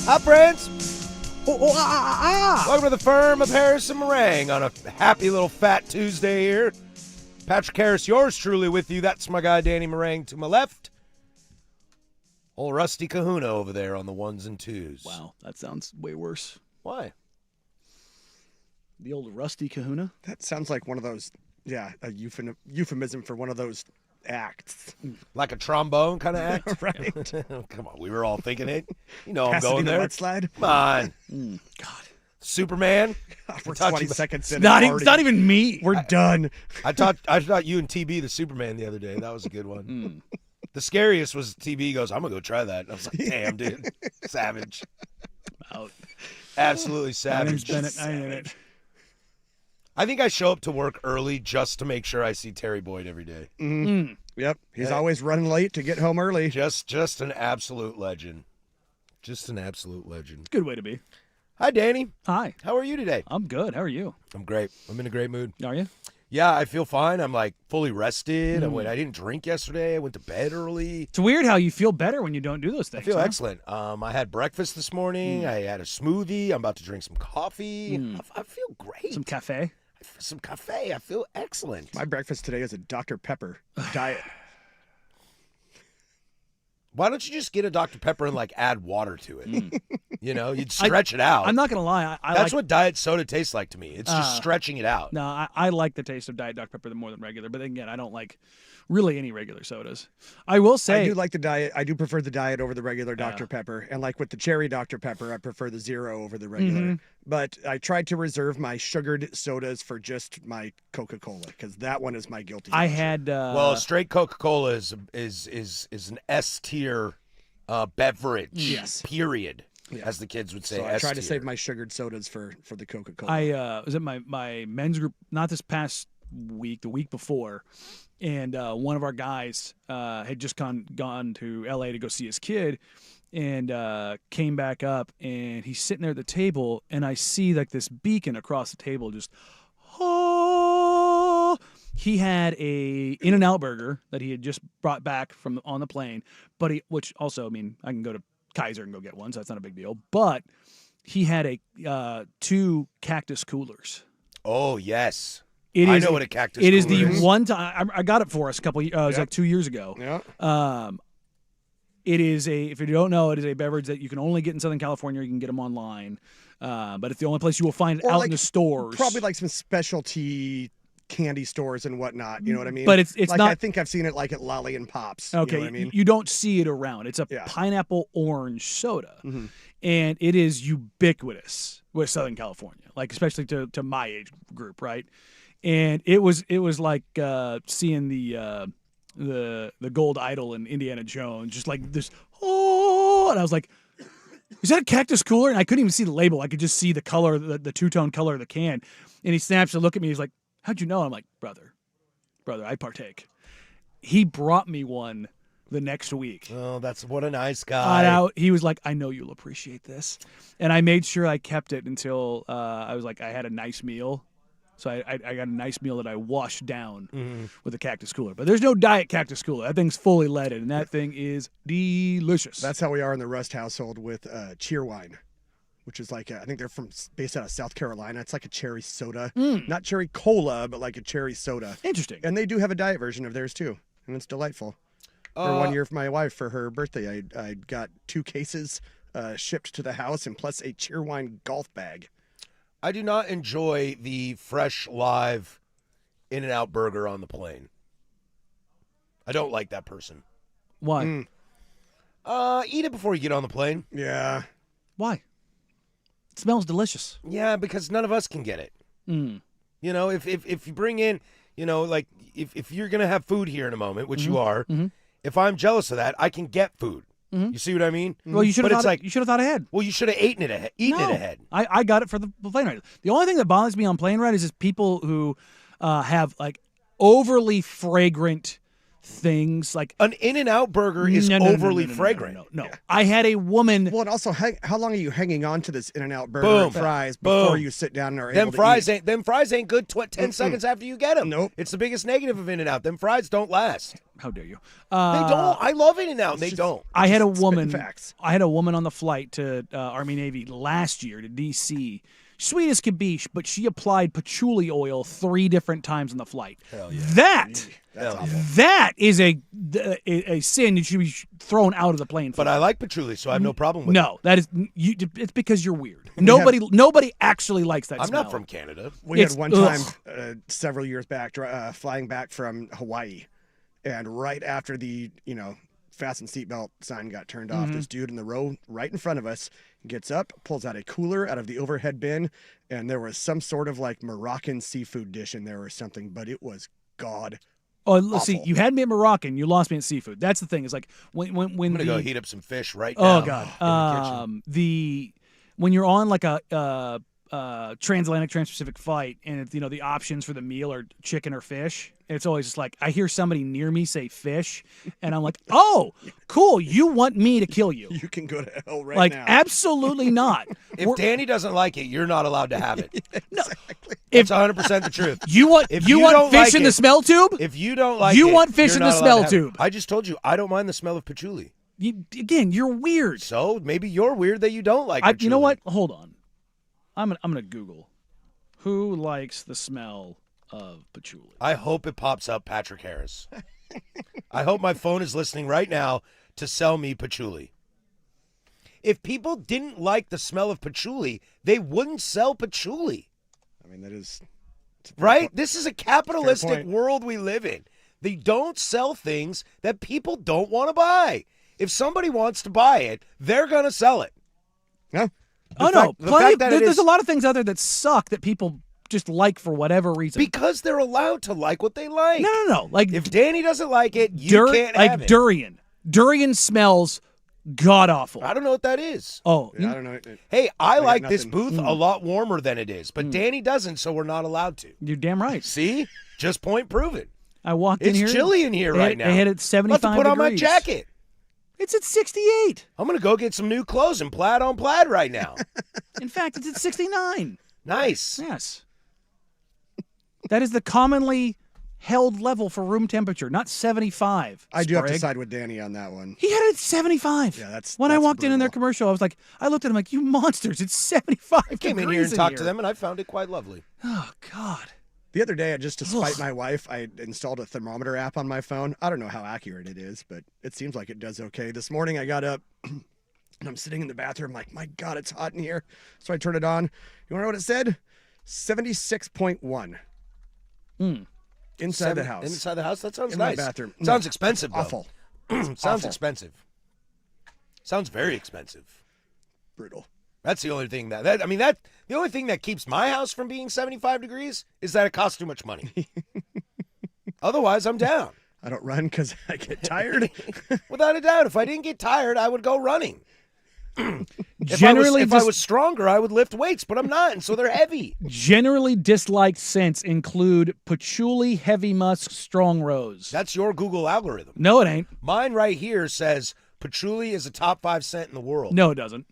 Hi, friends. Welcome to the firm of Harris and Meringue on a happy little fat Tuesday here. Patrick Harris, yours truly with you. That's my guy, Danny Meringue, to my left. Old Rusty Kahuna over there on the ones and twos. Wow, that sounds way worse. Why? The old Rusty Kahuna? That sounds like one of those, a euphemism for one of those acts. Like a trombone kind of act? Right. Come on, we were all thinking it. You know I'm Cassidy going the there. Mudslide? Come on. God. Superman? We're Talking 20 about- seconds in. It's not, and it's not already- even me. We're done. I thought you and TB the Superman the other day. That was a good one. The scariest was TB goes, I'm going to go try that. And I was like, damn, dude. Savage. Out. Absolutely My name's savage. Bennett. I ain't in it. I think I show up to work early just to make sure I see Terry Boyd every day. Yep. He's Hey. always running late to get home early. Just an absolute legend. Just an absolute legend. Good way to be. Hi, Danny. Hi. How are you today? I'm good. How are you? I'm great. I'm in a great mood. Are you? Yeah, I feel fine. I'm like fully rested. I didn't drink yesterday. I went to bed early. It's weird how you feel better when you don't do those things. I feel huh? excellent. I had breakfast this morning. I had a smoothie. I'm about to drink some coffee. I feel great. Some cafe. Some cafe. I feel excellent. My breakfast today is a Dr. Pepper diet. Why don't you just get a Dr. Pepper and like add water to it? You know, you'd stretch it out. I'm not going to lie. I That's like, what diet soda tastes like to me. It's just stretching it out. No, I like the taste of Diet Dr. Pepper more than regular. But again, I don't like really any regular sodas. I will say. I do like the diet. I do prefer the diet over the regular Dr. Pepper. And like with the cherry Dr. Pepper, I prefer the zero over the regular. But I tried to reserve my sugared sodas for just my Coca-Cola because that one is my guilty I pleasure. had. Well, straight Coca-Cola is an S tier beverage. Yes. Period. As the kids would say. So I try to S-tier. save my sugared sodas for the Coca-Cola. I was at my men's group, not this past week, the week before, and one of our guys had just gone to LA to go see his kid, and came back up, and he's sitting there at the table, and I see like this beacon across the table, just he had a In-N-Out burger that he had just brought back from on the plane, but which also, I mean, I can go to Kaiser and go get one, so that's not a big deal. But he had a 2 cactus coolers. Oh, yes. I know what a cactus It is cooler the is. one time I got it for us a couple. It was Yep. like 2 years ago. Yeah. It is if you don't know, it is a beverage that you can only get in Southern California. You can get them online, but it's the only place you will find it Or out like in the stores. Probably like some specialty candy stores and whatnot. You know what I mean? But it's like not- I think I've seen it like at Lolly and Pops. Okay, You know what I mean? you don't see it around. It's a Yeah. pineapple orange soda, Mhm. and it is ubiquitous with Southern California, like especially to my age group, right? And it was like seeing the gold idol in Indiana Jones, just like this. Oh, and I was like, is that a cactus cooler? And I couldn't even see the label. I could just see the color, the two-tone color of the can. And he snaps a look at me. He's like, how'd you know? I'm like, brother, I partake. He brought me one the next week. Oh, that's what a nice Got guy. out. He was like, I know you'll appreciate this. And I made sure I kept it until I was like, I had a nice meal. So I got a nice meal that I washed down with a cactus cooler. But there's no diet cactus cooler. That thing's fully leaded, and that thing is delicious. That's how we are in the Rust household with Cheerwine, which is like I think they're based out of South Carolina. It's like a cherry soda, not cherry cola, but like a cherry soda. interesting. And they do have a diet version of theirs too, and it's delightful. For 1 year for my wife for her birthday, I got 2 cases shipped to the house and plus a Cheerwine golf bag. I do not enjoy the fresh, live In-N-Out burger on the plane. I don't like that person. Why? Eat it before you get on the plane. Yeah. Why? It smells delicious. Yeah, because none of us can get it. You know, if you bring in, you know, like if you're gonna have food here in a moment, which you are, if I'm jealous of that, I can get food. You see what I mean? Well, you should But have it's thought. like- You should have thought ahead. Well, you should have eaten it ahead. It ahead. I got it for the plane ride. The only thing that bothers me on plane ride is people who have like overly fragrant things. Like An In-N-Out burger is overly fragrant. No. I had a woman. Well, and also, how long are you hanging on to this In-N-Out burger Boom. and fries Boom. before you sit down and are Them able fries to eat? ain't good 10 seconds after you get them. Nope. It's the biggest negative of In-N-Out. Them fries don't last. How dare you? They don't. I love In-N-Out. They just- don't. I had a Just spitting woman. facts. I had a woman on the flight to Army Navy last year to D.C. Sweet as can be, but she applied patchouli oil 3 different times on the flight. Hell yeah. That's Hell awful. yeah. That is a sin that should be thrown out of the plane. But I like patchouli, so I have no problem with it. No, that is you. It's because you're weird. Nobody actually likes that I'm smell. not from Canada. We It's- had one time ugh. several years back flying back from Hawaii, and right after the fasten seatbelt sign got turned off, Mm-hmm. this dude in the row right in front of us gets up, pulls out a cooler out of the overhead bin, and there was some sort of like Moroccan seafood dish in there or something, but it was god. Oh, let's see. Awful. You had me at Moroccan. You lost me at seafood. That's the thing. Is like when I'm the, gonna go heat up some fish right oh now. god, in the kitchen. when you're on like a transatlantic, transpacific flight, and it's, the options for the meal are chicken or fish. It's always just like I hear somebody near me say fish, and I'm like, oh, cool. You want me to kill you? You can go to hell right Like now. absolutely not. If Danny doesn't like it, you're not allowed to have it. Exactly. If It's 100% the truth. you want If you you want don't fish like in the it- smell tube, If you don't like You it, want fish you're in not the allowed smell to have it. tube. I just told you I don't mind the smell of patchouli. again, you're weird. So maybe you're weird that you don't like You patchouli. know what? Hold on. I'm gonna Google who likes the smell of patchouli. I hope it pops up Patrick Harris. I hope my phone is listening right now to sell me patchouli. If people didn't like the smell of patchouli, they wouldn't sell patchouli. I mean, that is it's a fair Right? point. This is a capitalistic point. world we live in. They don't sell things that people don't want to buy. If somebody wants to buy it, they're going to sell it. No, Oh fact- no, the plenty. fact that it There's is- a lot of things out there that suck that people just like for whatever reason. Because they're allowed to like what they like. no. Like If Danny doesn't like it, you can't have it. durian. Durian smells god awful. I don't know what that is. Oh, yeah, I don't know. Hey, I got like this nothing. booth a lot warmer than it is, but Danny doesn't, so we're not allowed to. you're damn right. See? Just point proven. I walked in It's here. chilly in here they right had- now. They had it I'm 75 about to put on my degrees. jacket. It's at 68. I'm going to go get some new clothes and plaid on plaid right now. In fact, it's at 69. Nice. Yes. That is the commonly held level for room temperature, not 75. I do have to Sprague. side with Danny on that one. He had it at 75. Yeah, that's- when I that's walked in their brutal. commercial. I was like, I looked at him like, you monsters! It's 75 I came in degrees here and talked here. to them, and I found it quite lovely. Oh God. The other day, just to spite Ugh. my wife, I installed a thermometer app on my phone. I don't know how accurate it is, but it seems like it does okay. This morning, I got up and I'm sitting in the bathroom, like, my God, it's hot in here. So I turned it on. You want to know what it said? 76.1 inside the house. Inside the house? That sounds In my nice. bathroom. No, Sounds expensive, though. Awful. Sounds Awful. expensive. Sounds very expensive. Brutal. That's the only thing the only thing that keeps my house from being 75 degrees is that it costs too much money. Otherwise, I'm down. I don't run because I get tired. Without a doubt, if I didn't get tired, I would go running. Generally, if I was stronger, I would lift weights, but I'm not, and so they're heavy. generally disliked scents include patchouli, heavy musk, strong rose. That's your Google algorithm. No, it ain't. Mine right here says patchouli is a top 5 scent in the world. No, it doesn't.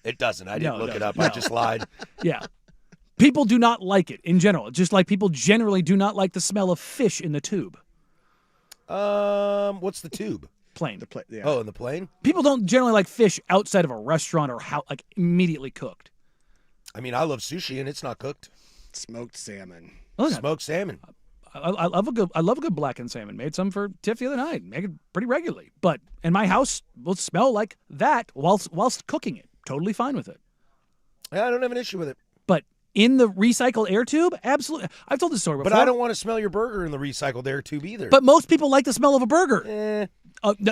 It doesn't. I didn't No, it look it doesn't. up. I No. just lied. Yeah. People do not like it in general. Just like people generally do not like the smell of fish in the tube. What's the tube? Plain. Yeah. Oh, in the plane? People don't generally like fish outside of a restaurant or how like immediately cooked. I mean, I love sushi and it's not cooked. Smoked salmon. Oh, Smoked salmon. I love a good blackened salmon. Made some for Tiff the other night. Make it pretty regularly. But in my house will smell like that whilst cooking it. Totally fine with it. Yeah, I don't have an issue with it. But in the recycled air tube, absolutely. I've told this story before. But I don't want to smell your burger in the recycled air tube either. But most people like the smell of a burger.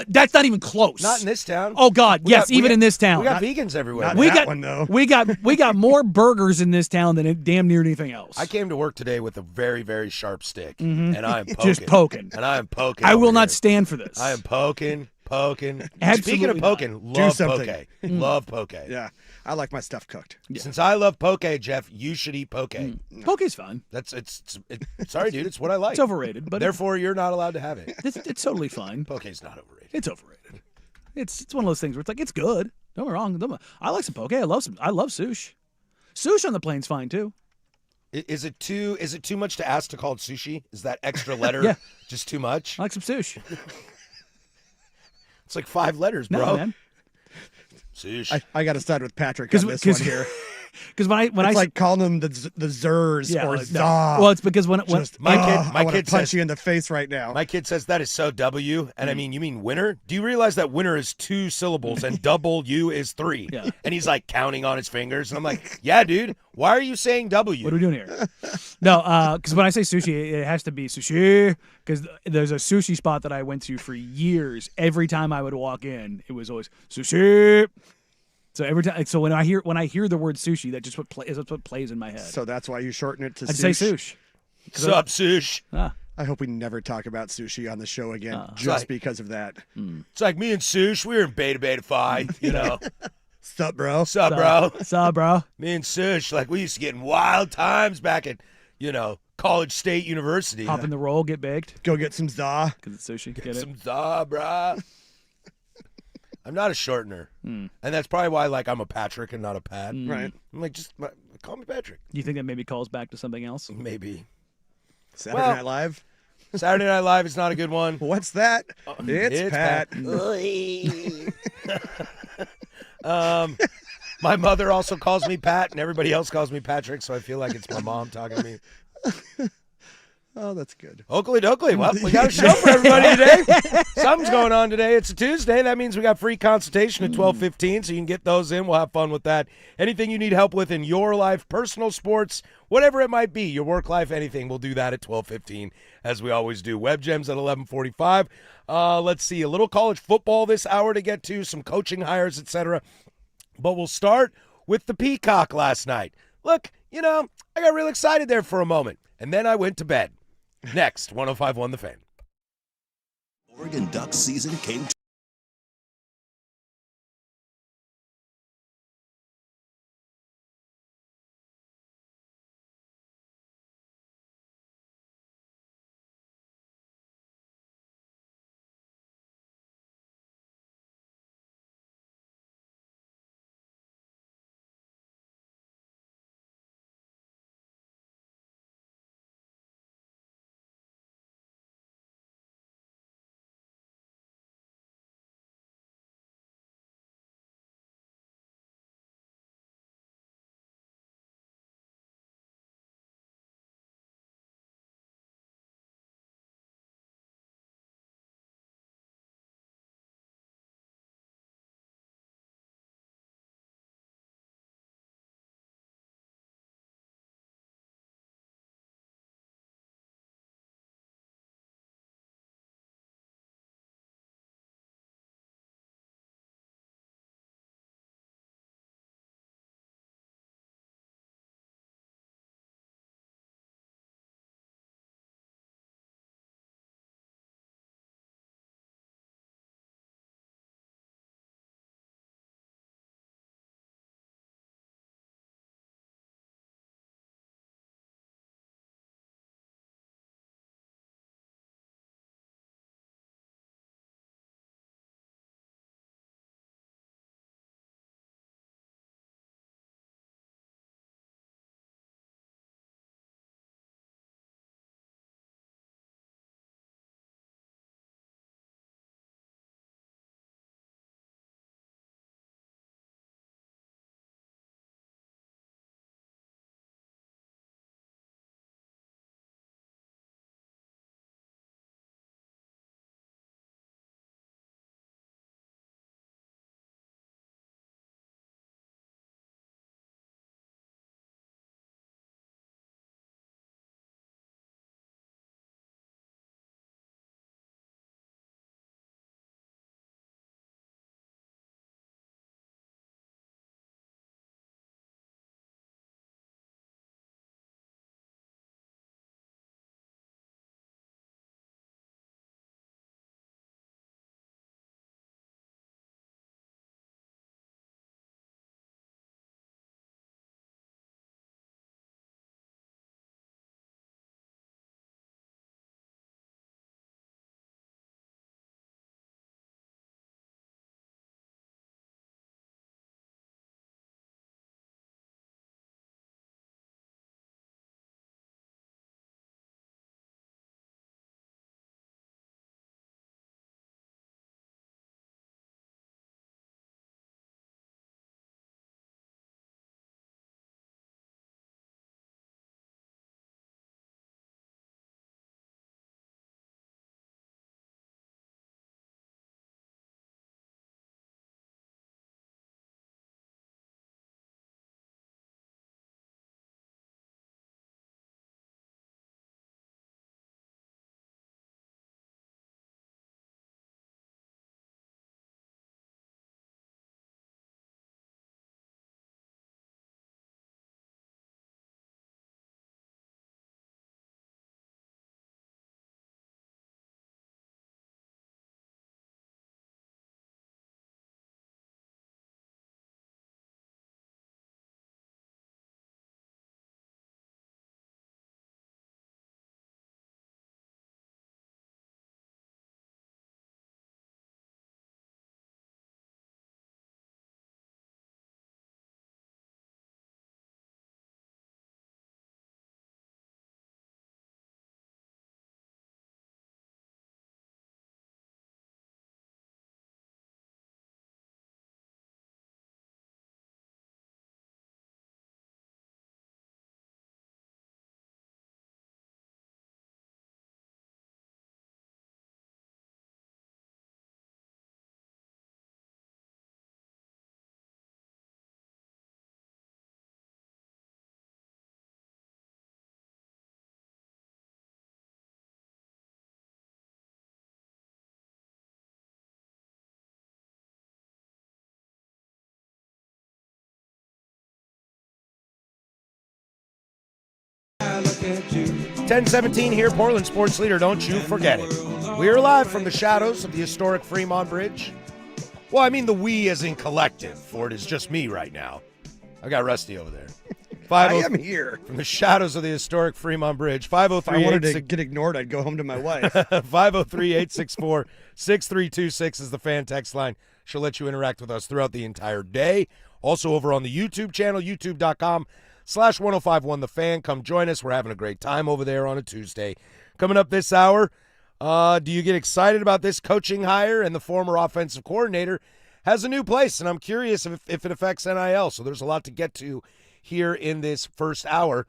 That's not even close. Not in this town. Oh God, We yes, got- we even got- in this town. We got vegans everywhere. not- man. we that got one, though. we got more burgers in this town than damn near anything else. I came to work today with a very, very sharp stick, and I am poking. Mm-hmm. Just poking. And I am poking. I over will not here. stand for this. I am poking. Speaking Absolutely of poking, love something. poke. Love poke. Yeah. I like my stuff cooked. Since I love poke, Jeff, you should eat poke. Poke's fine. That's sorry, dude. It's what I like. It's overrated, but Therefore, you're not alled to have it. it's totally fine. Poke's not overrated. It's overrated. It's one of those things where it's like it's good. Don't get me wrong. I like some poke. I love sush. Sush on the plane's fine too. Is it too much to ask to call it sushi? Is that extra letter Yeah. just too much? I like some sushi. It's like 5 letters, bro. No, man. Sushi. I got to side with Patrick on this one here. Because when I It's like calling them the Zers or like, Za. no. Well, it's because when My I want kid to punch says, you in the face right now. my kid says that is so W, and I mean, you mean winner? Do you realize that winner is 2 syllables and double U is 3? Yeah. And he's like counting on his fingers, and I'm like, yeah, dude, why are you saying W? what are we doing here? No, because when I say sushi, it has to be sushi. Because there's a sushi spot that I went to for years. Every time I would walk in, it was always sushi. So every time, so when I hear the word sushi, that's what plays in my head. So that's why you shorten it to I'd sushi. say sushi. Sup, sush? Ah, I hope we never talk about sushi on the show again Right. just because of that. It's like me and Sush, we were in Beta Phi, you know. Sup, bro? Sup, bro? Sup, bro? Me and Sush, like we used to get in wild times back at, College State University. Hop in the roll, get baked. Go get some za. Because it's sushi. Get it? Some za, brah. I'm not a shortener. And that's probably why, like, I'm a Patrick and not a Pat. Right. I'm like, just call me Patrick. Do you think that maybe calls back to something else? Maybe. Saturday Well- Night Live. Saturday Night Live is not a good one. What's that? It's Pat. My mother also calls me Pat, and everybody else calls me Patrick, so I feel like it's my mom talking to me. Oh, that's good. Oakley dokley. Well, we got a show for everybody today. Something's going on today. It's a Tuesday. That means we got free consultation at 12:15, so you can get those in. We'll have fun with that. Anything you need help with in your life, personal sports, whatever it might be, your work life, anything, we'll do that at 12:15, as we always do. Web Gems at 11:45. Let's see, a little college football this hour to get to, some coaching hires, etc. But we'll start with the Peacock last night. Look, I got real excited there for a moment, and then I went to bed. Next, 105.1 The Fan. Oregon Ducks season came to 10:17 here, Portland Sports Leader. Don't you forget it. We are live from the shadows of the historic Fremont Bridge. Well, I mean the we as in collective, for it is just me right now. I got Rusty over there. I am here. From the shadows of the historic Fremont Bridge. 503 If I wanted to get ignored, I'd go home to my wife. 503-864-6326 is the fan text line. She'll let you interact with us throughout the entire day. Also over on the YouTube channel, youtube.com/1051 The Fan. Come join us. We're having a great time over there on a Tuesday. Coming up this hour, do you get excited about this coaching hire? And the former offensive coordinator has a new place, and I'm curious if it affects NIL. So there's a lot to get to here in this first hour.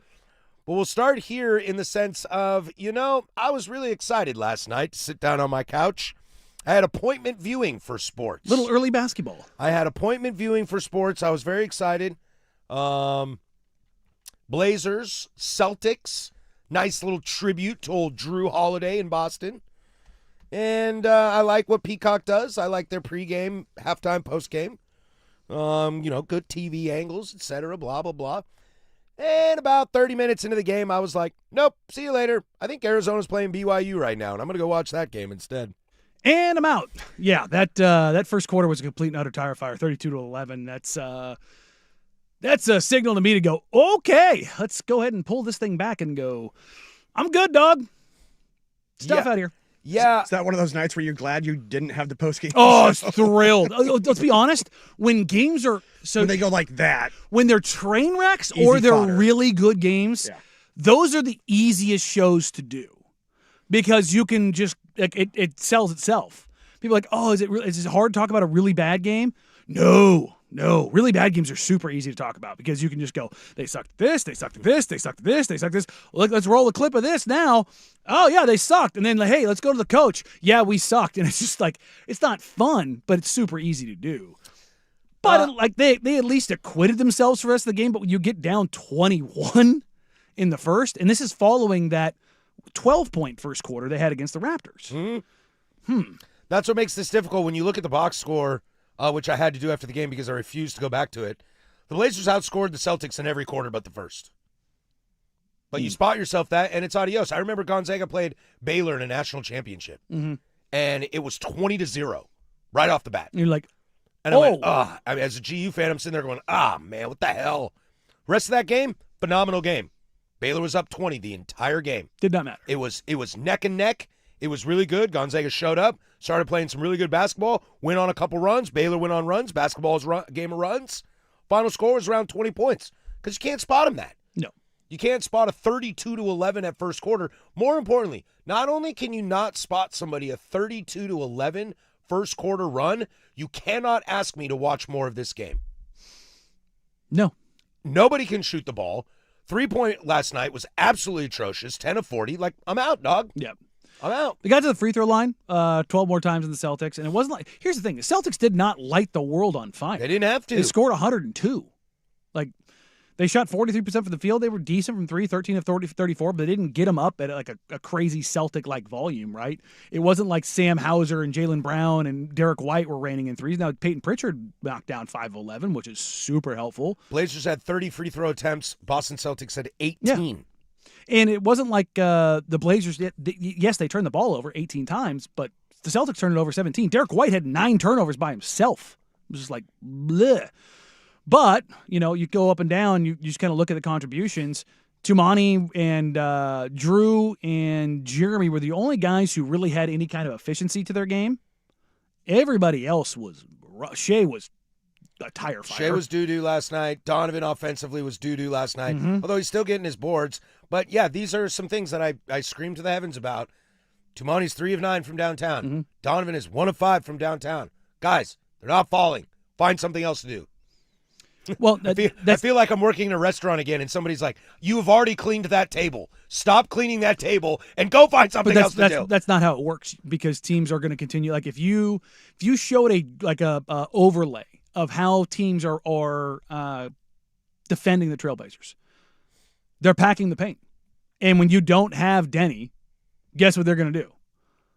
But we'll start here in the sense of, I was really excited last night to sit down on my couch. I had appointment viewing for sports. Little early basketball. I had appointment viewing for sports. I was very excited. Blazers, Celtics, nice little tribute to old Drew Holiday in Boston. And I like what Peacock does. I like their pregame, halftime, postgame. Good TV angles, etc., blah, blah, blah. And about 30 minutes into the game, I was like, nope, see you later. I think Arizona's playing BYU right now, and I'm going to go watch that game instead. And I'm out. Yeah, that first quarter was a complete and utter tire fire, 32-11. That's a signal to me to go, okay, let's go ahead and pull this thing back and go, I'm good, dog. Stuff out here. Yeah. Is that one of those nights where you're glad you didn't have the postgame? Oh, I was thrilled. Let's be honest. When games are when they go like that, when they're train wrecks Easy or they're fodder. really good games, those are the easiest shows to do because you can just it sells itself. People are like, oh, is it hard to talk about a really bad game? No. Really bad games are super easy to talk about because you can just go, they sucked at this, they sucked at this, they sucked at this, they sucked at this. Let's roll a clip of this now. Oh, yeah, they sucked. And then, hey, let's go to the coach. Yeah, we sucked. And it's just like, it's not fun, but it's super easy to do. But they at least acquitted themselves for the rest of the game. But when you get down 21 in the first, and this is following that 12-point first quarter they had against the Raptors. That's what makes this difficult when you look at the box score, which I had to do after the game because I refused to go back to it. The Blazers outscored the Celtics in every quarter but the first. But you spot yourself that, and it's adios. I remember Gonzaga played Baylor in a national championship, and it was 20-0 right off the bat. And you're like, and I went, as a GU fan, I'm sitting there going, man, what the hell? Rest of that game, phenomenal game. Baylor was up 20 the entire game. Did not matter. It was neck and neck. It was really good. Gonzaga showed up, started playing some really good basketball, went on a couple runs. Baylor went on runs. Basketball is a game of runs. Final score was around 20 points because you can't spot them that. No. You can't spot a 32-11 at first quarter. More importantly, not only can you not spot somebody a 32-11 first quarter run, you cannot ask me to watch more of this game. No. Nobody can shoot the ball. 3-point last night was absolutely atrocious, 10 of 40. Like, I'm out, dog. Yep. I'm out. They got to the free throw line 12 more times than the Celtics, and it wasn't like – here's the thing. The Celtics did not light the world on fire. They didn't have to. They scored 102. Like, they shot 43% from the field. They were decent from 3, 13 of 34, but they didn't get them up at like a crazy Celtic-like volume, right? It wasn't like Sam Hauser and Jaylen Brown and Derek White were raining in threes. Now, Peyton Pritchard knocked down 5 of 11, which is super helpful. Blazers had 30 free throw attempts. Boston Celtics had 18. Yeah. And it wasn't like the Blazers, yes, they turned the ball over 18 times, but the Celtics turned it over 17. Derek White had 9 turnovers by himself. It was just like, bleh. But, you go up and down, you just kind of look at the contributions. Tumani and Drew and Jeremy were the only guys who really had any kind of efficiency to their game. Everybody else was – Shea was a tire fire. Shea was doo-doo last night. Donovan offensively was doo-doo last night, although he's still getting his boards. But, yeah, these are some things that I screamed to the heavens about. Tumani's 3 of 9 from downtown. Donovan is 1 of 5 from downtown. Guys, they're not falling. Find something else to do. Well, I feel like I'm working in a restaurant again, and somebody's like, you have already cleaned that table. Stop cleaning that table and go find something else to do. That's not how it works because teams are going to continue. Like if you showed a overlay of how teams are defending the Trailblazers, they're packing the paint. And when you don't have Denny, guess what they're going to do?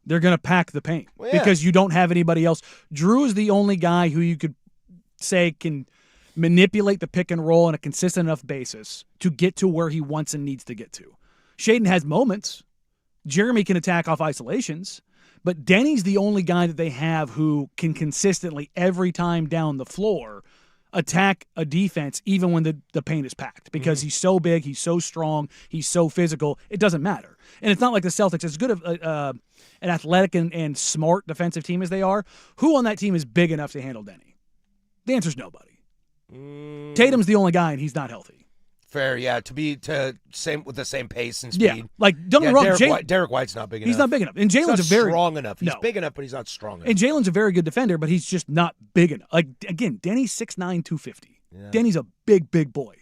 They're going to pack the paint because you don't have anybody else. Drew is the only guy who you could say can manipulate the pick and roll on a consistent enough basis to get to where he wants and needs to get to. Shaden has moments. Jeremy can attack off isolations. But Denny's the only guy that they have who can consistently, every time down the floor, attack a defense even when the paint is packed, because he's so big, he's so strong, he's so physical. It doesn't matter. And it's not like the Celtics, as good of an athletic and smart defensive team as they are, who on that team is big enough to handle Denny? The answer is nobody. Tatum's the only guy, and he's not healthy. Fair, yeah. To same with the same pace and speed. Yeah, like don't get me wrong, Derek White's not big enough. He's not big enough, and Jalen's He's not very strong enough. He's No. big enough, but he's not strong enough. And Jalen's a very good defender, but he's just not big enough. Like, again, Denny's 6'9", 250. Yeah. Denny's a big, big boy.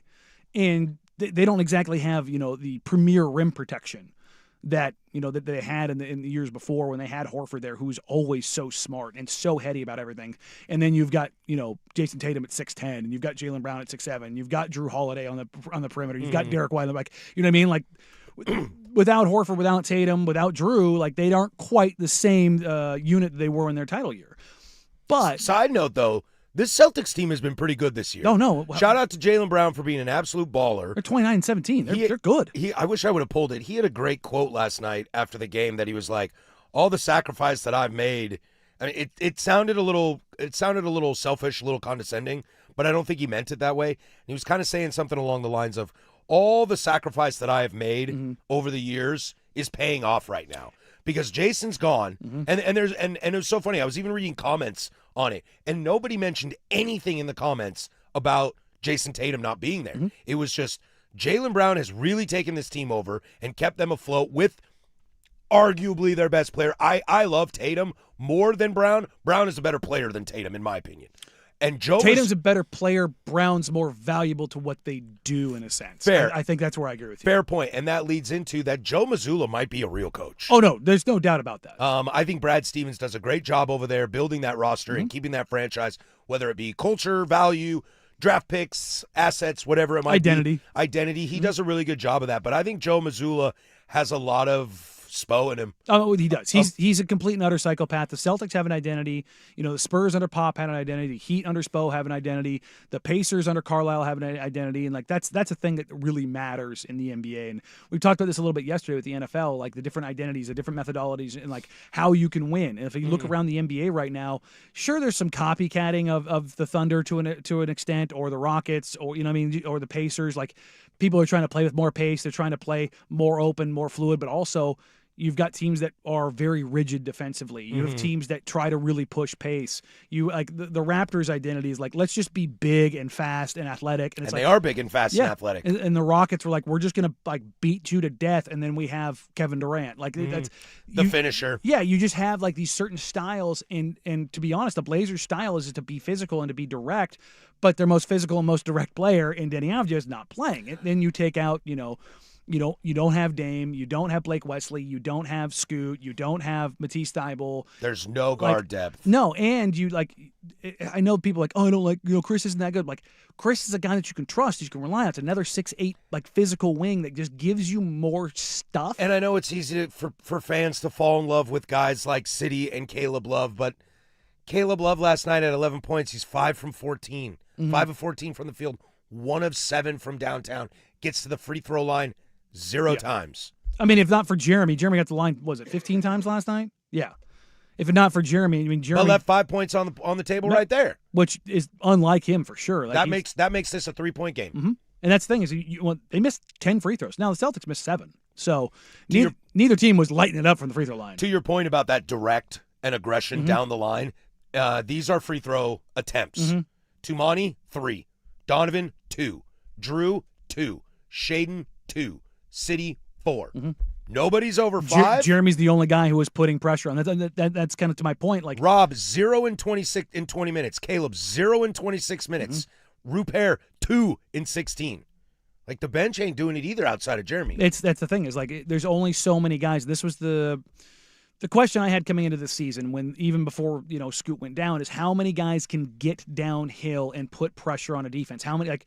And they don't exactly have, the premier rim protection that, that they had in the years before when they had Horford there, who's always so smart and so heady about everything. And then you've got, Jason Tatum at 6'10", and you've got Jaylen Brown at 6'7", and you've got Drew Holiday on the perimeter. You've got Derek White on the back. You know what I mean? Like, without Horford, without Tatum, without Drew, like, they aren't quite the same unit they were in their title year. But side note, though, this Celtics team has been pretty good this year. No. Shout out to Jaylen Brown for being an absolute baller. They're 29-17. They're good. I wish I would have pulled it. He had a great quote last night after the game that he was like, all the sacrifice that I've made. I mean, it sounded a little selfish, a little condescending, but I don't think he meant it that way. And he was kind of saying something along the lines of, all the sacrifice that I have made over the years is paying off right now. Because Jason's gone, and it was so funny. I was even reading comments on it, and nobody mentioned anything in the comments about Jason Tatum not being there. It was just Jaylen Brown has really taken this team over and kept them afloat with arguably their best player. I love Tatum more than Brown. Brown is a better player than Tatum, in my opinion. And Tatum's a better player. Brown's more valuable to what they do, in a sense. Fair. I think that's where I agree with you. Fair point. And that leads into that Joe Mazzulla might be a real coach. Oh, no. There's no doubt about that. I think Brad Stevens does a great job over there building that roster and keeping that franchise, whether it be culture, value, draft picks, assets, whatever it might be. Identity. He does a really good job of that. But I think Joe Mazzulla has a lot of Spo in him. Oh, he does. He's a complete and utter psychopath. The Celtics have an identity. The Spurs under Pop had an identity. The Heat under Spo have an identity. The Pacers under Carlisle have an identity. And, like, that's a thing that really matters in the NBA. And we talked about this a little bit yesterday with the NFL, like the different identities, the different methodologies, and, like, how you can win. And if you look around the NBA right now, sure, there's some copycatting of the Thunder to an extent, or the Rockets, or, or the Pacers. Like, people are trying to play with more pace. They're trying to play more open, more fluid, but also you've got teams that are very rigid defensively. You have teams that try to really push pace. You like the Raptors' identity is like, let's just be big and fast and athletic. And they are big and fast and athletic. And the Rockets were like, we're just gonna like beat you to death, and then we have Kevin Durant. Like that's the finisher. Yeah, you just have like these certain styles, and to be honest, the Blazers' style is to be physical and to be direct. But their most physical and most direct player in Deni Avdija is not playing. And then you take out, you don't have Dame, you don't have Blake Wesley, you don't have Scoot, you don't have Matisse Thybulle. There's no guard depth. No, and you like, I know people like, oh, I don't like, Chris isn't that good. Like, Chris is a guy that you can trust, you can rely on. It's another 6'8", like physical wing that just gives you more stuff. And I know it's easy for fans to fall in love with guys like City and Caleb Love, but Caleb Love last night at 11 points, he's 5 from 14, 5 of 14 from the field, 1 of 7 from downtown, gets to the free throw line 0 times. I mean, if not for Jeremy got to the line, was it 15 times last night? Yeah. If not for Jeremy, Jeremy left 5 points on the table right there, which is unlike him for sure. Like that makes this a 3-point game. And that's the thing is, they missed 10 free throws. Now the Celtics missed 7, so neither team was lighting it up from the free throw line. To your point about that direct and aggression down the line, these are free throw attempts. Tumani 3, Donovan 2, Drew 2, Shaden 2. City 4. Nobody's over 5. Jeremy's the only guy who was putting pressure on. That's kind of to my point. Like Rob 0 in 26 in 20 minutes. Caleb 0 in 26 minutes. Rupert 2 in 16. Like the bench ain't doing it either outside of Jeremy. That's the thing is like there's only so many guys. This was the question I had coming into the season when even before Scoot went down is how many guys can get downhill and put pressure on a defense. How many like.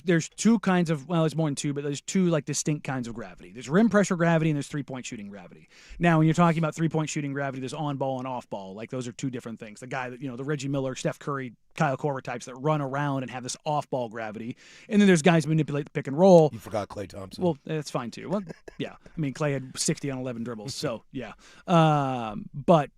there's two kinds of, well, there's more than two, but there's two like distinct kinds of gravity. There's rim pressure gravity and there's 3-point shooting gravity. Now, when you're talking about 3-point shooting gravity, there's on ball and off ball. Like those are two different things. The guy that, the Reggie Miller, Steph Curry, Kyle Korver types that run around and have this off ball gravity. And then there's guys who manipulate the pick and roll. You forgot Klay Thompson. Well, that's fine too. Well, yeah. I mean, Klay had 60 on 11 dribbles. So yeah. But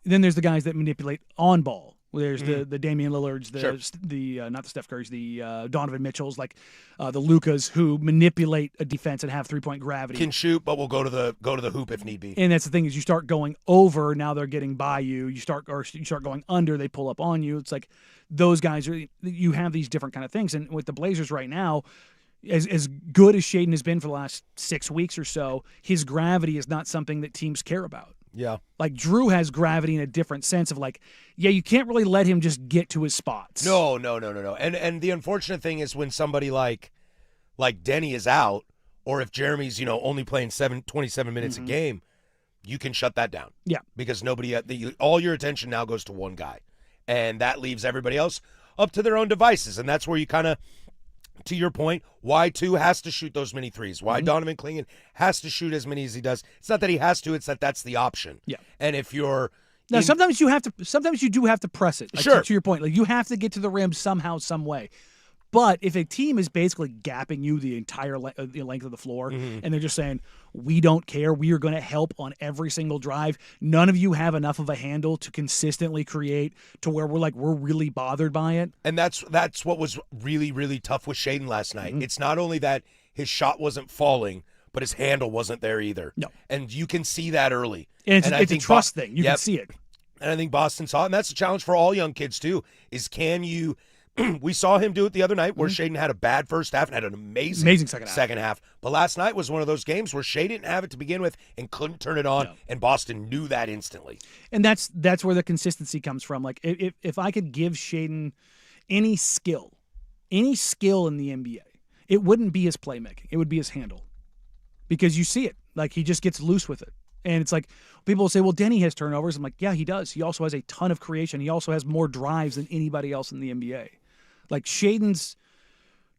then there's the guys that manipulate on ball. There's the Damian Lillards, the not the Steph Currys, the Donovan Mitchells, like the Lucas, who manipulate a defense and have 3-point gravity. Can shoot, but will go to the hoop if need be. And that's the thing, is you start going over, now they're getting by you. You start going under, they pull up on you. It's like those guys you have these different kind of things. And with the Blazers right now, as good as Shaedon has been for the last 6 weeks or so, his gravity is not something that teams care about. Yeah. Like Drew has gravity in a different sense of like, yeah, you can't really let him just get to his spots. No. And the unfortunate thing is when somebody like Denny is out, or if Jeremy's, only playing 27 minutes a game, you can shut that down. Yeah. Because all your attention now goes to one guy. And that leaves everybody else up to their own devices. And that's where you kind of, to your point, why 2 has to shoot those many threes. Why Donovan Clingan has to shoot as many as he does. It's not that he has to; it's that's the option. Yeah. And if you're sometimes you do have to press it. Like, sure. To your point, like you have to get to the rim somehow, some way. But if a team is basically gapping you the entire length of the floor, and they're just saying, we don't care, we are going to help on every single drive, none of you have enough of a handle to consistently create to where we're really bothered by it. And that's what was really, really tough with Shaedon last night. It's not only that his shot wasn't falling, but his handle wasn't there either. No. And you can see that early. And it's a trust thing. You can see it. And I think Boston saw it, and that's a challenge for all young kids too, is can you – we saw him do it the other night where Shaedon had a bad first half and had an amazing second half. But last night was one of those games where Shea didn't have it to begin with and couldn't turn it on, and Boston knew that instantly. And that's where the consistency comes from. Like if I could give Shaedon any skill in the NBA, it wouldn't be his playmaking. It would be his handle. Because you see it. Like he just gets loose with it. And it's like people will say, well, Denny has turnovers. I'm like, yeah, he does. He also has a ton of creation. He also has more drives than anybody else in the NBA. Like Shaedon's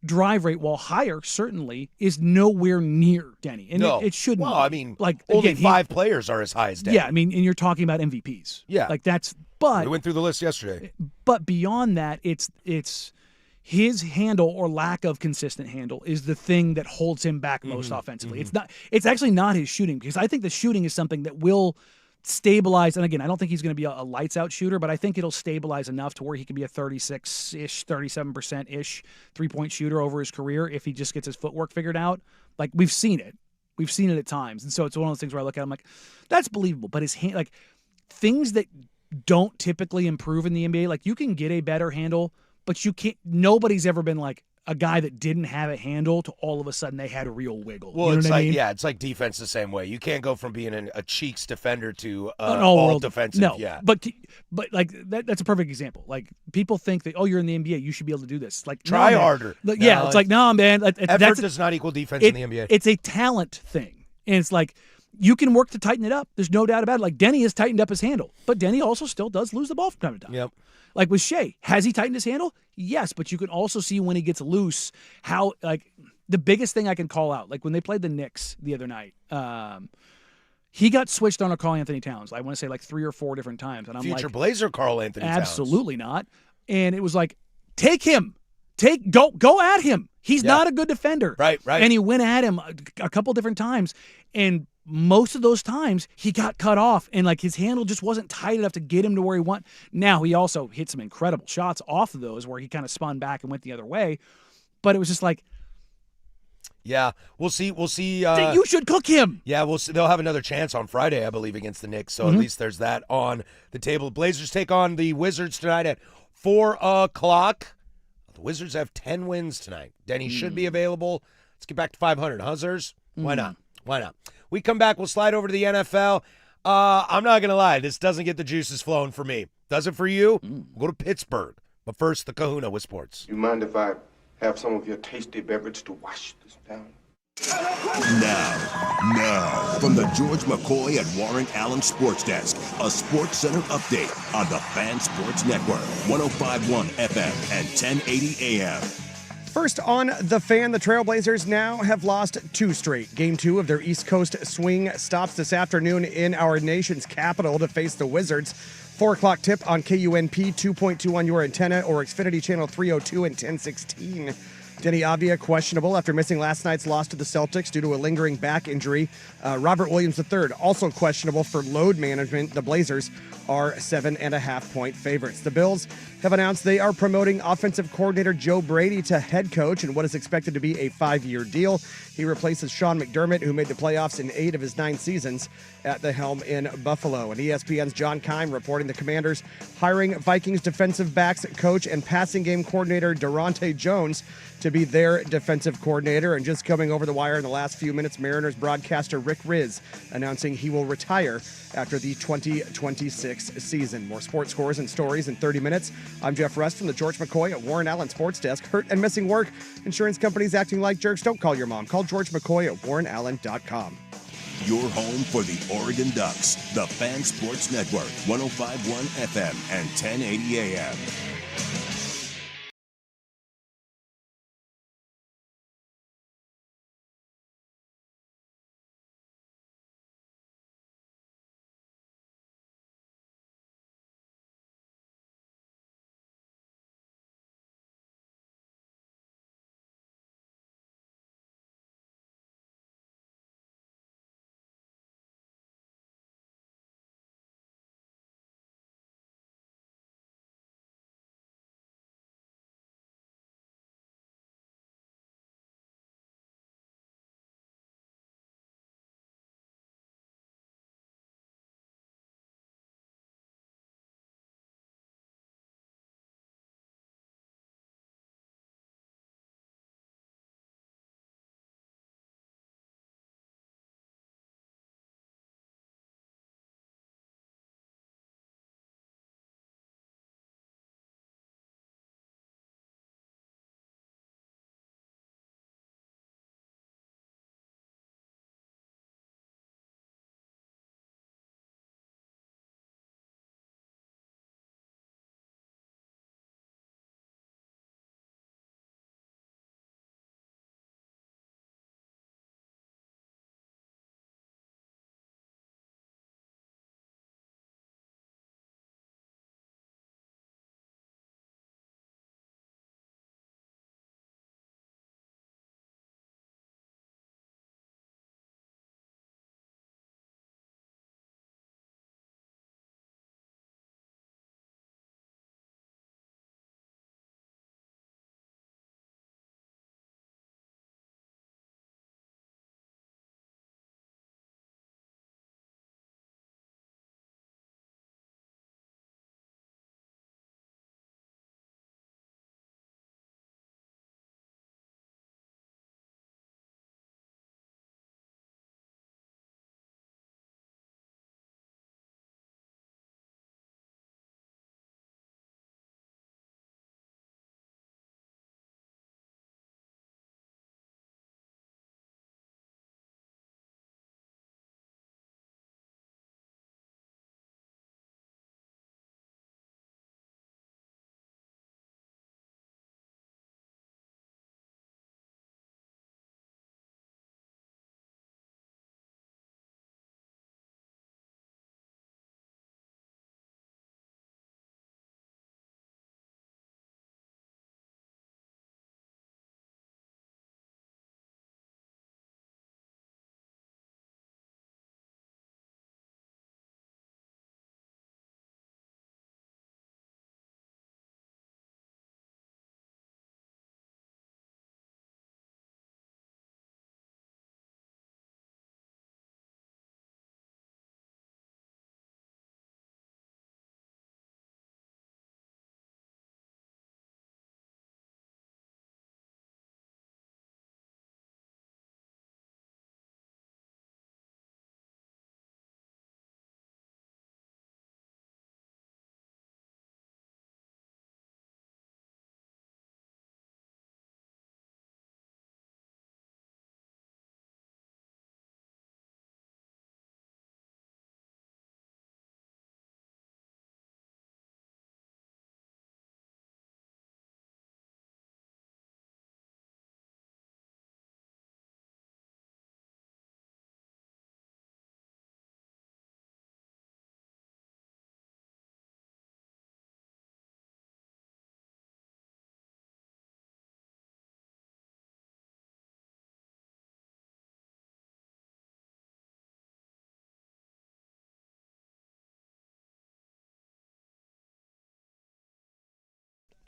drive rate, while higher, certainly, is nowhere near Denny. And it shouldn't. Well, I mean, like only 5 players are as high as Denny. Yeah, I mean, and you're talking about MVPs. Yeah. Like that's, but. We went through the list yesterday. But beyond that, it's his handle or lack of consistent handle is the thing that holds him back most offensively. It's actually not his shooting, because I think the shooting is something that will stabilize. And again, I don't think he's going to be a lights out shooter, but I think it'll stabilize enough to where he can be a 36-ish, 37%-ish 3-point shooter over his career if he just gets his footwork figured out. Like we've seen it at times. And so it's one of those things where I look at him like, that's believable. But his hand, like things that don't typically improve in the NBA, like you can get a better handle, but you can't, nobody's ever been like a guy that didn't have a handle to all of a sudden they had a real wiggle. Well, you know it's what I like, mean? yeah, it's like defense the same way. You can't go from being a cheeks defender to An all defensive. No, yeah. but like that's a perfect example. Like people think that, oh, you're in the NBA, you should be able to do this. Like try no, harder. Like, yeah, it's like, no, man. Effort does not equal defense in the NBA. It's a talent thing. And it's like, you can work to tighten it up. There's no doubt about it. Like Denny has tightened up his handle, but Denny also still does lose the ball from time to time. Yep. Like with Shea, has he tightened his handle? Yes, but you can also see when he gets loose how, like, the biggest thing I can call out, like when they played the Knicks the other night, he got switched on a Karl Anthony Towns. I want to say like 3 or 4 different times. And I'm Future like, Blazer Karl Anthony Towns. Absolutely not. And it was like, take him. Go at him. He's not a good defender. Right. And he went at him a couple different times. And most of those times he got cut off, and like his handle just wasn't tight enough to get him to where he went. Now he also hit some incredible shots off of those where he kind of spun back and went the other way. But it was just like, yeah, we'll see. you should cook him. Yeah, we'll see. They'll have another chance on Friday, I believe, against the Knicks. So at least there's that on the table. Blazers take on the Wizards tonight at 4:00. The Wizards have 10 wins tonight. Denny should be available. Let's get back to 500. Huzzers? Why not? We come back. We'll slide over to the NFL. I'm not going to lie. This doesn't get the juices flowing for me. Does it for you? We'll go to Pittsburgh. But first, the Kahuna with sports. You mind if I have some of your tasty beverage to wash this down? Now, from the George McCoy and Warren Allen Sports Desk, a Sports Center update on the Fan Sports Network, 105.1 FM and 1080 AM. First on The Fan, the Trailblazers now have lost 2 straight. Game 2 of their East Coast swing stops this afternoon in our nation's capital to face the Wizards. 4 o'clock tip on KUNP, 2.2 on your antenna, or Xfinity Channel 302 and 1016. Denny Avdia questionable after missing last night's loss to the Celtics due to a lingering back injury. Robert Williams III also questionable for load management. The Blazers are 7.5-point favorites. The Bills have announced they are promoting offensive coordinator Joe Brady to head coach in what is expected to be a 5-year deal. He replaces Sean McDermott, who made the playoffs in 8 of his 9 seasons at the helm in Buffalo. And ESPN's John Keim reporting the Commanders hiring Vikings defensive backs coach and passing game coordinator Durante Jones to be their defensive coordinator. And just coming over the wire in the last few minutes, Mariners broadcaster Rick Riz announcing he will retire after the 2026 season. More sports scores and stories in 30 minutes. I'm Jeff Rust from the George McCoy at Warren Allen Sports Desk. Hurt and missing work? Insurance companies acting like jerks? Don't call your mom. Call George McCoy at warrenallen.com. Your home for the Oregon Ducks, the Fan Sports Network, 105.1 FM and 1080 AM.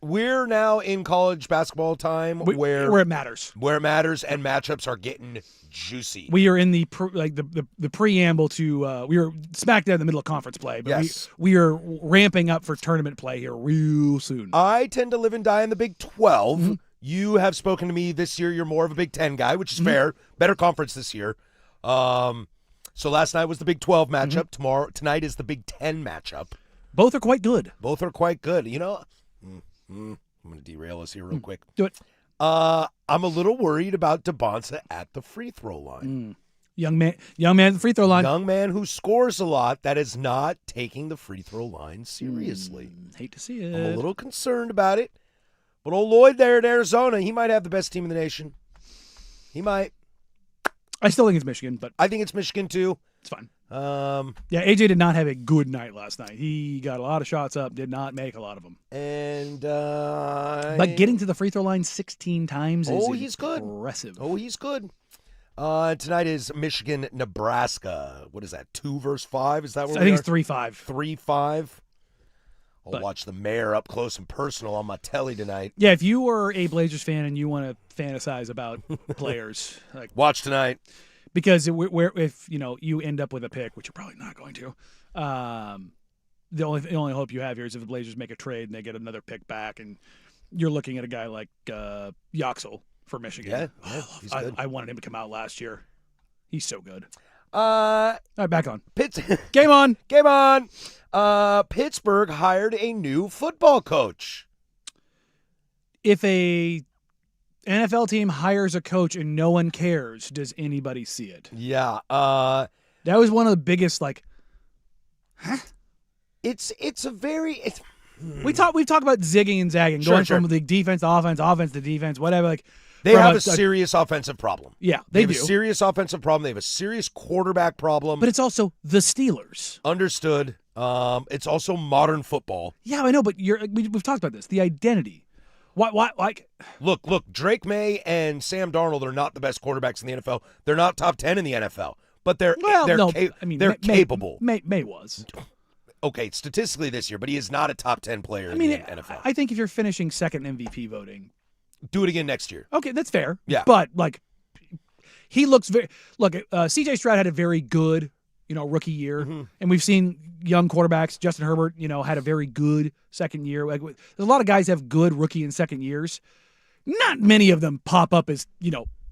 we're now in college basketball time where it matters. where it matters and matchups are getting juicy. We are in the preamble to we are smack dab in the middle of conference play, but Yes. we are ramping up for tournament play here real soon. I tend to live and die in the Big 12. You have spoken to me this year. You're more of a Big 10 guy, which is fair. Better conference this year. So last night was the Big 12 matchup. Tonight is the Big 10 matchup. Both are quite good. Both are quite good. You know, I'm going to derail us here real quick. Do it. I'm a little worried about DeBonsa at the free throw line. Young man at the free throw line. Young man who scores a lot that is not taking the free throw line seriously. Hate to see it. I'm a little concerned about it. But old Lloyd there in Arizona, he might have the best team in the nation. He might. I still think it's Michigan, but I think it's Michigan too. it's fine. Yeah, AJ did not have a good night last night. He got a lot of shots up, did not make a lot of them. And But getting to the free throw line 16 times is he's good. impressive. Oh, he's good. Tonight is Michigan, Nebraska. What is that? 2-5? Is that where I we think are? it's 3-5. 3-5. I'll But- watch the mayor up close and personal on my telly tonight. Yeah, if you were a Blazers fan and you want to fantasize about players, like Watch tonight. because if you end up with a pick, which you're probably not going to, the only hope you have here is if the Blazers make a trade and they get another pick back, and you're looking at a guy like Yoxel for Michigan. Yeah, he's good. I wanted him to come out last year. He's so good. Uh, All right, back on. Game on. Game on. Pittsburgh hired a new football coach. If a NFL team hires a coach and no one cares, does anybody see it? Yeah. That was one of the biggest, like, It's a very we've talked about zigging and zagging, Sure, going sure. from the defense to offense, offense to defense, whatever. Like they from have a serious offensive problem. yeah, They they have do. a serious offensive problem. They have a serious quarterback problem. But it's also the Steelers. Understood. It's also modern football. Yeah, I know, but we've talked about this. The identity. Why? Like, Look, Drake May and Sam Darnold are not the best quarterbacks in the NFL. They're not top 10 in the NFL, but they're capable. May was. Okay, statistically this year, but he is not a top 10 player I mean, in the NFL. I think if you're finishing second in MVP voting, Do it again next year. okay, that's fair. Yeah. But like, he looks very. Look, C.J. Stroud had a very good, rookie year, and we've seen young quarterbacks. Justin Herbert, had a very good second year. Like, there's a lot of guys have good rookie and second years. Not many of them pop up as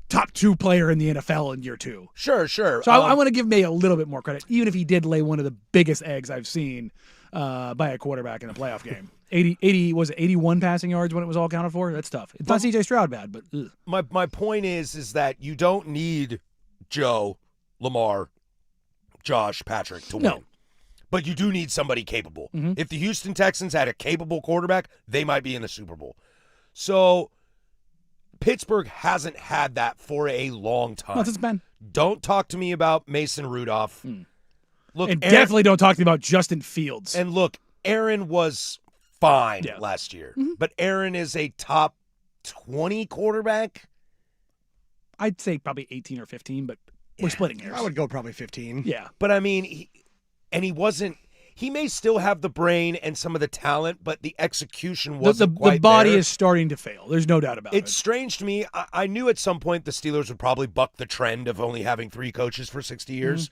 top 2 player in the NFL in year 2. Sure. So I want to give May a little bit more credit, even if he did lay one of the biggest eggs I've seen by a quarterback in a playoff game. 81 passing yards when it was all counted for? That's tough. It's not C.J. Stroud bad, but ugh. My point is that you don't need Joe, Lamar, Josh, Patrick to win. No. But you do need somebody capable. Mm-hmm. If the Houston Texans had a capable quarterback, they might be in the Super Bowl. So Pittsburgh hasn't had that for a long time. No, it's been. Don't talk to me about Mason Rudolph. Look, And Aaron- definitely don't talk to me about Justin Fields. And look, Aaron was fine Yeah. last year, but Aaron is a top 20 quarterback. I'd say probably 18 or 15, but we're splitting hairs. I would go probably 15. Yeah. But I mean, he wasn't. He may still have the brain and some of the talent, but the execution wasn't The quite body there. is starting to fail. There's no doubt about It's it. strange to me. I knew at some point the Steelers would probably buck the trend of only having 3 coaches for 60 years.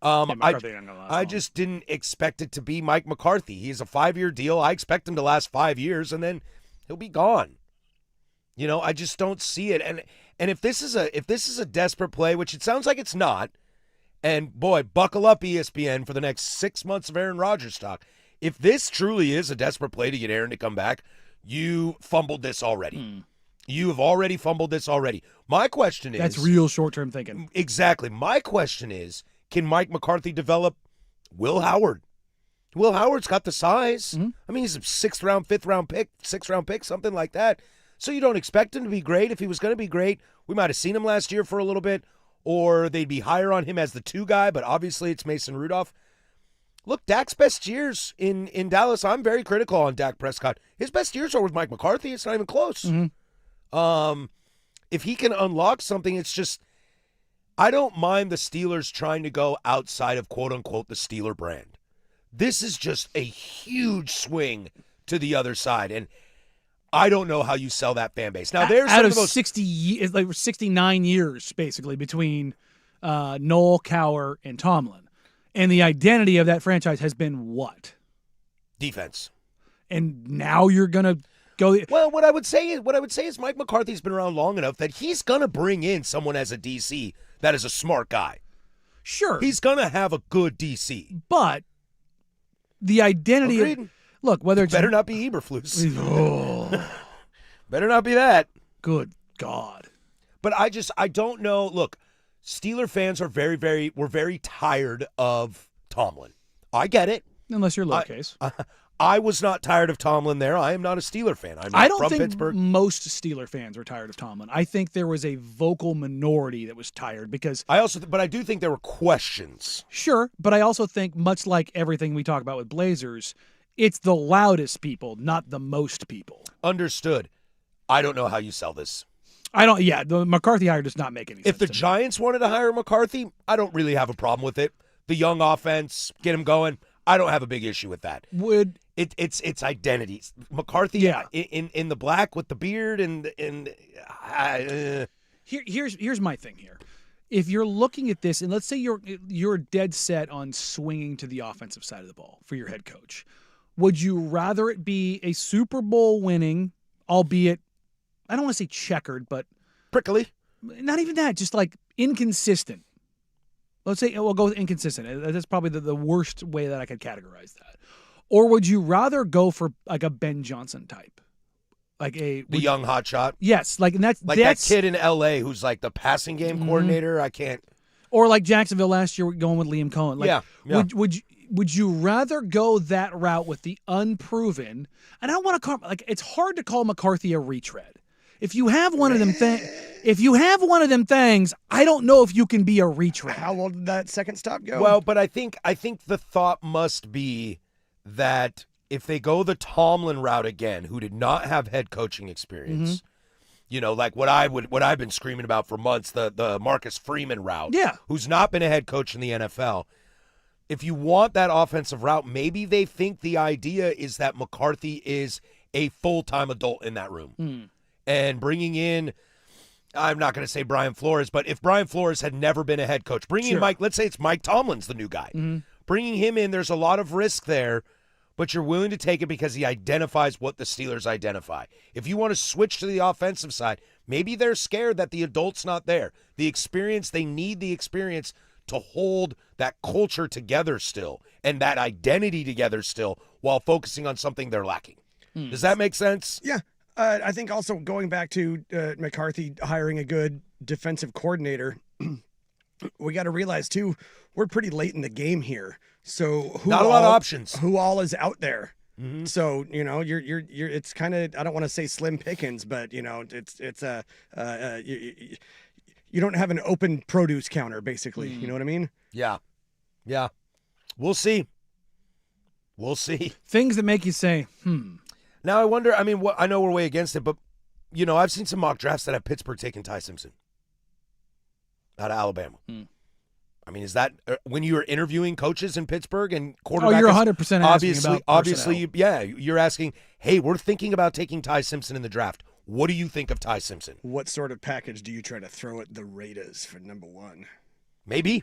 Yeah, McCarthy ain't gonna last I long. just didn't expect it to be Mike McCarthy. He's a 5-year deal. I expect him to last 5 years, and then he'll be gone. I just don't see it. And if this is a desperate play, which it sounds like it's not, and boy, buckle up ESPN for the next 6 months of Aaron Rodgers talk. If this truly is a desperate play to get Aaron to come back, you fumbled this already. You have already fumbled this already. My question is... That's real short-term thinking. Exactly. My question is, can Mike McCarthy develop Will Howard? Will Howard's got the size. I mean, he's a 6th round, 5th round pick, 6th round pick, something like that. So you don't expect him to be great. If he was going to be great, we might have seen him last year for a little bit, or they'd be higher on him as the 2 guy, but obviously it's Mason Rudolph. Look, Dak's best years in Dallas, I'm very critical on Dak Prescott. His best years are with Mike McCarthy. It's not even close. If he can unlock something, it's just, I don't mind the Steelers trying to go outside of quote-unquote the Steeler brand. This is just a huge swing to the other side. And I don't know how you sell that fan base. Now, there's out some of of those 69 years, basically, between Noel, Cowher, and Tomlin. And the identity of that franchise has been what? defense. And now you're going to go. Well, what I would say is Mike McCarthy's been around long enough that he's going to bring in someone as a DC that is a smart guy. Sure. He's going to have a good DC. But the identity Agreed. of. Look, whether it's. Better not be Eberflus. Oh, Better not be that. good God. But I don't know. Look, Steeler fans are we're very tired of Tomlin. I get it. Unless you're lowercase. I was not tired of Tomlin there. I am not a Steeler fan. I'm not I don't from think Pittsburgh. most Steeler fans are tired of Tomlin. I think there was a vocal minority that was tired because But I do think there were questions. sure, but I also think much like everything we talk about with Blazers, it's the loudest people, not the most people. Understood. I don't know how you sell this. The McCarthy hire does not make any sense. If the to me. Giants wanted to hire McCarthy, I don't really have a problem with it. The young offense, get him going. I don't have a big issue with that. would It's identity. McCarthy, Yeah. in the black with the beard and here's my thing here. If you're looking at this, and let's say you're dead set on swinging to the offensive side of the ball for your head coach, would you rather it be a Super Bowl winning, albeit I don't want to say checkered, but prickly. not even that, just like inconsistent. Let's say we'll go with inconsistent. That's probably the worst way that I could categorize that. Or would you rather go for like a Ben Johnson type, like The young hotshot. yes, like and that's Like that kid in L.A. who's like the passing game coordinator. I can't. or like Jacksonville last year going with Liam Cohen. Like, Yeah. Would you rather go that route with the unproven? And I don't want to call it's hard to call McCarthy a retread. If you have one of them things, I don't know if you can be a retread. How old did that second stop go? Well, but I think the thought must be that if they go the Tomlin route again, who did not have head coaching experience, like what I've been screaming about for months, the Marcus Freeman route, Yeah. who's not been a head coach in the NFL. If you want that offensive route, maybe they think the idea is that McCarthy is a full-time adult in that room. And bringing in, I'm not going to say Brian Flores, but if Brian Flores had never been a head coach, bringing in Mike, let's say it's Mike Tomlin's the new guy. Bringing him in, there's a lot of risk there, but you're willing to take it because he identifies what the Steelers identify. If you want to switch to the offensive side, maybe they're scared that the adult's not there. The experience, they need the experience to hold that culture together still and that identity together still while focusing on something they're lacking. Does that make sense? yeah. I think also going back to McCarthy hiring a good defensive coordinator, we got to realize too, we're pretty late in the game here. So Not a lot of options. Who all is out there? So you're it's kind of, I don't want to say slim pickings, but it's you don't have an open produce counter basically. You know what I mean? Yeah. We'll see. Things that make you say, Now I wonder. I mean, I know we're way against it, but I've seen some mock drafts that have Pittsburgh taking Ty Simpson out of Alabama. I mean, is that when you are interviewing coaches in Pittsburgh and quarterbacks? Oh, you're 100% asking about obviously, you're asking. Hey, we're thinking about taking Ty Simpson in the draft. What do you think of Ty Simpson? What sort of package do you try to throw at the Raiders for number one? Maybe.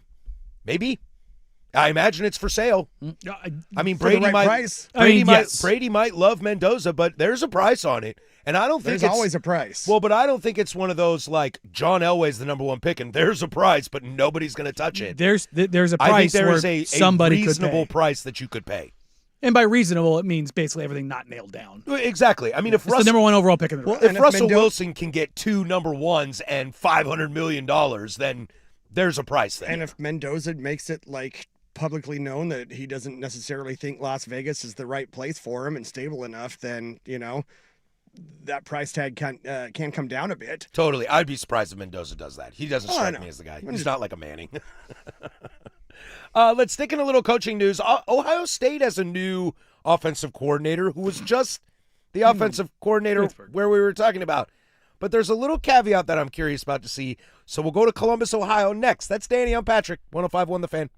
I imagine it's for sale. I mean, For the Brady right might. price. Yes. Brady might love Mendoza, but there's a price on it, and I don't think There's it's always a price. Well, but I don't think it's one of those like John Elway's the number one pick, and there's a price, but nobody's going to touch it. there's a I price think there where is a somebody reasonable could pay. price that you could pay. And by reasonable, it means basically everything not nailed down. Exactly. I mean, if It's the number one overall pick in the draft. if and if Russell Mendoza- Wilson can get 2 number ones and $500 million, then there's a price there. And if Mendoza makes it like publicly known that he doesn't necessarily think Las Vegas is the right place for him and stable enough, then that price tag can come down a bit. Totally. I'd be surprised if Mendoza does that. He doesn't Oh, I strike know. me as the guy. He's not like a Manning. Let's stick in a little coaching news. Ohio State has a new offensive coordinator who was just the offensive coordinator Pittsburgh. where we were talking about. But there's a little caveat that I'm curious about to see. So we'll go to Columbus, Ohio next. That's Danny. I'm Patrick. 105.1 The Fan.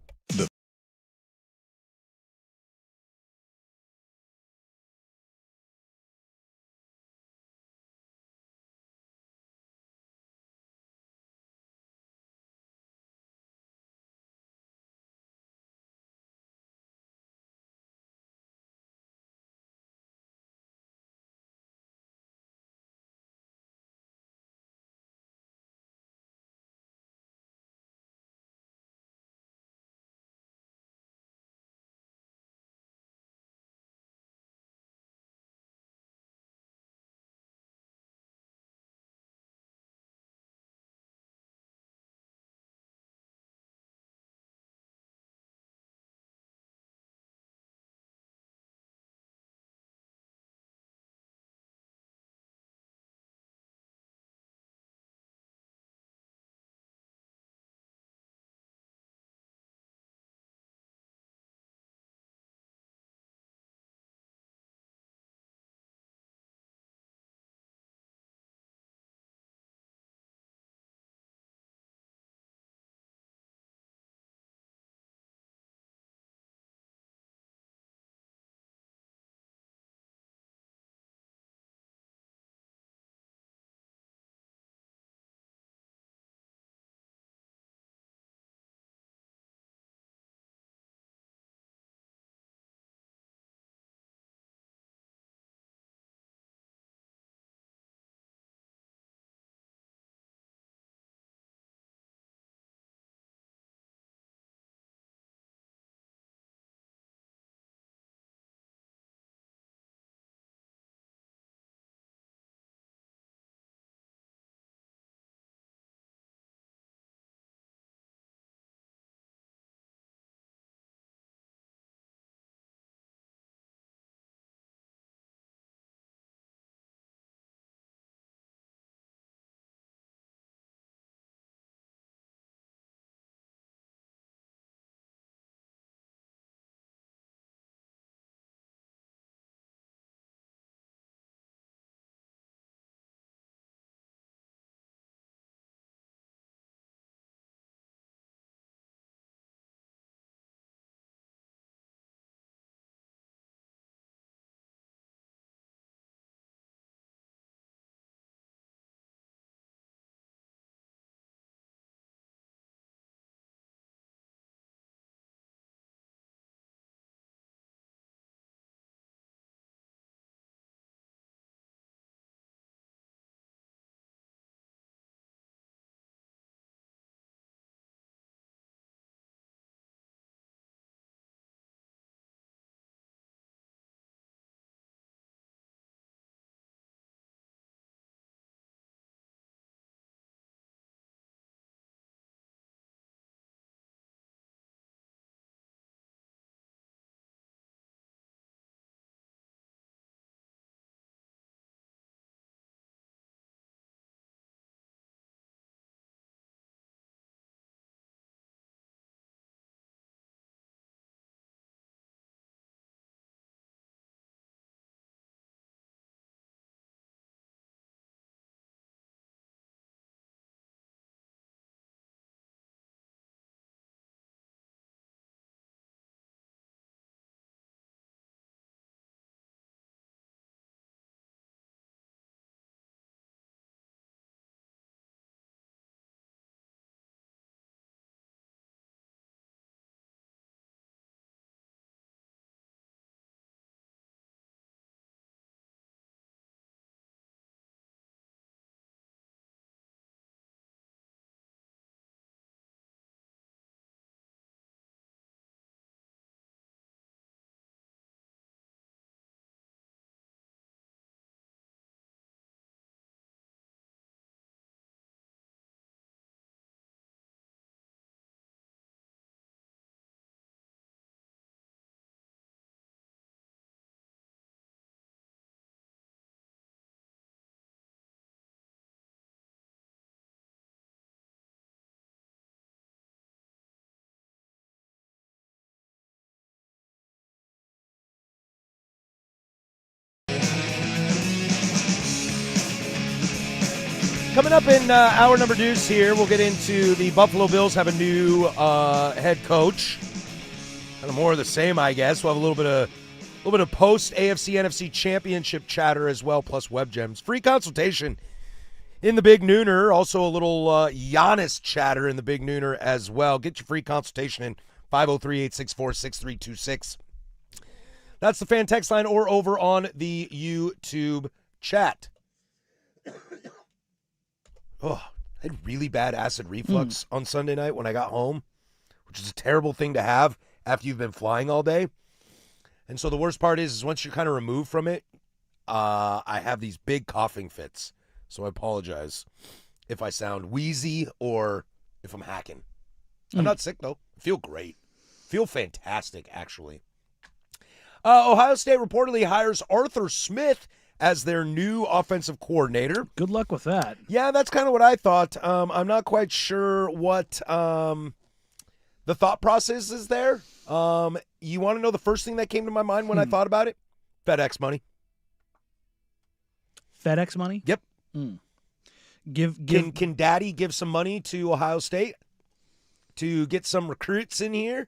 Coming up in hour number deuce here, we'll get into the Buffalo Bills have a new head coach. Kind of more of the same, I guess. We'll have a little bit of post AFC NFC Championship chatter as well, plus web gems. Free consultation in the Big Nooner. Also a little Giannis chatter in the Big Nooner as well. Get your free consultation in 503-864-6326. That's the fan text line or over on the YouTube chat. Oh, I had really bad acid reflux on Sunday night when I got home, which is a terrible thing to have after you've been flying all day. And so the worst part is once you're kind of removed from it, I have these big coughing fits. So I apologize if I sound wheezy or if I'm hacking. I'm not sick, though. I feel great. Feel fantastic, actually. Ohio State reportedly hires Arthur Smith as their new offensive coordinator. Good luck with that. Yeah, that's kind of what I thought. I'm not quite sure what the thought process is there. You want to know the first thing that came to my mind when I thought about it? FedEx money. FedEx money? Yep. Give Can Daddy give some money to Ohio State to get some recruits in here?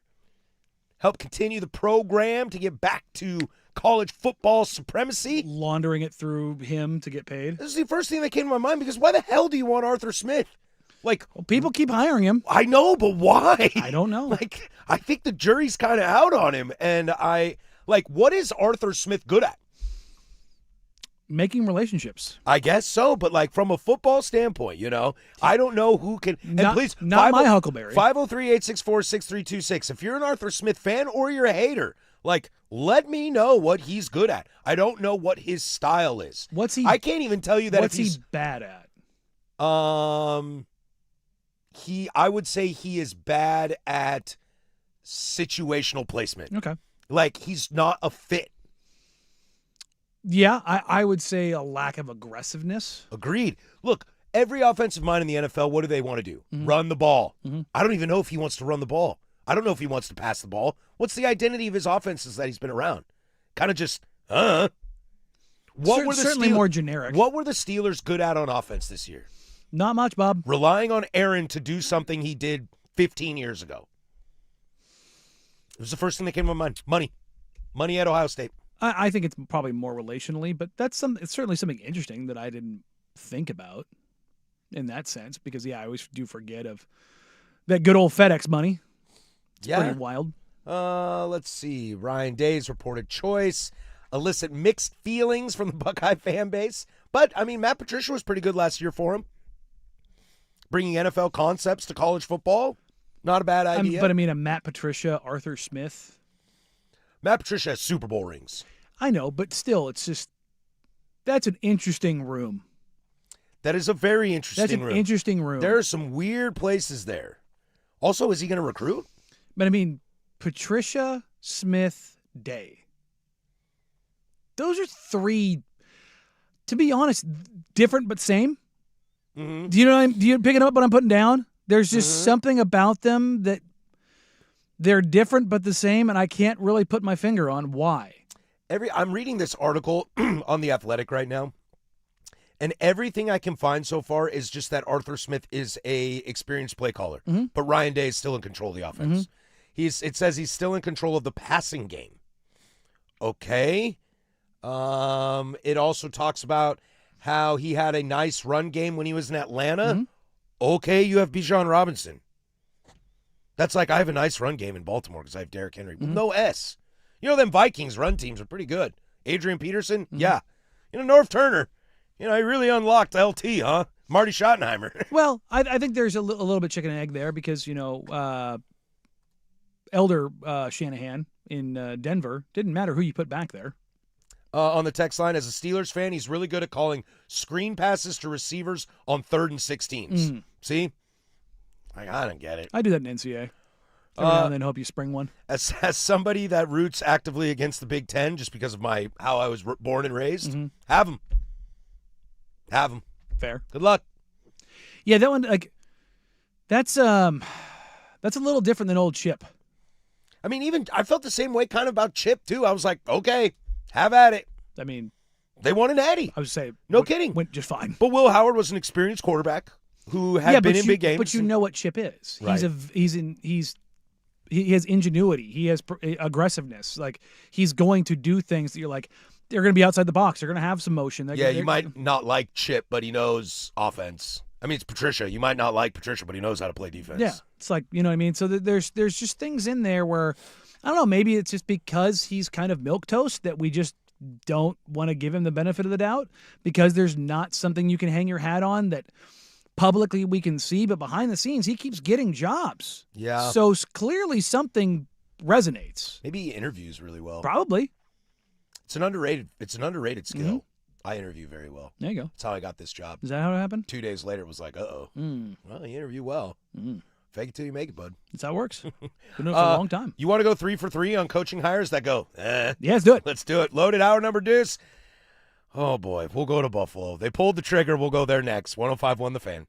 Help continue the program to get back to college football supremacy? laundering it through him to get paid. This is the first thing that came to my mind because why the hell do you want Arthur Smith? Like, Well, people keep hiring him. I know, but why? I don't know. Like, I think the jury's kind of out on him. And what is Arthur Smith good at? Making relationships. I guess so, but like from a football standpoint, I don't know who can. And Not- please, not my Huckleberry. 503-864-6326. If you're an Arthur Smith fan or you're a hater, like, let me know what he's good at. I don't know what his style is. What's he? I can't even tell you that What's if he's he bad at? I would say he is bad at situational placement. Okay. Like he's not a fit. Yeah, I would say a lack of aggressiveness. Agreed. Look, every offensive mind in the NFL, what do they want to do? Run the ball. I don't even know if he wants to run the ball. I don't know if he wants to pass the ball. What's the identity of his offenses that he's been around? Kind of just, What were the Certainly more generic. What were the Steelers good at on offense this year? Not much, Bob. Relying on Aaron to do something he did 15 years ago. It was the first thing that came to my mind. Money. Money at Ohio State. I think it's probably more relationally, but it's certainly something interesting that I didn't think about in that sense because, I always do forget of that good old FedEx money. It's pretty wild. Let's see. Ryan Day's reported choice. Elicit mixed feelings from the Buckeye fan base. But, Matt Patricia was pretty good last year for him. Bringing NFL concepts to college football. Not a bad idea. But a Matt Patricia, Arthur Smith. Matt Patricia has Super Bowl rings. I know, but still, it's just that's an interesting room. That is a very interesting room. Interesting room. There are some weird places there. Also, is he going to recruit? But Patricia, Smith, Day. Those are three, to be honest, different but same. Mm-hmm. Do you picking up what I'm putting down? There's just something about them that they're different but the same, and I can't really put my finger on why. I'm reading this article on The Athletic right now, and everything I can find so far is just that Arthur Smith is a experienced play caller, but Ryan Day is still in control of the offense. It says he's still in control of the passing game. Okay. It also talks about how he had a nice run game when he was in Atlanta. Okay, you have Bijan Robinson. That's like I have a nice run game in Baltimore because I have Derrick Henry. With no S. Them Vikings run teams are pretty good. Adrian Peterson, yeah. Norv Turner, he really unlocked LT, huh? Marty Schottenheimer. Well, I think there's a little bit chicken and egg there because, Elder Shanahan in Denver, didn't matter who you put back there. On the text line, as a Steelers fan, he's really good at calling screen passes to receivers on 3rd and 16s. See? I don't get it. I do that in NCAA. Every now and then hope you spring one. As somebody that roots actively against the Big Ten just because of how I was born and raised, have them. Have them. Fair. Good luck. Yeah, that one, that's a little different than old Chip. Even I felt the same way kind of about Chip, too. I was like, okay, have at it. They won an Natty. I would say No kidding. went just fine. But Will Howard was an experienced quarterback who had been in big games. But you know what Chip is. Right. He has ingenuity. He has aggressiveness. Like, he's going to do things that you're like, they're going to be outside the box. They're going to have some motion. You might not like Chip, but he knows offense. I mean, it's Patricia. You might not like Patricia, but he knows how to play defense. Yeah, it's like, you know what I mean? So there's just things in there where, I don't know, maybe it's just because he's kind of milquetoast that we just don't want to give him the benefit of the doubt, because there's not something you can hang your hat on that publicly we can see, but behind the scenes he keeps getting jobs. Yeah. So clearly something resonates. Maybe he interviews really well. Probably. It's an underrated skill. Mm-hmm. I interview very well. There you go. That's how I got this job. Is that how it happened? 2 days later, it was like, well, you interview well. Fake it till you make it, bud. That's how it works. Been doing it for a long time. You want to go 3 for 3 on coaching hires that go, Yeah, let's do it. let's do it. Loaded hour number deuce. Oh, boy. We'll go to Buffalo. They pulled the trigger. We'll go there next. 105.1 The Fan.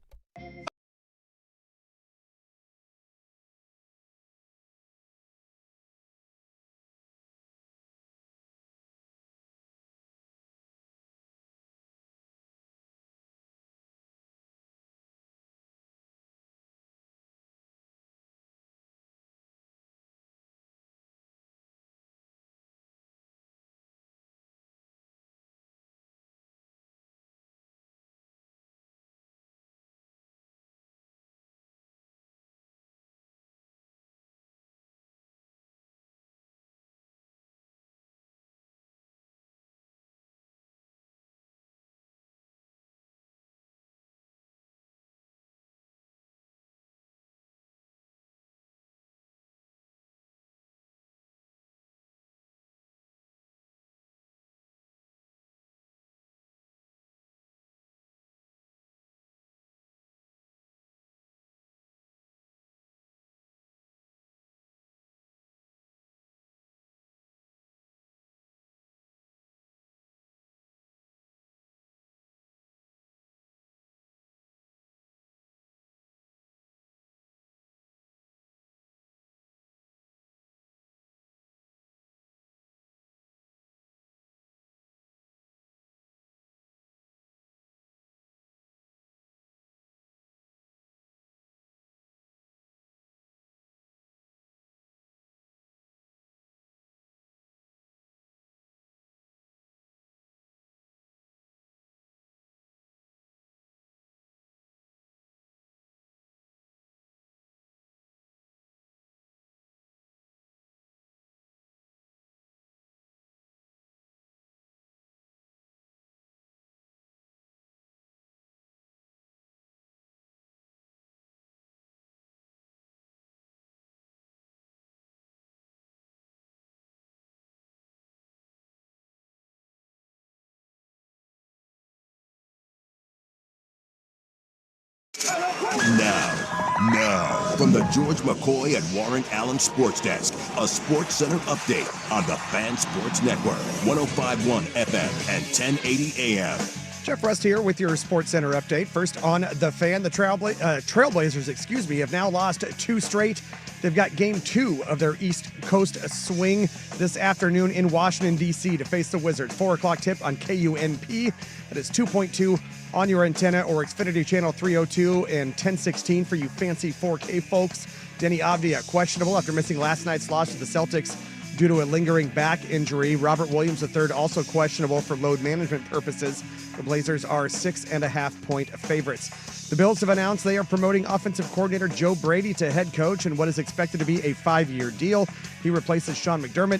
Now, from the George McCoy and Warren Allen Sports Desk, a Sports Center update on the Fan Sports Network, 105.1 FM and 1080 AM. Jeff Rust here with your Sports Center update. First on The Fan, the Trailblazers, have now lost 2 straight. They've got Game 2 of their East Coast swing this afternoon in Washington, D.C. to face the Wizards. 4 o'clock tip on KUNP. That is 2.2 on your antenna or Xfinity Channel 302 and 1016 for you fancy 4K folks. Denny Avdia questionable after missing last night's loss to the Celtics due to a lingering back injury. Robert Williams III also questionable for load management purposes. The Blazers are 6.5-point favorites. The Bills have announced they are promoting offensive coordinator Joe Brady to head coach in what is expected to be a 5-year deal. He replaces Sean McDermott,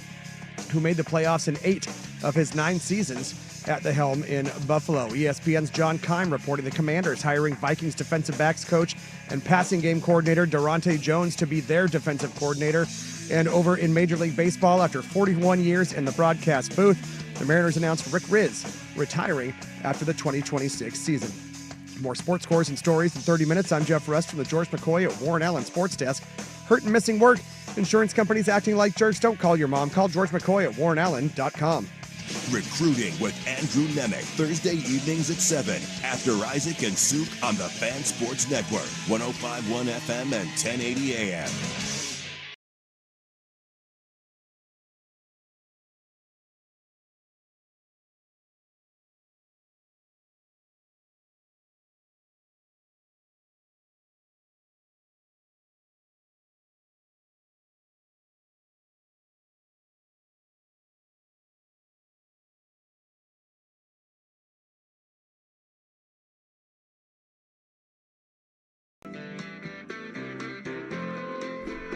who made the playoffs in 8 of his 9 seasons at the helm in Buffalo. ESPN's John Keim reporting the Commanders hiring Vikings defensive backs coach and passing game coordinator Durante Jones to be their defensive coordinator. And over in Major League Baseball, after 41 years in the broadcast booth, the Mariners announced Rick Rizzs retiring after the 2026 season. More sports scores and stories in 30 minutes. I'm Jeff Rust from the George McCoy at Warren Allen Sports Desk. Hurt and missing work? Insurance companies acting like jerks? Don't call your mom. Call George McCoy at warrenallen.com. Recruiting with Andrew Nemec, Thursday evenings at 7 after Isaac and Suk on the Fan Sports Network, 105.1 FM and 1080 AM.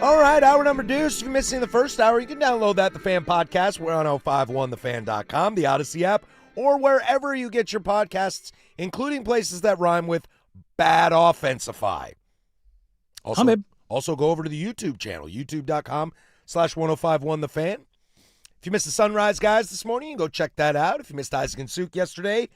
All right, hour number deuce. If you're missing the first hour, you can download that, The Fan Podcast. We're on 1051thefan.com, the Odyssey app, or wherever you get your podcasts, including places that rhyme with bad offensify. Also go over to the YouTube channel, youtube.com/1051thefan. If you missed the Sunrise guys this morning, you can go check that out. If you missed Isaac and Suk yesterday,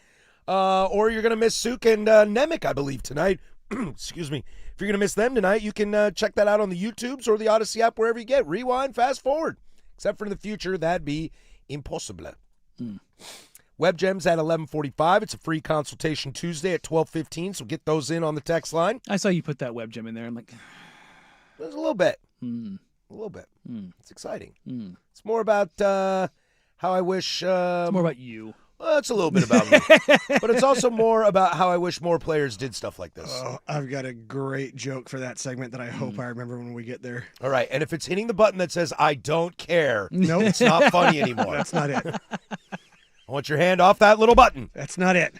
or you're going to miss Suk and Nemec, I believe, tonight. Excuse me. If you're going to miss them tonight, you can check that out on the YouTubes or the Odyssey app, wherever you get. Rewind, fast forward. Except for in the future, that'd be impossible. Web Gems at 11:45. It's a free consultation Tuesday at 12:15, so get those in on the text line. I saw you put that web gem in there. I'm like, There's a little bit. A little bit. It's exciting. It's more about how I wish... it's more about you. Well, it's a little bit about me. But it's also more about how I wish more players did stuff like this. Oh, I've got a great joke for that segment that I hope I remember when we get there. All right, and if it's hitting the button that says, I don't care, Nope. it's not funny anymore. That's not it. I want your hand off that little button. That's not it.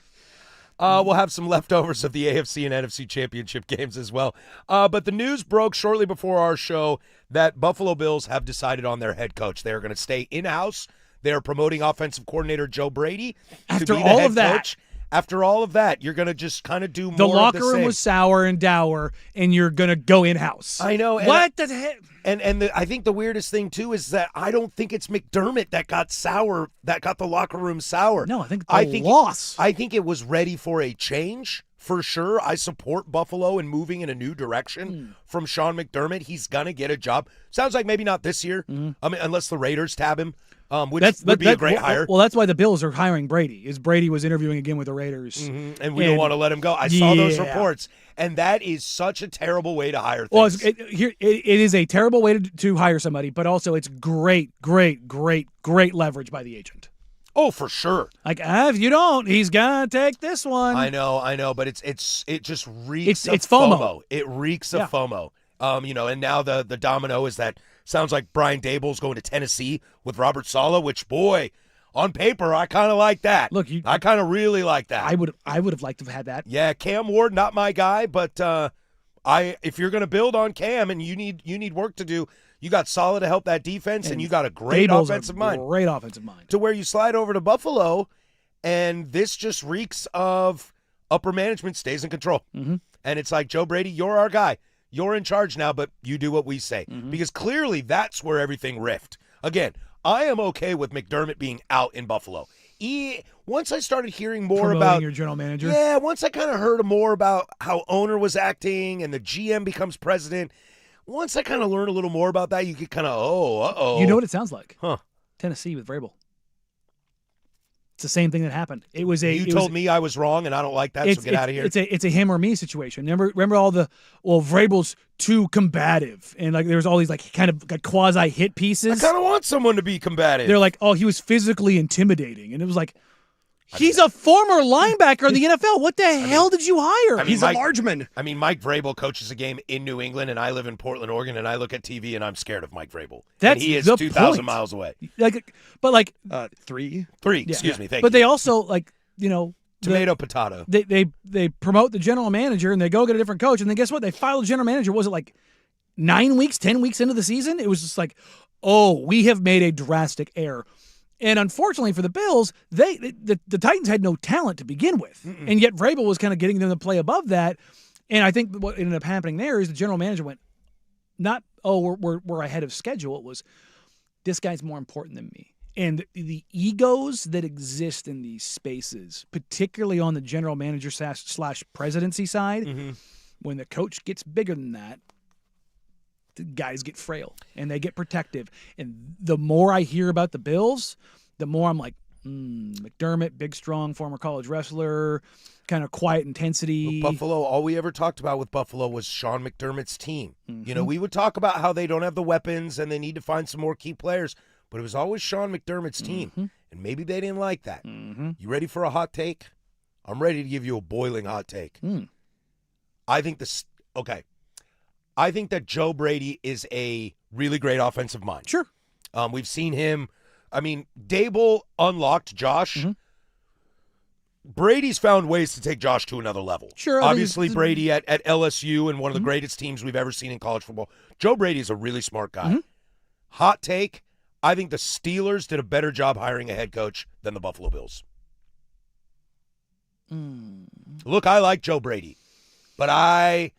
We'll have some leftovers of the AFC and NFC championship games as well. But the news broke shortly before our show that Buffalo Bills have decided on their head coach. They are going to stay in-house. They are promoting offensive coordinator Joe Brady After to be the all head of that. coach. After all of that, you're going to just kind of do more The of locker the room same. was sour and dour, and you're going to go in-house. I know. And What the heck? I think the weirdest thing, too, is that I don't think it's McDermott that got sour, that got the locker room sour. No, I think the loss. I think it was ready for a change, for sure. I support Buffalo in moving in a new direction from Sean McDermott. He's going to get a job. Sounds like maybe not this year, I mean, unless the Raiders tab him, which would be a great hire. Well, that's why the Bills are hiring Brady, is Brady was interviewing again with the Raiders. And we don't want to let him go. I saw those reports, and that is such a terrible way to hire things. Well, it is a terrible way to hire somebody, but also it's great leverage by the agent. Oh, for sure. Like, if you don't, he's gonna take this one. I know, but it just reeks It's of FOMO. It reeks of Yeah. FOMO. And now the domino is that sounds like Brian Daboll's going to Tennessee with Robert Saleh, which, boy, on paper, I kind of like that. Look, I kind of really like that. I would have liked to have had that. Yeah, Cam Ward, not my guy, but if you're going to build on Cam and you need work to do, you got Saleh to help that defense, and you got a great Daboll's offensive a mind. Great offensive mind. To where you slide over to Buffalo, and this just reeks of upper management stays in control. And it's like, Joe Brady, you're our guy. You're in charge now, but you do what we say. Because clearly that's where everything riffed. Again, I am okay with McDermott being out in Buffalo. Once I started hearing more Promoting about your general manager. Yeah, once I kind of heard more about how owner was acting and the GM becomes president, once I kind of learned a little more about that, you get kind of, You know what it sounds like? Huh. Tennessee with Vrabel. It's the same thing that happened. You told me I was wrong, and I don't like that, so get out of here. It's a him or me situation. Remember all the Vrabel's too combative, and like there was all these like kind of like quasi hit pieces. I kind of want someone to be combative. They're like, oh, he was physically intimidating, and it was like, he's a former linebacker in the NFL. What the hell did you hire? He's a large man. I mean, Mike Vrabel coaches a game in New England, and I live in Portland, Oregon, and I look at TV, and I'm scared of Mike Vrabel. That's and he is the 2,000 point. miles away. Three. Excuse me, thank But you. they also Tomato, potato. They promote the general manager and they go get a different coach, and then guess what? They file the general manager. Was it like 9 weeks, 10 weeks into the season? It was just like, oh, we have made a drastic error. And unfortunately for the Bills, the Titans had no talent to begin with, and yet Vrabel was kind of getting them to play above that. And I think what ended up happening there is the general manager went, not we're ahead of schedule. It was, this guy's more important than me. And the egos that exist in these spaces, particularly on the general manager / presidency side, when the coach gets bigger than that, the guys get frail and they get protective. And the more I hear about the Bills, the more I'm like, McDermott, big, strong, former college wrestler, kind of quiet intensity. Buffalo, all we ever talked about with Buffalo was Sean McDermott's team. We would talk about how they don't have the weapons and they need to find some more key players, but it was always Sean McDermott's team, and maybe they didn't like that. You ready for a hot take? I'm ready to give you a boiling hot take. I think I think that Joe Brady is a really great offensive mind. Sure. We've seen him. I mean, Daboll unlocked Josh. Brady's found ways to take Josh to another level. Sure. I think Obviously, it's- Brady at LSU and one of the greatest teams we've ever seen in college football. Joe Brady is a really smart guy. Hot take, I think the Steelers did a better job hiring a head coach than the Buffalo Bills. Look, I like Joe Brady, but I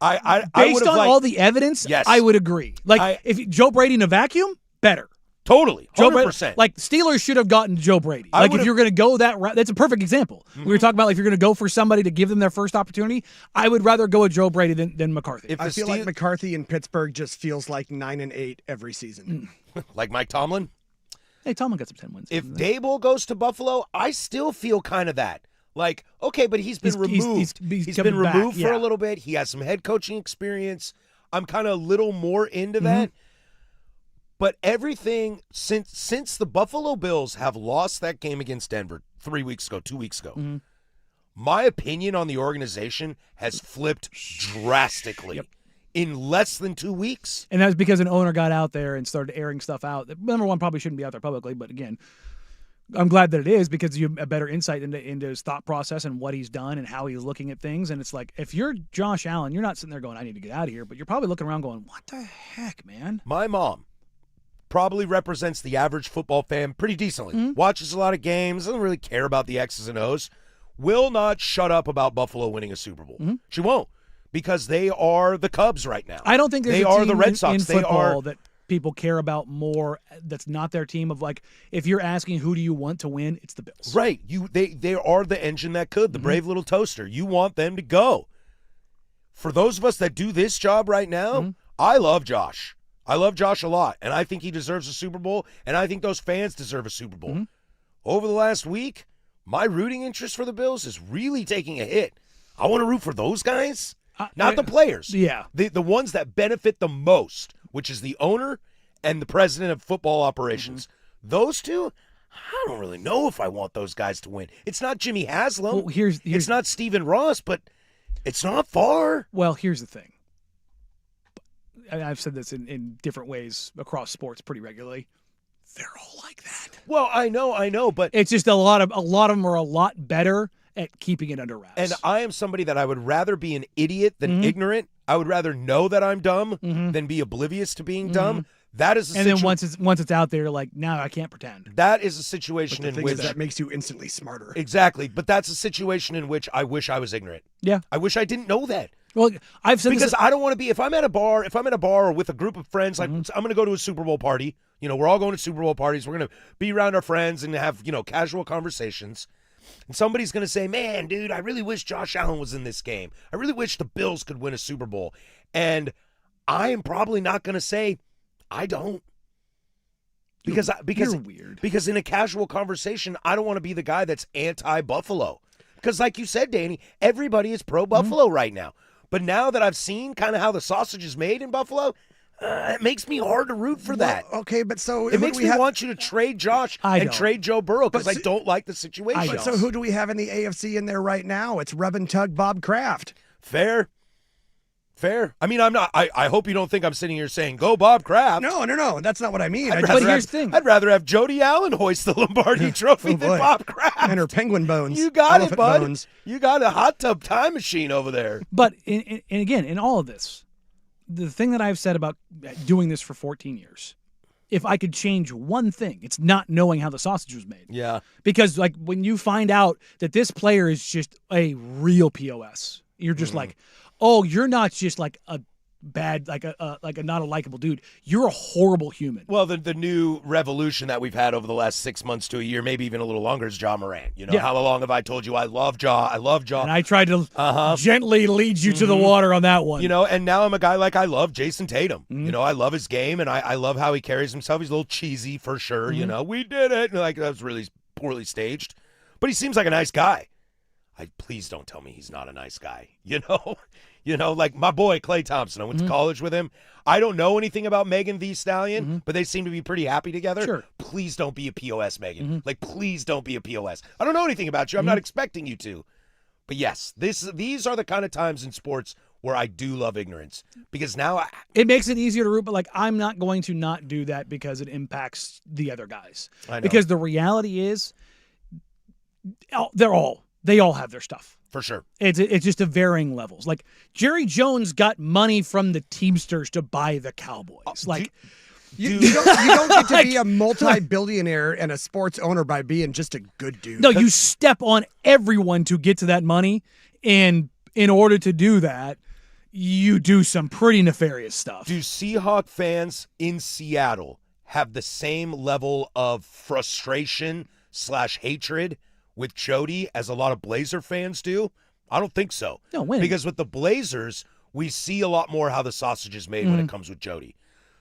Based would have on liked, all the evidence, Yes. I would agree. If Joe Brady in a vacuum, better. totally, Joe 100%. Brady, Steelers should have gotten Joe Brady. I If would've- you're going to go that route, that's a perfect example. We were talking about if you're going to go for somebody to give them their first opportunity, I would rather go with Joe Brady than McCarthy. If I the feel like McCarthy in Pittsburgh just feels like 9-8 every season. like Mike Tomlin, Hey, Tomlin got some 10 wins. if Dable goes to Buffalo, I still feel kind of that. Like, okay, but he's been removed. He's been coming back, removed for yeah. a little bit. He has some head coaching experience. I'm kind of a little more into that. But everything since the Buffalo Bills have lost that game against Denver 2 weeks ago, my opinion on the organization has flipped drastically in less than 2 weeks. And that was because an owner got out there and started airing stuff out. Number one, probably shouldn't be out there publicly, but again, I'm glad that it is because you have a better insight into his thought process and what he's done and how he's looking at things. And it's like, if you're Josh Allen, you're not sitting there going, I need to get out of here, but you're probably looking around going, what the heck, man? My mom probably represents the average football fan pretty decently. Watches a lot of games, doesn't really care about the X's and O's. Will not shut up about Buffalo winning a Super Bowl. She won't, because they are the Cubs right now. I don't think there's they a are team the Red Sox. in They football are that people care about more that's not their team. Of like, if you're asking who do you want to win, it's the Bills. right. They are the engine that could, the brave little toaster. You want them to go. For those of us that do this job right now, I love Josh. I love Josh a lot, and I think he deserves a Super Bowl, and I think those fans deserve a Super Bowl. Over the last week, my rooting interest for the Bills is really taking a hit. I want to root for those guys, not the players. Yeah. The ones that benefit the most, which is the owner and the president of football operations. Those two, I don't really know if I want those guys to win. It's not Jimmy Haslam. Well, here's it's not Stephen Ross, but it's not far. Well, here's the thing. I've said this in different ways across sports pretty regularly. They're all like that. Well, I know, but It's just a lot of them are a lot better at keeping it under wraps. and I am somebody that I would rather be an idiot than ignorant. I would rather know that I'm dumb than be oblivious to being dumb. That is a and then once it's out there, like, now I can't pretend. that is a situation The in thing which is that makes you instantly smarter. exactly, but that's a situation in which I wish I was ignorant. Yeah. I wish I didn't know that. Well, I've said Because this. I don't want to be, if I'm at a bar or with a group of friends, like I'm going to go to a Super Bowl party. You know, we're all going to Super Bowl parties. We're going to be around our friends and have, casual conversations. And somebody's going to say, man, dude, I really wish Josh Allen was in this game. I really wish the Bills could win a Super Bowl. And I am probably not going to say, I don't. Because You're weird. Because in a casual conversation, I don't want to be the guy that's anti-Buffalo. Because like you said, Danny, everybody is pro-Buffalo right now. But now that I've seen kind of how the sausage is made in Buffalo, it makes me hard to root for that. Well, okay, but so It makes me want you to trade Josh and don't. trade Joe Burrow because But I don't like the situation. I But don't. so who do we have in the AFC in there right now? It's Rub and Tug Bob Kraft. Fair. I mean, I'm not. I hope you don't think I'm sitting here saying go Bob Kraft. No, that's not what I mean. I'd I rather just, here's the thing. I'd rather have Jody Allen hoist the Lombardi Trophy Oh, than boy. Bob Kraft. and her penguin bones. You got it, elephant bud. bones. You got a hot tub time machine over there. But and again, in all of this, the thing that I've said about doing this for 14 years, if I could change one thing, it's not knowing how the sausage was made. Yeah. Because like when you find out that this player is just a real POS, you're just like, oh, you're not just like a bad, like a not a likable dude. You're a horrible human. Well, the new revolution that we've had over the last 6 months to a year, maybe even a little longer, is Ja Morant. You know, Yeah. how long have I told you I love Ja? I love Ja. And I tried to gently lead you to the water on that one. You know, and now I'm a guy like I love Jason Tatum. You know, I love his game, and I love how he carries himself. He's a little cheesy for sure. You know, we did it. And like, that was really poorly staged. But he seems like a nice guy. Please don't tell me he's not a nice guy. You know, like my boy Klay Thompson. I went to college with him. I don't know anything about Megan Thee Stallion, but they seem to be pretty happy together. Sure. Please don't be a POS, Megan. Like, please don't be a POS. I don't know anything about you. I'm not expecting you to. But yes, these are the kind of times in sports where I do love ignorance, because now it makes it easier to root, but like I'm not going to not do that because it impacts the other guys. I know. Because the reality is, They all have their stuff. For sure. It's just to varying levels. Like Jerry Jones got money from the Teamsters to buy the Cowboys. You don't get to be a multi-billionaire and a sports owner by being just a good dude. No, you step on everyone to get to that money, and in order to do that, you do some pretty nefarious stuff. Do Seahawk fans in Seattle have the same level of frustration / hatred with Jody as a lot of Blazer fans do? I don't think so. No, when? Because with the Blazers, we see a lot more how the sausage is made when it comes with Jody.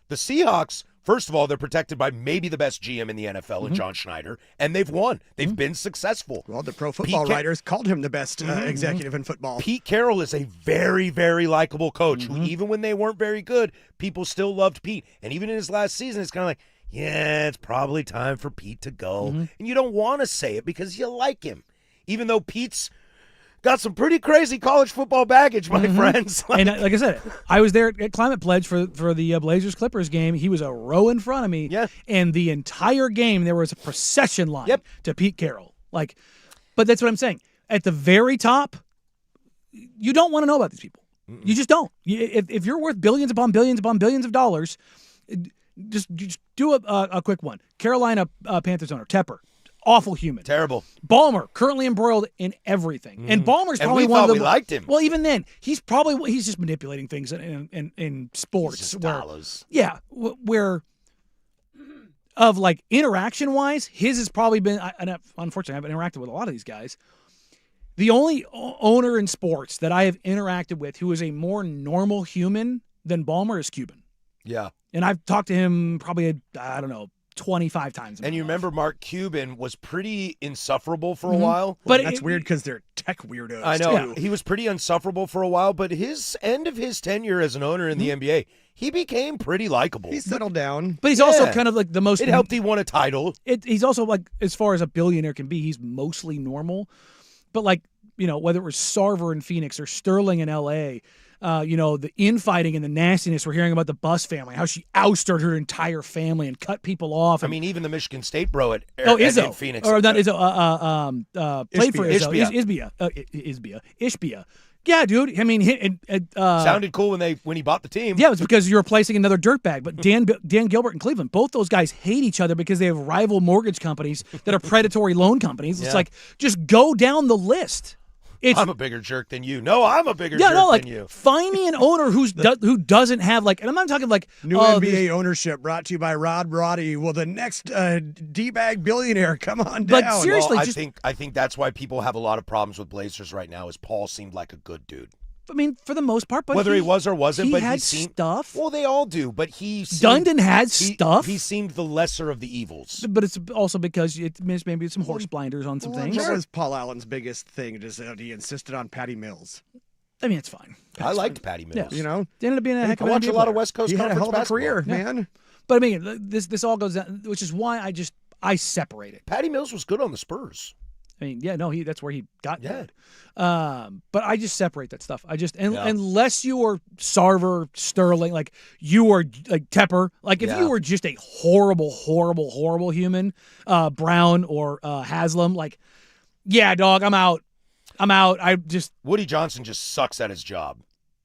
The Seahawks, first of all, they're protected by maybe the best GM in the NFL in John Schneider, and they've won. They've been successful. Well, the Pro Football Writers called him the best executive in football. Pete Carroll is a very, very likable coach who, even when they weren't very good, people still loved Pete. And even in his last season, it's kind of like, yeah, it's probably time for Pete to go. And you don't want to say it because you like him, even though Pete's got some pretty crazy college football baggage, my friends. And like I said, I was there at Climate Pledge for the Blazers-Clippers game. He was a row in front of me. Yeah. And the entire game, there was a procession line to Pete Carroll. But that's what I'm saying. At the very top, you don't want to know about these people. You just don't. If you're worth billions upon billions upon billions of dollars, just do a quick one. Carolina Panthers owner, Tepper. Awful human. Terrible. Ballmer, currently embroiled in everything. And Ballmer's probably we one thought of the... we liked him. Well, even then, he's just manipulating things in sports. He's just where, dollars. yeah, where of interaction-wise, his has probably been... unfortunately, I haven't interacted with a lot of these guys. The only owner in sports that I have interacted with who is a more normal human than Ballmer is Cuban. Yeah. And I've talked to him probably, 25 times. And you remember Mark Cuban was pretty insufferable for a while. But That's weird because they're tech weirdos. I know. Too. He was pretty insufferable for a while, but his end of his tenure as an owner in the NBA, he became pretty likable. He settled down. But he's also kind of like the most... It helped he won a title. He's also as far as a billionaire can be, he's mostly normal. But whether it was Sarver in Phoenix or Sterling in L.A., the infighting and the nastiness we're hearing about the Buss family, how she ousted her entire family and cut people off. I mean, even the Michigan State bro at Izzo. in Phoenix. Or not Izzo, played for Izzo. Ishbia. Yeah, dude. I mean, sounded cool when he bought the team. Yeah, it was because you were replacing another dirtbag. But Dan Gilbert and Cleveland, both those guys hate each other because they have rival mortgage companies that are predatory loan companies. It's just go down the list. I'm a bigger jerk than you. No, I'm a bigger jerk than you. Find me an owner who doesn't have and I'm not talking new NBA ownership brought to you by Rod Roddy. Well, the next D-bag billionaire, come on down. But seriously, I think that's why people have a lot of problems with Blazers right now. Is Paul seemed like a good dude. I mean, for the most part, but whether he was or wasn't, but had he seemed stuff. Well, they all do, but Dundon had stuff. He seemed the lesser of the evils. But it's also because maybe some horse blinders on some things. What was Paul Allen's biggest thing? Just he insisted on Patty Mills. I mean, it's fine. I liked Patty Mills. Yeah. They ended up being a heck of a I watch a lot of West Coast he had a Conference hell of a career, basketball. man. But I mean, this all goes down, which is why I separate it. Patty Mills was good on the Spurs. I mean, that's where he got good. But I just separate that stuff. Unless you are Sarver, Sterling, you are like Tepper, if you were just a horrible, horrible, horrible human, Brown or Haslam, dog, I'm out. Woody Johnson just sucks at his job.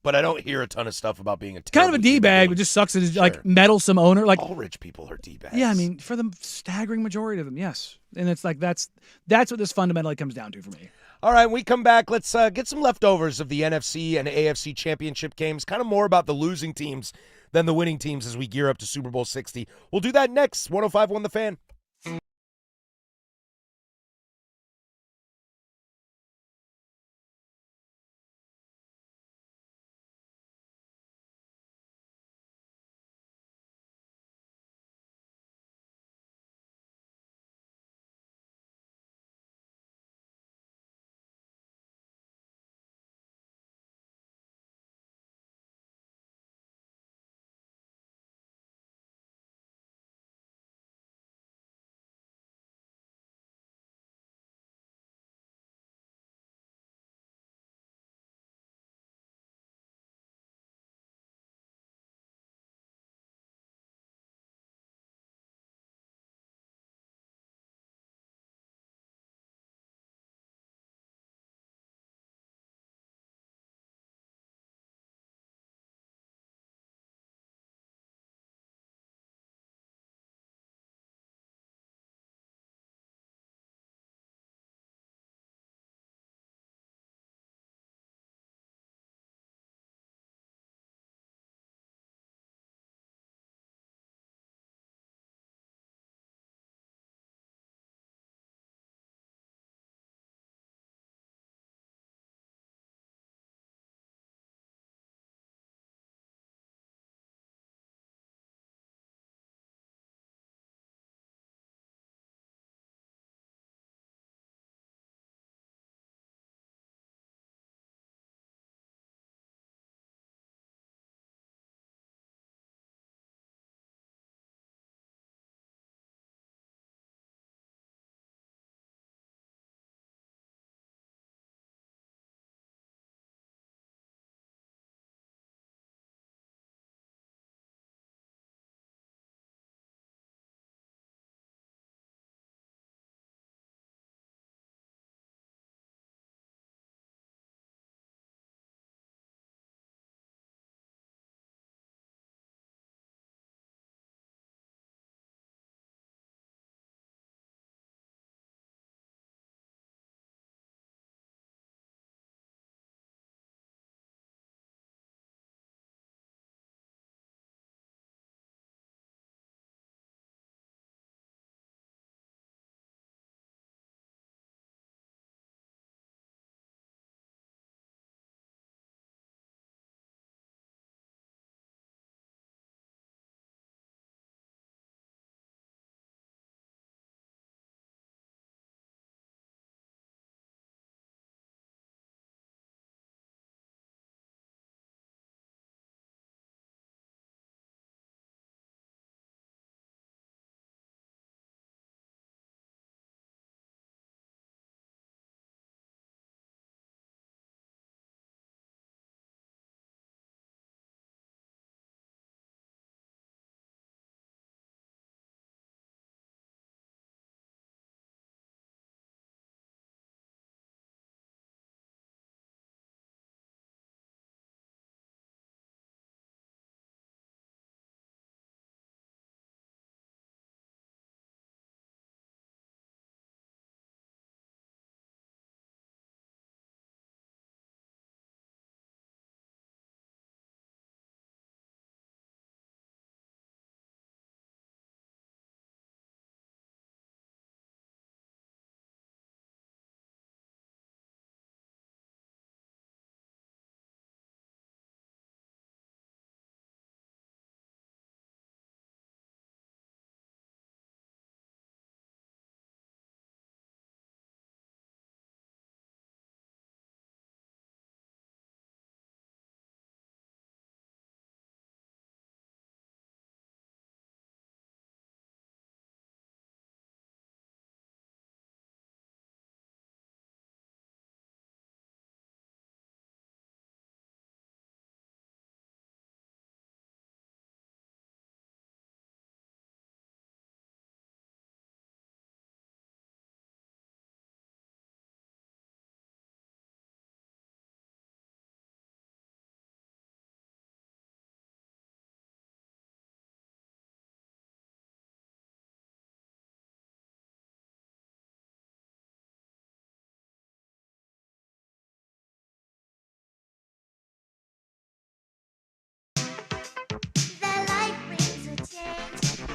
But I don't hear a ton of stuff about being kind of a D-bag, but just sucks at his meddlesome owner. All rich people are D-bags. Yeah, I mean, for the staggering majority of them, yes. And it's that's what this fundamentally comes down to for me. All right, when we come back, let's get some leftovers of the NFC and AFC championship games, kind of more about the losing teams than the winning teams as we gear up to Super Bowl 60. We'll do that next. 105.1 The Fan.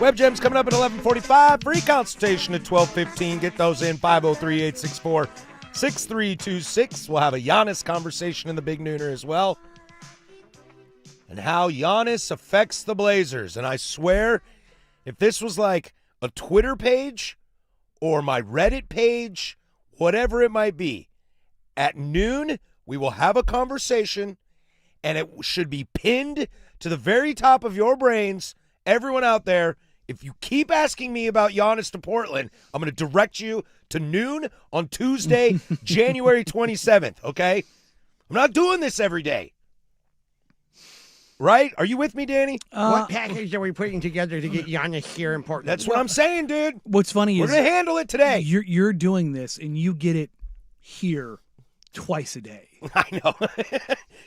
Web Gems coming up at 11:45. Free consultation at 12:15. Get those in 503-864-6326. We'll have a Giannis conversation in the Big Nooner as well. And how Giannis affects the Blazers. And I swear, if this was like a Twitter page or my Reddit page, whatever it might be, at noon, we will have a conversation, and it should be pinned to the very top of your brains. Everyone out there, if you keep asking me about Giannis to Portland, I'm going to direct you to noon on Tuesday, January 27th, okay? I'm not doing this every day. Right? Are you with me, Danny? What package are we putting together to get Giannis here in Portland? That's what I'm saying, dude. What's funny We're is going to handle it today. you're doing this, and you get it here twice a day. I know.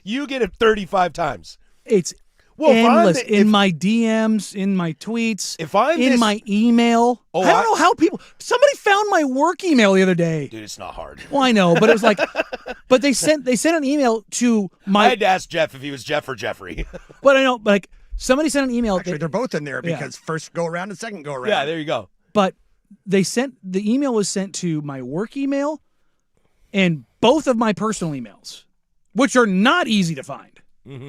You get it 35 times. It's Well, if I'm endless the- in if- my DMs, in my tweets, If I'm in this- my email. Oh, I don't know how people. Somebody found my work email the other day. Dude, it's not hard. Well, I know, but it was like, but they sent an email to I my. had to ask Jeff if he was Jeff or Jeffrey. But I know, like somebody sent an email. Actually, they're both in there Yeah. because first go around and second go around. Yeah, there you go. But the email was sent to my work email and both of my personal emails, which are not easy to find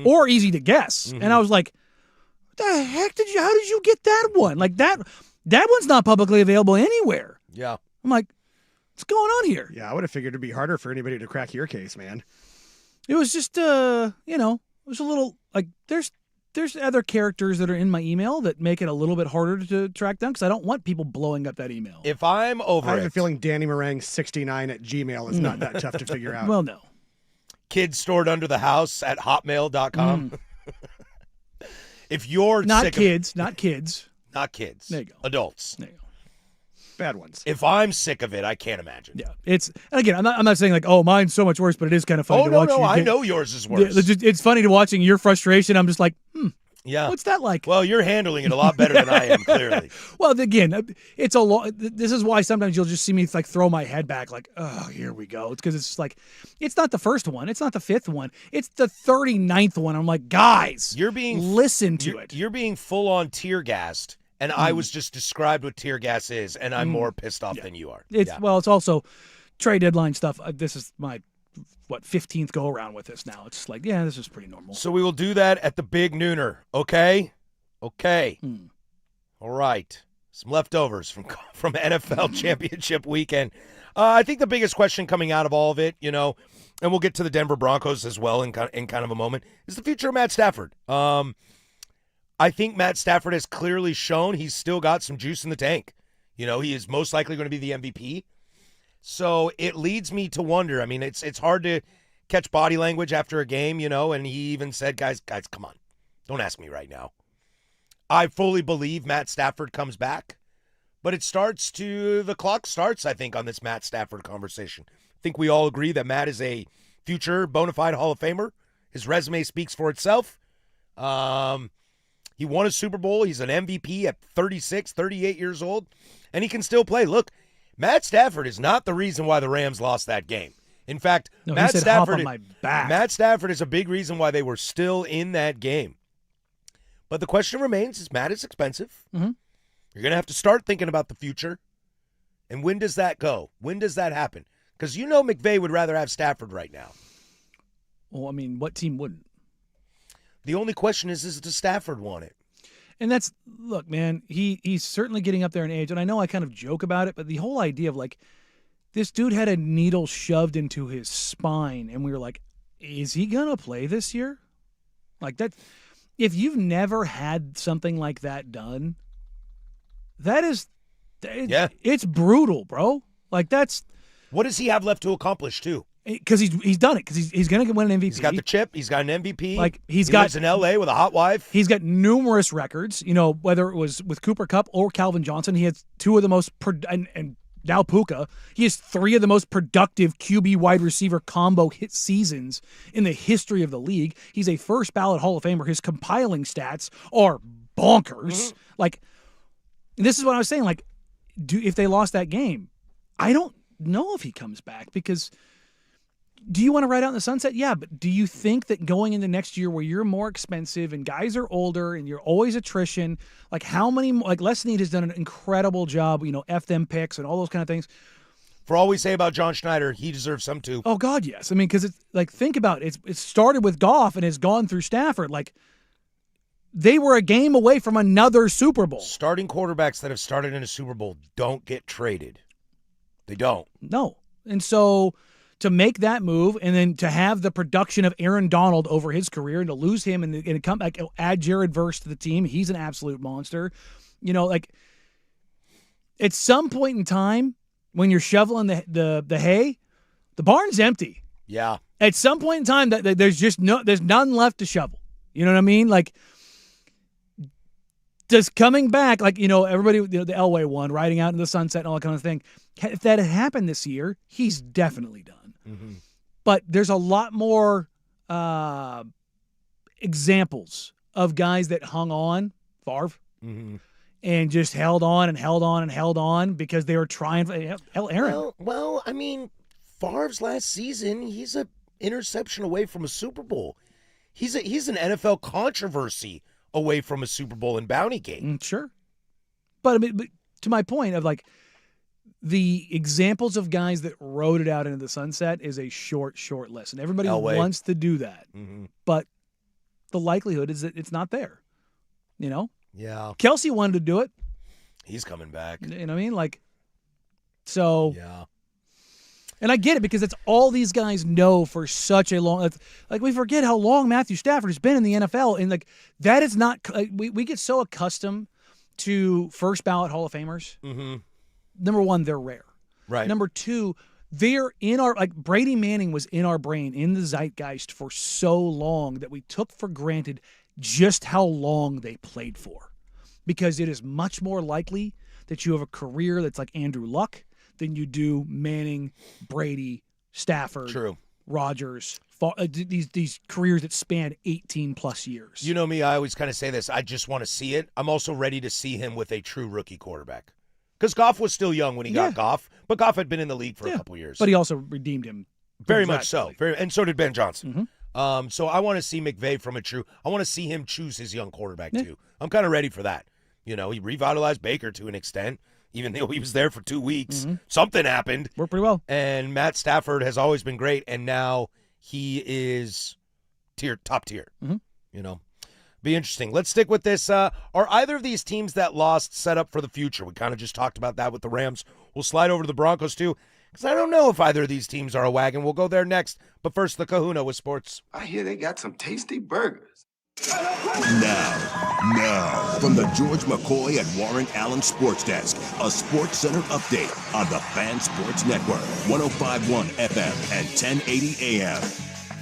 or easy to guess. And I was like, what the heck how did you get that one? Like that one's not publicly available anywhere. Yeah. I'm like, what's going on here? Yeah, I would have figured it'd be harder for anybody to crack your case, man. It was just, it was a little like there's other characters that are in my email that make it a little bit harder to track down because I don't want people blowing up that email. If I'm over I have it, a feeling Danny Meringue 69 at Gmail is not that tough to figure out. Well, no. kids stored under the house at hotmail.com. If you're Not sick kids, not kids. not kids. There you go. Adults. There you go. Bad ones. If I'm sick of it, I can't imagine. Yeah, it's and again. I'm not saying like, oh, mine's so much worse, but it is kind of funny Oh, to no, watch. no. you I get- know yours is Yeah, worse. it's funny to watching your frustration. I'm just like, Yeah. what's that like? Well, you're handling it a lot better than I am, clearly. Well, again, it's a lot. This is why sometimes you'll just see me like throw my head back, like, oh, here we go. It's because it's just like, it's not the first one, it's not the fifth one, it's the 39th one. I'm like, guys, You're being listen to it. You're being full on tear gassed, and I was just described what tear gas is, and I'm more pissed off than you are. It's Yeah. well, it's also trade deadline stuff. This is my 15th go around with this now. It's like, yeah, this is pretty normal. So we will do that at the Big Nooner, okay? Okay. All right. Some leftovers from NFL Championship weekend. I think the biggest question coming out of all of it, and we'll get to the Denver Broncos as well in kind of a moment, is the future of Matt Stafford. I think Matt Stafford has clearly shown he's still got some juice in the tank. He is most likely going to be the MVP. So it leads me to wonder. I mean, it's hard to catch body language after a game, and he even said, guys, come on. Don't ask me right now. I fully believe Matt Stafford comes back, but the clock starts, I think, on this Matt Stafford conversation. I think we all agree that Matt is a future bona fide Hall of Famer. His resume speaks for itself. He won a Super Bowl. He's an MVP at 36, 38 years old, and he can still play. Look, Matt Stafford is not the reason why the Rams lost that game. In fact, No, he Matt said, "Hop Stafford on my back." Matt Stafford is a big reason why they were still in that game. But the question remains, is Matt is expensive. Mhm. You're going to have to start thinking about the future. And when does that go? When does that happen? Because McVay would rather have Stafford right now. Well, I mean, what team wouldn't? The only question is does Stafford want it? And look, man, he's certainly getting up there in age. And I know I kind of joke about it, but the whole idea of like, this dude had a needle shoved into his spine, and we were like, is he going to play this year? Like that, if you've never had something like that done, it's brutal, bro. Like What does he have left to accomplish, too? because he's done it, because he's going to win an MVP. He's got the chip. He's got an MVP. Like, he lives in L.A. with a hot wife. He's got numerous records, whether it was with Cooper Kupp or Calvin Johnson. He has two of the most, and now Puka. He has three of the most productive QB wide receiver combo hit seasons in the history of the league. He's a first ballot Hall of Famer. His compiling stats are bonkers. Like, this is what I was saying. Like, if they lost that game, I don't know if he comes back, because do you want to ride out in the sunset? Yeah, but do you think that going into next year where you're more expensive and guys are older and you're always attrition, like how many, like Les Snead has done an incredible job, F them picks and all those kind of things. For all we say about John Schneider, he deserves some too. Oh God, yes. I mean, because it's like, think about it. It started with Goff and has gone through Stafford. Like they were a game away from another Super Bowl. Starting quarterbacks that have started in a Super Bowl don't get traded. They don't. No. And so to make that move and then to have the production of Aaron Donald over his career and to lose him and come back, add Jared Verse to the team. He's an absolute monster. Like at some point in time when you're shoveling the hay, the barn's empty. Yeah. At some point in time that there's none left to shovel. You know what I mean? Like just coming back, like, everybody, the Elway one, riding out in the sunset and all that kind of thing. If that had happened this year, he's definitely done. Mm-hmm. But there's a lot more examples of guys that hung on, Favre, and just held on and held on and held on because they were trying. Hell, Aaron. Well, I mean, Favre's last season, he's an interception away from a Super Bowl. He's an NFL controversy away from a Super Bowl in Bounty Gate. Sure. But I mean, to my point of like the examples of guys that rode it out into the sunset is a short list. And everybody Elway wants to do that. Mm-hmm. But the likelihood is that it's not there. Yeah. Kelsey wanted to do it. He's coming back. You know what I mean? Like, so. Yeah. And I get it because it's all these guys know for such a long, like we forget how long Matthew Stafford has been in the NFL. And like, that is not, we get so accustomed to first ballot Hall of Famers. Mm-hmm. Number one, they're rare. Right. Number two, they're in our, like Brady Manning was in our brain, in the zeitgeist for so long that we took for granted just how long they played for. Because it is much more likely that you have a career that's like Andrew Luck than you do Manning, Brady, Stafford, True. Rodgers, these careers that span 18 plus years. You know me, I always kind of say this. I just want to see it. I'm also ready to see him with a true rookie quarterback. Because Goff was still young when he got Goff, but Goff had been in the league for a couple years. But he also redeemed him. Very much so. And so did Ben Johnson. Mm-hmm. So I want to see McVay I want to see him choose his young quarterback too. I'm kind of ready for that. He revitalized Baker to an extent. Even though he was there for 2 weeks, something happened. Worked pretty well. And Matt Stafford has always been great, and now he is top tier. Mm-hmm. Be interesting. Let's stick with this. Are either of these teams that lost set up for the future? We kind of just talked about that with the Rams. We'll slide over to the Broncos, too, because I don't know if either of these teams are a wagon. We'll go there next. But first, the Kahuna with sports. I hear they got some tasty burgers. Now, from the George McCoy and Warren Allen Sports Desk, a Sports Center update on the Fan Sports Network, 105.1 FM and 1080 AM.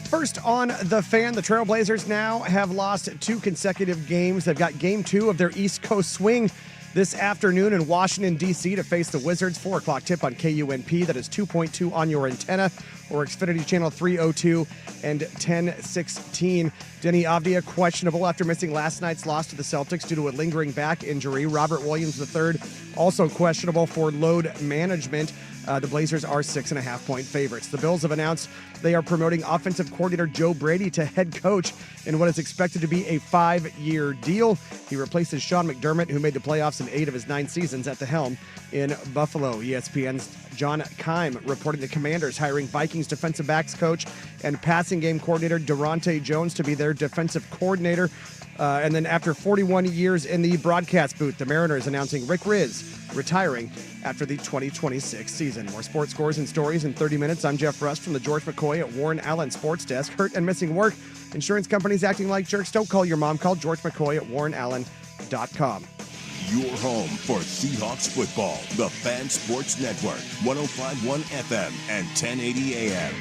First on the Fan, the Trailblazers now have lost 2 consecutive games. They've got game 2 of their East Coast swing this afternoon in Washington, D.C. to face the Wizards. 4 o'clock tip on KUNP. That is 2.2 on your antenna or Xfinity Channel 302 and 1016. Denny Avdia questionable after missing last night's loss to the Celtics due to a lingering back injury. Robert Williams III also questionable for load management. The Blazers are 6.5-point favorites. The Bills have announced they are promoting offensive coordinator Joe Brady to head coach in what is expected to be a 5-year deal. He replaces Sean McDermott, who made the playoffs in 8 of his 9 seasons at the helm in Buffalo. ESPN's John Keim reporting the Commanders hiring Vikings defensive backs coach and passing game coordinator Durante Jones to be their defensive coordinator. And then after 41 years in the broadcast booth, the Mariners announcing Rick Riz retiring after the 2026 season. More sports scores and stories in 30 minutes. I'm Jeff Rust from the George McCoy at Warren Allen Sports Desk. Hurt and missing work. Insurance companies acting like jerks. Don't call your mom. Call George McCoy at warrenallen.com. Your home for Seahawks football. The Fan Sports Network, 105.1 FM and 1080 AM.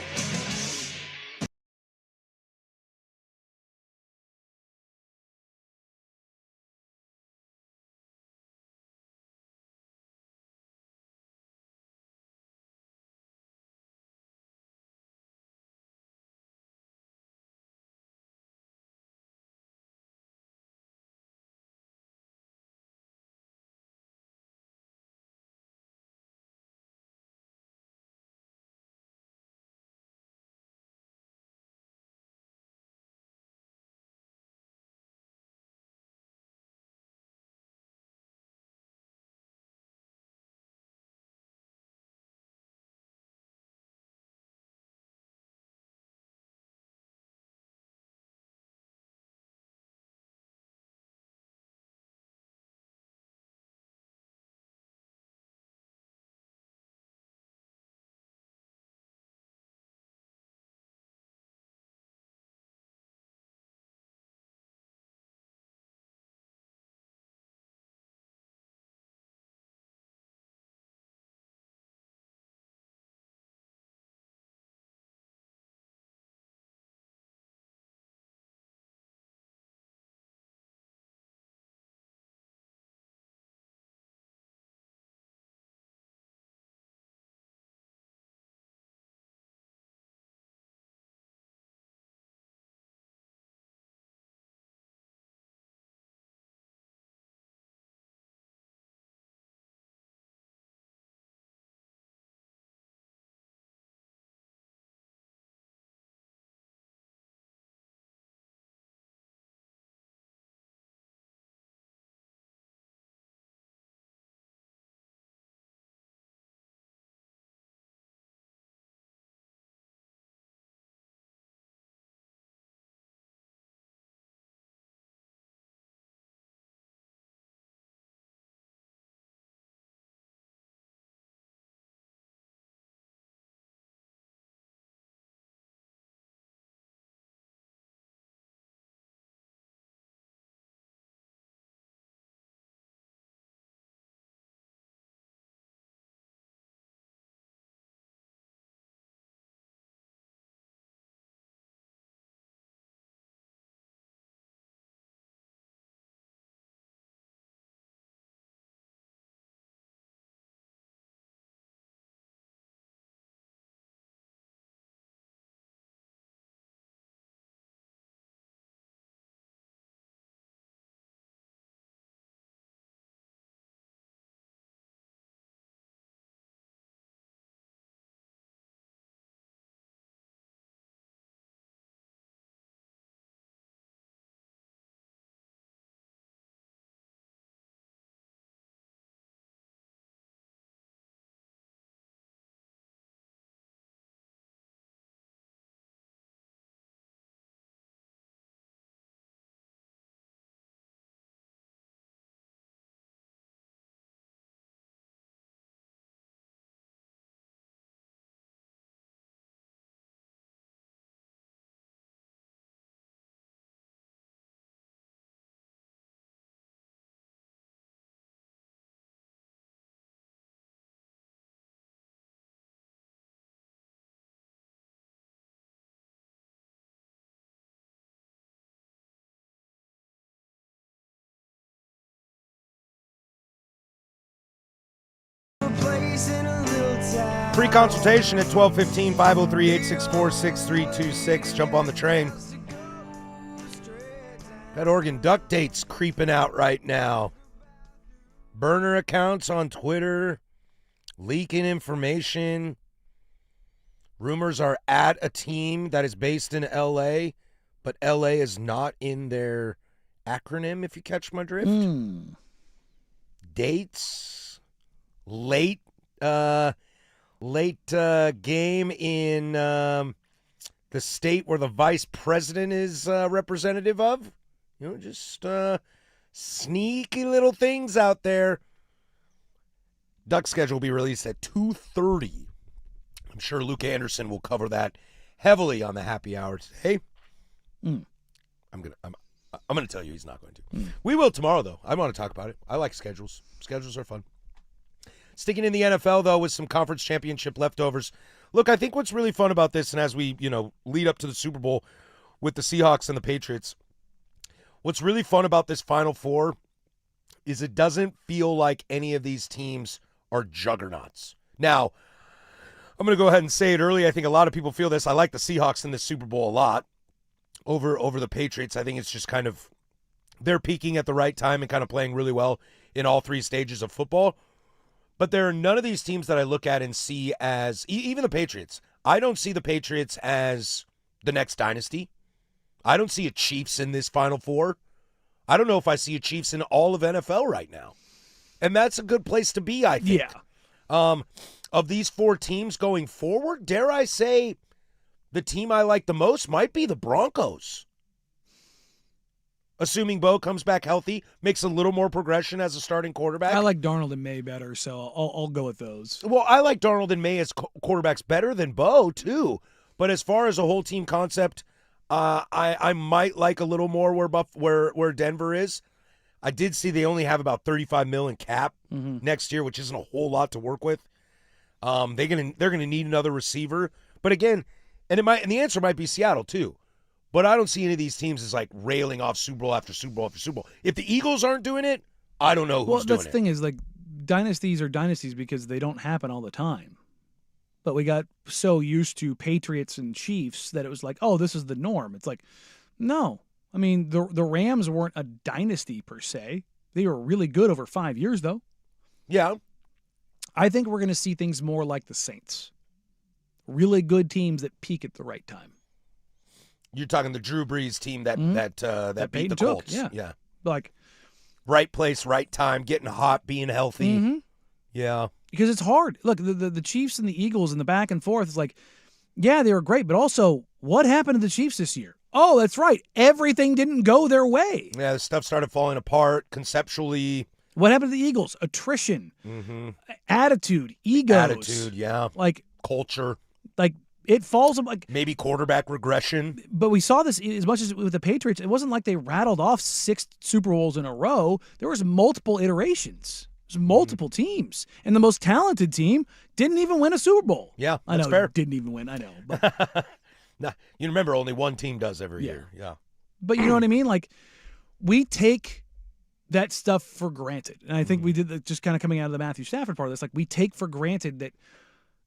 Free consultation at 12:15, 503-864-6326. Jump on the train. That Oregon Duck date's creeping out right now. Burner accounts on Twitter, leaking information. Rumors are at a team that is based in L.A., but L.A. is not in their acronym, if you catch my drift. Dates, late game in the state where the vice president is representative of. You know, just sneaky little things out there. Duck schedule will be released at 2:30. I'm sure Luke Anderson will cover that heavily on the happy hour today. I'm gonna tell you he's not going to. We will tomorrow, though. I want to talk about it. I like schedules. Schedules are fun. Sticking in the NFL, though, with some conference championship leftovers. Look, I think what's really fun about this, and as we, lead up to the Super Bowl with the Seahawks and the Patriots, what's really fun about this Final Four is it doesn't feel like any of these teams are juggernauts. Now, I'm going to go ahead and say it early. I think a lot of people feel this. I like the Seahawks in this Super Bowl a lot over the Patriots. I think it's just kind of they're peaking at the right time and kind of playing really well in all three stages of football. But there are none of these teams that I look at and see as, even the Patriots, I don't see the Patriots as the next dynasty. I don't see a Chiefs in this Final Four. I don't know if I see a Chiefs in all of NFL right now. And that's a good place to be, I think. Yeah. Of these four teams going forward, dare I say the team I like the most might be the Broncos. Assuming Bo comes back healthy, makes a little more progression as a starting quarterback. I like Darnold and May better, so I'll go with those. Well, I like Darnold and May as quarterbacks better than Bo, too. But as far as a whole team concept, I might like a little more where Denver is. I did see they only have about $35 million cap next year, which isn't a whole lot to work with. They're gonna need another receiver. But again, and the answer might be Seattle too. But I don't see any of these teams as like railing off Super Bowl after Super Bowl after Super Bowl. If the Eagles aren't doing it, I don't know who's doing it. Well, that's the thing is, like, dynasties are dynasties because they don't happen all the time. But we got so used to Patriots and Chiefs that it was like, oh, this is the norm. It's like, no. I mean, the Rams weren't a dynasty per se. They were really good over 5 years, though. Yeah. I think we're going to see things more like the Saints. Really good teams that peak at the right time. You're talking the Drew Brees team that beat the Peyton Colts. took, Yeah. Like, right place, right time, getting hot, being healthy. Yeah. Because it's hard. Look, the Chiefs and the Eagles and the back and forth, it's like, yeah, they were great, but also, what happened to the Chiefs this year? Oh, that's right. Everything didn't go their way. Yeah, the stuff started falling apart conceptually. What happened to the Eagles? Attrition, attitude, egos. Attitude, yeah. Like, culture. Like, it falls like maybe quarterback regression. But we saw this as much as with the Patriots. It wasn't like they rattled off 6 Super Bowls in a row. There was multiple iterations. There's multiple teams. And the most talented team didn't even win a Super Bowl. Yeah, I that's know. fair. Didn't even win. I know. But, nah, you remember only one team does every year. Yeah. But you know what I mean? Like, we take that stuff for granted. And I think we did that just kind of coming out of the Matthew Stafford part of this. Like, we take for granted that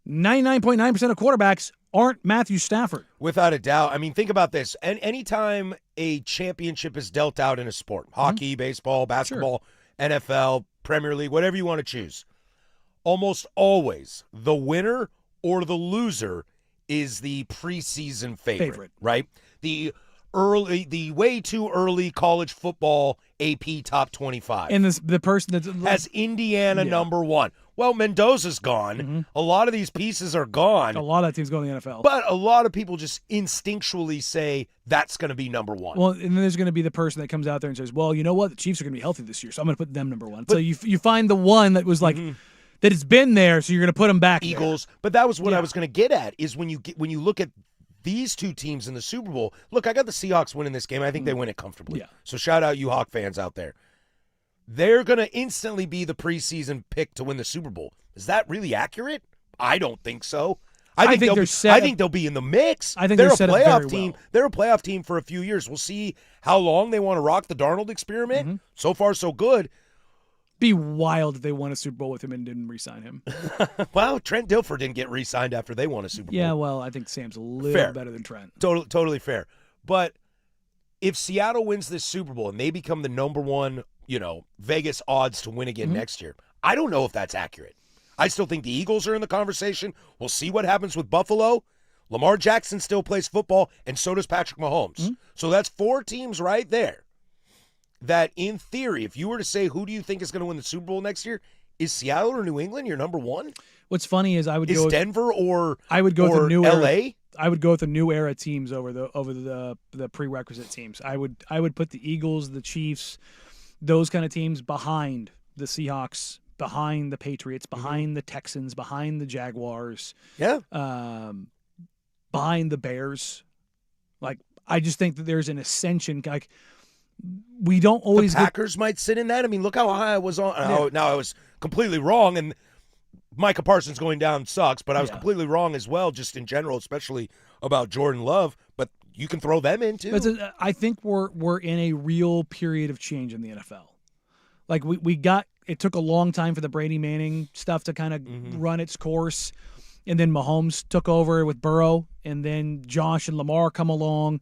99.9% of quarterbacks aren't Matthew Stafford. Without a doubt. I mean, think about this. And anytime a championship is dealt out in a sport, hockey, baseball, basketball, NFL, Premier League, whatever you want to choose, almost always the winner or the loser is the preseason favorite. Right? The way too early college football AP top 25. And the person that has Indiana number 1. Well, Mendoza's gone. A lot of these pieces are gone. A lot of that team's going to the NFL. But a lot of people just instinctually say that's going to be number 1. Well, and then there's going to be the person that comes out there and says, well, you know what? The Chiefs are going to be healthy this year, so I'm going to put them number 1. So you find the one that was like that has been there, so you're going to put them back Eagles. there. But that was what I was going to get at is when you look at these two teams in the Super Bowl. Look, I got the Seahawks winning this game. I think they win it comfortably. Yeah. So shout out you Hawk fans out there. They're going to instantly be the preseason pick to win the Super Bowl. Is that really accurate? I don't think so. I think they'll be in the mix. I think they're a set playoff up very team. well. They're a playoff team for a few years. We'll see how long they want to rock the Darnold experiment. So far, so good. Be wild if they won a Super Bowl with him and didn't re-sign him. Well, Trent Dilfer didn't get re-signed after they won a Super Bowl. Yeah, well, I think Sam's a little Fair. better than Trent. Totally fair. But if Seattle wins this Super Bowl and they become the number one, Vegas odds to win again next year, I don't know if that's accurate. I still think the Eagles are in the conversation. We'll see what happens with Buffalo. Lamar Jackson still plays football, and so does Patrick Mahomes. So that's 4 teams right there that, in theory, if you were to say who do you think is going to win the Super Bowl next year, is Seattle or New England your number one? What's funny is I would Is go Denver or I would go with the new LA? era. I would go with the new era teams over the prerequisite teams. I would put the Eagles, the Chiefs, those kind of teams behind the Seahawks, behind the Patriots, behind the Texans, behind the Jaguars, Yeah. behind the Bears. Like, I just think that there's an ascension. Like, we don't always The Packers might sit in that. I mean, look how high I was on. Yeah. Now I was completely wrong, and Micah Parsons going down sucks, but I was completely wrong as well, just in general, especially about Jordan Love. But you can throw them in too. But I think we're in a real period of change in the NFL. Like, it took a long time for the Brady Manning stuff to kind of run its course, and then Mahomes took over with Burrow, and then Josh and Lamar come along.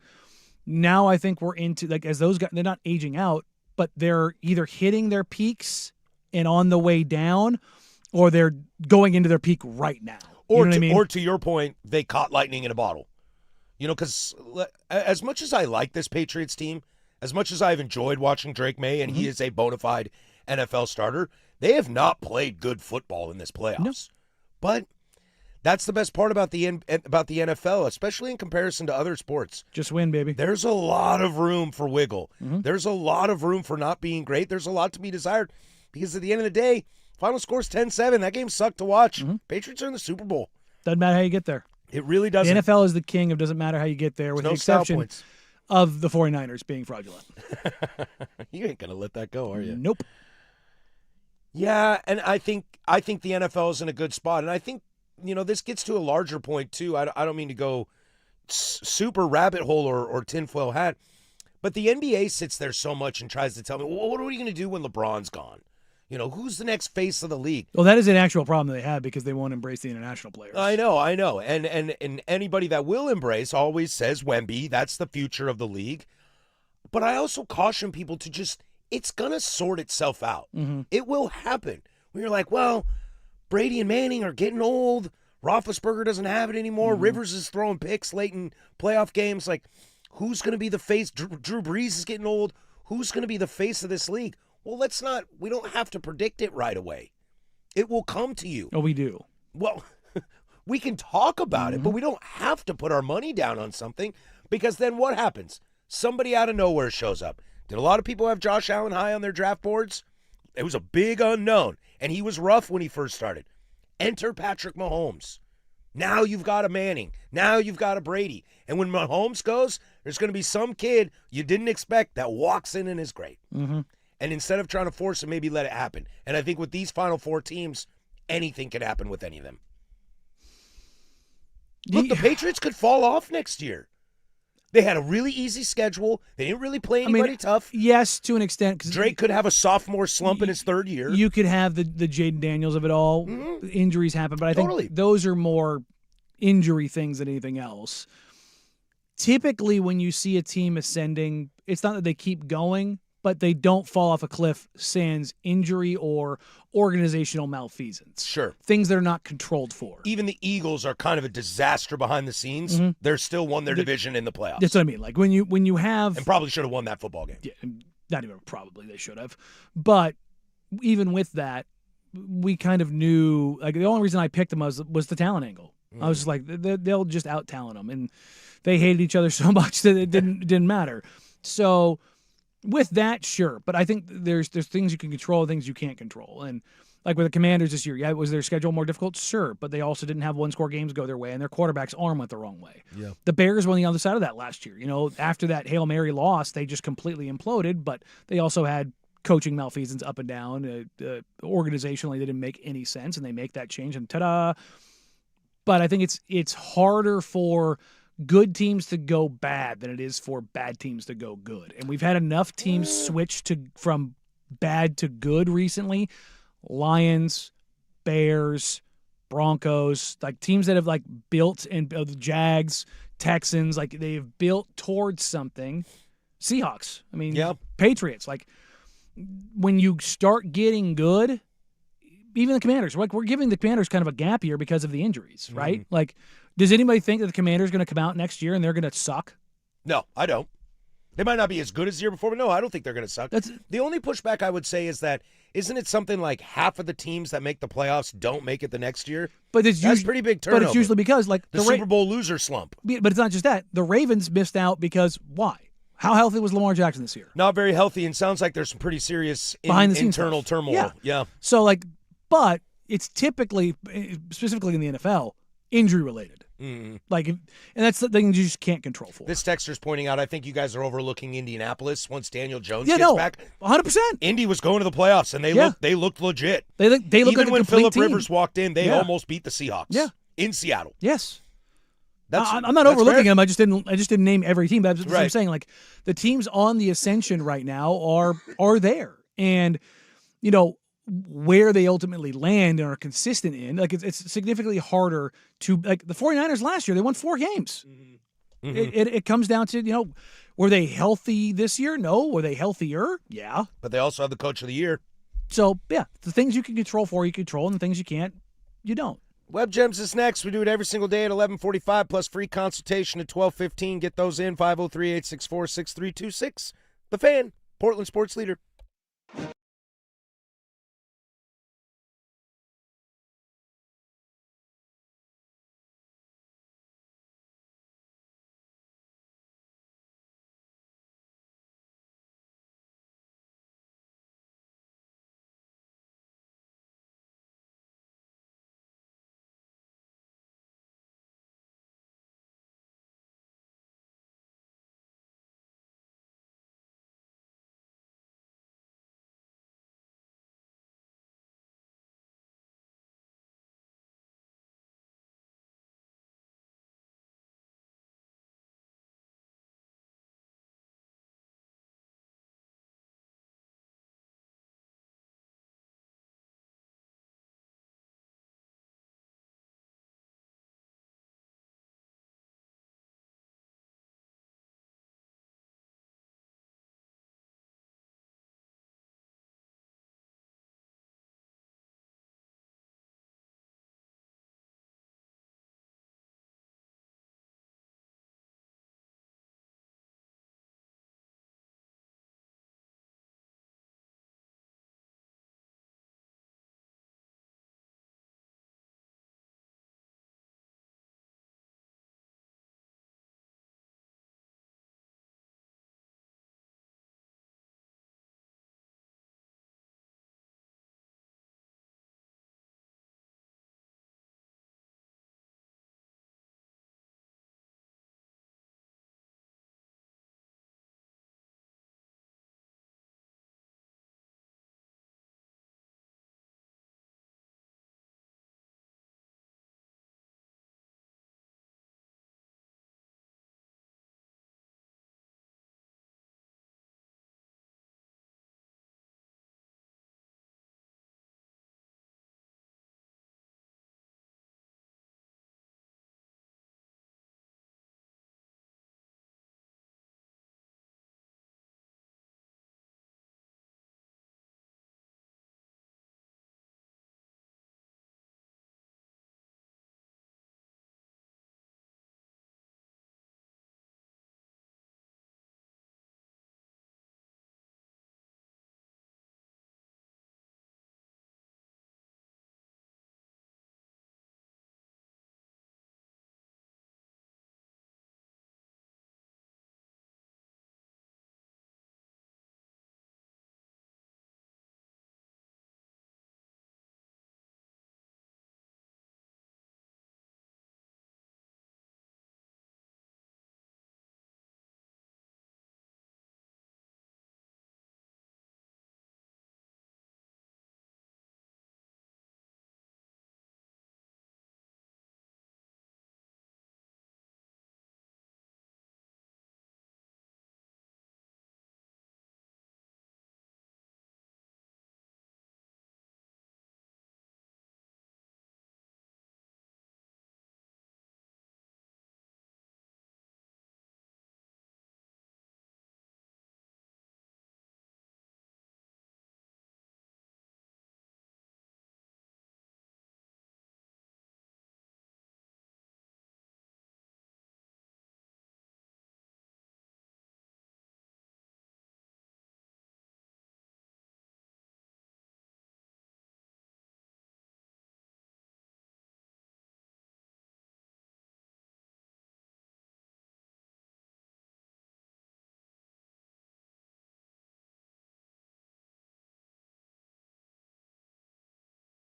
Now I think we're into, like, as those guys, they're not aging out, but they're either hitting their peaks and on the way down, or they're going into their peak right now. You know what I mean? Or to your point, they caught lightning in a bottle. Because as much as I like this Patriots team, as much as I've enjoyed watching Drake May, and he is a bona fide NFL starter, they have not played good football in this playoffs. No. But that's the best part about the NFL, especially in comparison to other sports. Just win, baby. There's a lot of room for wiggle. There's a lot of room for not being great. There's a lot to be desired because at the end of the day, final score's 10-7. That game sucked to watch. Patriots are in the Super Bowl. Doesn't matter how you get there. It really doesn't. The NFL is the king of doesn't matter how you get there, with There's the no style exception points. of the 49ers being fraudulent. You ain't going to let that go, are you? Nope. Yeah, and I think the NFL is in a good spot. And I think, this gets to a larger point, too. I don't mean to go super rabbit hole or tinfoil hat, but the NBA sits there so much and tries to tell me, well, what are we going to do when LeBron's gone? Who's the next face of the league? Well, that is an actual problem they have because they won't embrace the international players. I know. And anybody that will embrace always says Wemby, that's the future of the league. But I also caution people to it's going to sort itself out. It will happen. When you're like, well, Brady and Manning are getting old. Roethlisberger doesn't have it anymore. Rivers is throwing picks late in playoff games. Like, who's going to be the face? Drew Brees is getting old. Who's going to be the face of this league? Well, we don't have to predict it right away. It will come to you. Oh, we do. Well, we can talk about it, but we don't have to put our money down on something because then what happens? Somebody out of nowhere shows up. Did a lot of people have Josh Allen high on their draft boards? It was a big unknown, and he was rough when he first started. Enter Patrick Mahomes. Now you've got a Manning. Now you've got a Brady. And when Mahomes goes, there's going to be some kid you didn't expect that walks in and is great. And instead of trying to force it, maybe let it happen. And I think with these final 4 teams, anything can happen with any of them. Look, the Patriots could fall off next year. They had a really easy schedule. They didn't really play anybody tough. Yes, to an extent. 'Cause Drake could have a sophomore slump in his 3rd year. You could have the Jaden Daniels of it all. Injuries happen, but I think those are more injury things than anything else. Typically, when you see a team ascending, it's not that they keep going, but they don't fall off a cliff sans injury or organizational malfeasance. Sure. Things that are not controlled for. Even the Eagles are kind of a disaster behind the scenes. They're still won their division in the playoffs. That's what I mean. Like when you have, and probably should have won that football game. Yeah, not even probably they should have. But even with that, we kind of knew, like, the only reason I picked them was the talent angle. I was just like, they'll just out talent them, and they hated each other so much that it didn't matter. So with that, sure, but I think there's things you can control, things you can't control, and like with the Commanders this year, yeah, was their schedule more difficult? Sure, but they also didn't have one-score games go their way, and their quarterback's arm went the wrong way. Yeah. The Bears were on the other side of that last year. After that Hail Mary loss, they just completely imploded, but they also had coaching malfeasance up and down. Organizationally, they didn't make any sense, and they make that change, and ta-da! But I think it's harder for good teams to go bad than it is for bad teams to go good. And we've had enough teams switch from bad to good recently, Lions, Bears, Broncos, like teams that have like built and the Jags, Texans, like they've built towards something. Seahawks, I mean, Yeah. Patriots, like when you start getting good, even the Commanders, like we're giving the Commanders kind of a gap year because of the injuries, right? Like, does anybody think that the Commanders are going to come out next year and they're going to suck? No, I don't. They might not be as good as the year before, but no, I don't think they're going to suck. The only pushback I would say is that isn't it something like half of the teams that make the playoffs don't make it the next year? But it's That's usually pretty big turnover. But it's usually because like the Super Bowl loser slump. But it's not just that. The Ravens missed out because why? How healthy was Lamar Jackson this year? Not very healthy, and sounds like there's some pretty serious behind-the-scenes internal stuff. turmoil. Yeah. So like, but it's typically, specifically in the NFL, injury related. Like, and that's the thing you just can't control for. This texter's pointing out, I think you guys are overlooking Indianapolis once Daniel Jones gets back. 100%. Indy was going to the playoffs, and they looked legit. They look Even like a when complete Phillip team. Rivers walked in, they almost beat the Seahawks. Yeah. In Seattle. Yes. I'm not that's overlooking fair. them. I just didn't name every team. But that's what I'm Right. saying. Like the teams on the ascension right now are there, and where they ultimately land and are consistent in, like it's significantly harder to, like the 49ers last year, they won 4 games. It comes down to, were they healthy this year? No. Were they healthier? Yeah. But they also have the coach of the year. So, yeah, the things you can control you control, and the things you can't, you don't. Web Gems is next. We do it every single day at 11:45 plus free consultation at 12:15. Get those in 503-864-6326. The Fan, Portland sports leader.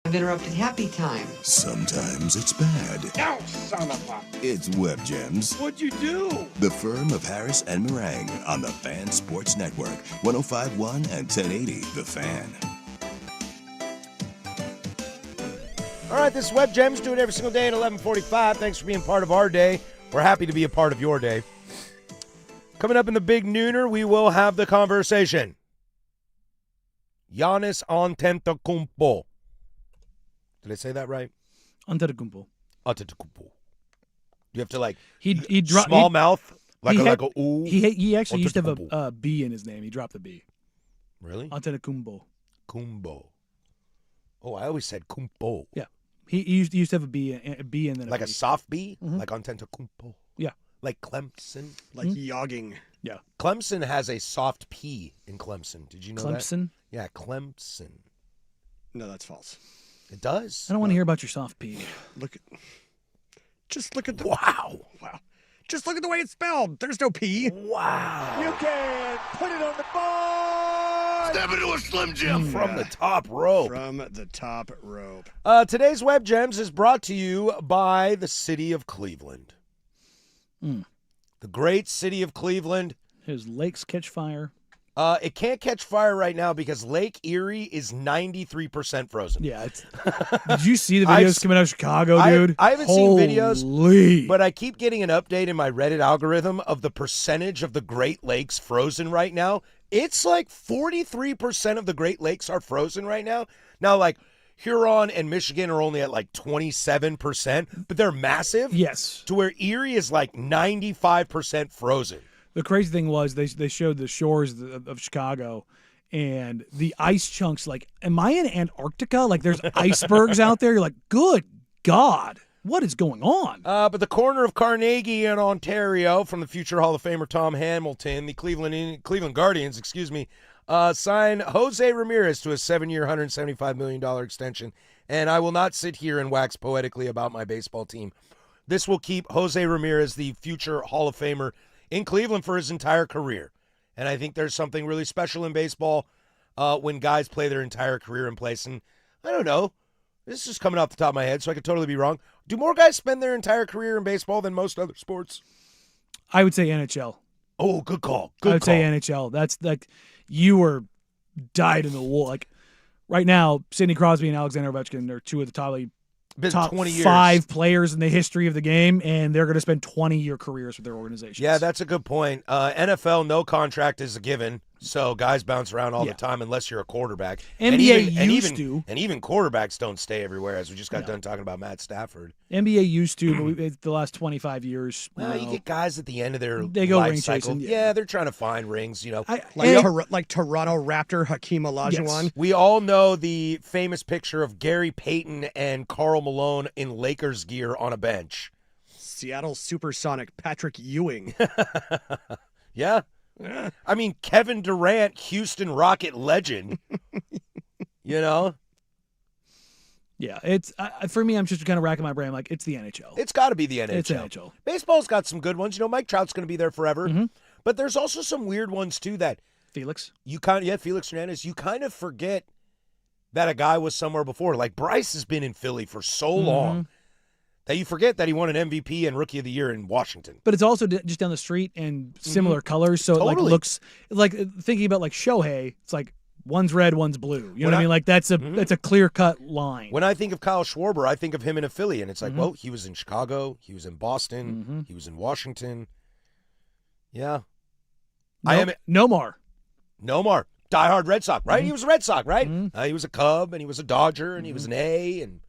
I've interrupted happy time. Sometimes it's bad. No, son of a... It's Web Gems, What'd you do? the firm of Harris and Meringue on the Fan Sports Network, 105.1 and 1080 The Fan. All right, this is Web Gems. Do it every single day at 11:45. Thanks for being part of our day. We're happy to be a part of your day. Coming up in the big nooner, we will have the conversation. Giannis Antetokounmpo. Did I say that right? Antetokounmpo. Antetokounmpo. You have to like He dropped small mouth like a ooh. He actually used to have Antetokounmpo. a B in his name. He dropped the B. Really? Antetokounmpo. Kumbo. Oh, I always said Kumpo. Yeah. He used to have a B and then Like a a B. soft B, Mhm. like Antetokounmpo. Yeah. Like Clemson. Like yogging. Yeah. Clemson has a soft P in Clemson. Did you know that? Clemson. Yeah, Clemson. No, that's false. It does. I don't want to hear about your soft P. Just look at the Wow. Just look at the way it's spelled. There's no P. Wow. You can put it on the board! Step into a Slim Jim. From the top rope. From the top rope. Today's Web Gems is brought to you by the city of Cleveland. The great city of Cleveland. His lakes catch fire. It can't catch fire right now because Lake Erie is 93% frozen. Yeah. Did you see the I've videos coming out of Chicago, I- dude? I haven't seen videos, Holy. But I keep getting an update in my Reddit algorithm of the percentage of the Great Lakes frozen right now. It's like 43% of the Great Lakes are frozen right now. Now, like, Huron and Michigan are only at like 27%, but they're massive. Yes. To where Erie is like 95% frozen. The crazy thing was they showed the shores of Chicago and the ice chunks. Like, am I in Antarctica? Like, there's icebergs out there. You're like, good God, what is going on? But the corner of Carnegie in Ontario from the future Hall of Famer Tom Hamilton, the Cleveland Guardians, signed Jose Ramirez to a 7-year, $175 million extension. And I will not sit here and wax poetically about my baseball team. This will keep Jose Ramirez, the future Hall of Famer, in Cleveland for his entire career. And I think there's something really special in baseball when guys play their entire career in place. And I don't know. This is just coming off the top of my head, so I could totally be wrong. Do more guys spend their entire career in baseball than most other sports? I would say NHL. Oh, good call. I would say NHL. That's like you were dyed in the wool. Like right now, Sidney Crosby and Alexander Ovechkin are two of the top 20 years. 5 players in the history of the game, and they're going to spend 20-year careers with their organizations. Yeah, that's a good point. NFL, no contract is a given, so guys bounce around all the time unless you're a quarterback. NBA used to. And even quarterbacks don't stay everywhere, as we just got done talking about Matt Stafford. NBA used to, but the last 25 years. Well, you get guys at the end of their They go life ring cycle. chasing, Yeah, they're trying to find rings, Like Toronto Raptor Hakeem Olajuwon. Yes. We all know the famous picture of Gary Payton and Karl Malone in Lakers gear on a bench. Seattle Supersonic Patrick Ewing. Yeah? I mean, Kevin Durant, Houston Rocket legend. You know? Yeah, it's for me. I'm just kind of racking my brain. Like, it's the NHL. It's got to be the NHL. It's NHL. Baseball's got some good ones. You know, Mike Trout's going to be there forever. Mm-hmm. But there's also some weird ones, too, that Felix. Felix Hernandez, you kind of forget that a guy was somewhere before. Like, Bryce has been in Philly for so long that you forget that he won an MVP and Rookie of the Year in Washington. But it's also just down the street and similar colors, so it like Totally. looks like thinking about like Shohei. It's like one's red, one's blue. You know what I mean? Like that's a clear cut line. When I think of Kyle Schwarber, I think of him in a Philly, and it's like, well, he was in Chicago, he was in Boston, he was in Washington. Yeah. Nomar. Nomar, diehard Red Sox, right? He was a Red Sox, right? He was a Cub, and he was a Dodger, and he was an A. And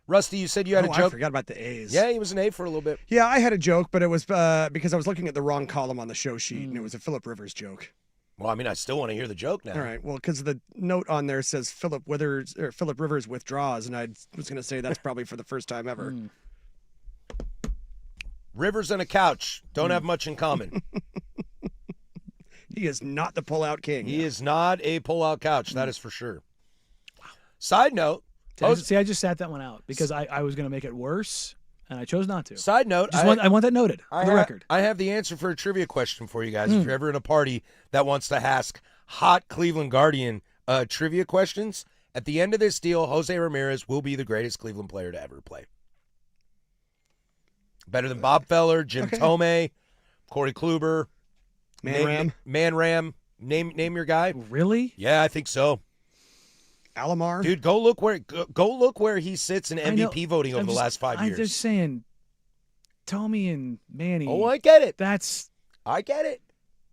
Rusty, you said you had a joke. I forgot about the A's. Yeah, he was an A for a little bit. Yeah, I had a joke, but it was because I was looking at the wrong column on the show sheet, and it was a Philip Rivers joke. Well, I mean, I still want to hear the joke now. All right. Well, because the note on there says Philip Rivers withdraws, and I was going to say that's probably for the first time ever. Rivers and a couch don't have much in common. He is not the pullout king. He is not a pull-out couch, that is for sure. Side note. I just sat that one out because I was going to make it worse, and I chose not to. Side note. I want that noted for the record. I have the answer for a trivia question for you guys. If you're ever in a party that wants to ask hot Cleveland Guardian trivia questions, At the end of this deal, Jose Ramirez will be the greatest Cleveland player to ever play. Better than Bob Feller, Jim Thome, Corey Kluber, Man Ram. Name your guy. Really? Yeah, I think so. Alomar. Dude, go look where he sits in MVP voting over the last 5 years. I'm just saying, Tommy and Manny. Oh, I get it. I get it.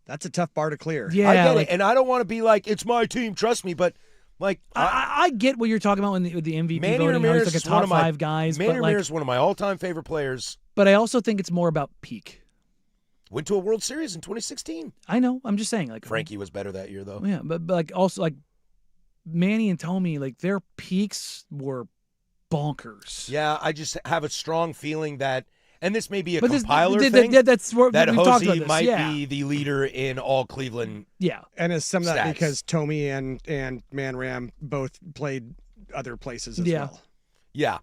That's a tough bar to clear. Yeah, I get it. And I don't want to be like, it's my team, trust me, but like I get what you're talking about with the MVP Manny voting. Ramirez He's like a is one top of my 5 guys. Manny but Ramirez is one of my all-time favorite players. But I also think it's more about peak. Went to a World Series in 2016. I know. I'm just saying. Like Frankie was better that year, though. Yeah, but like also like Manny and Tommy, like their peaks were bonkers. Yeah, I just have a strong feeling that, and this may be a But compiler thing, that's where that we've talked about Hosey this. might Yeah. be the leader in all Cleveland. Yeah. And it's some of that Stats. because Tommy and Man Ram both played other places as well. Yeah.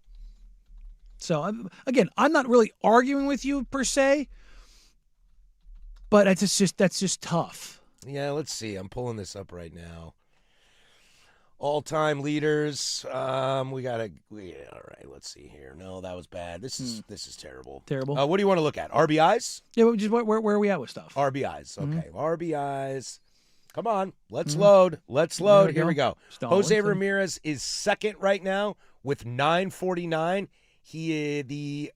So again, I'm not really arguing with you per se, but that's just tough. Yeah, let's see. I'm pulling this up right now. All-time leaders. All right, let's see here. No, that was bad. This is terrible. Terrible. What do you want to look at? RBIs? Yeah, but just where are we at with stuff? RBIs. Okay. Mm-hmm. RBIs. Come on. Let's load. Let's load. Here we go. Stalling, Jose so- Ramirez is second right now with 949. The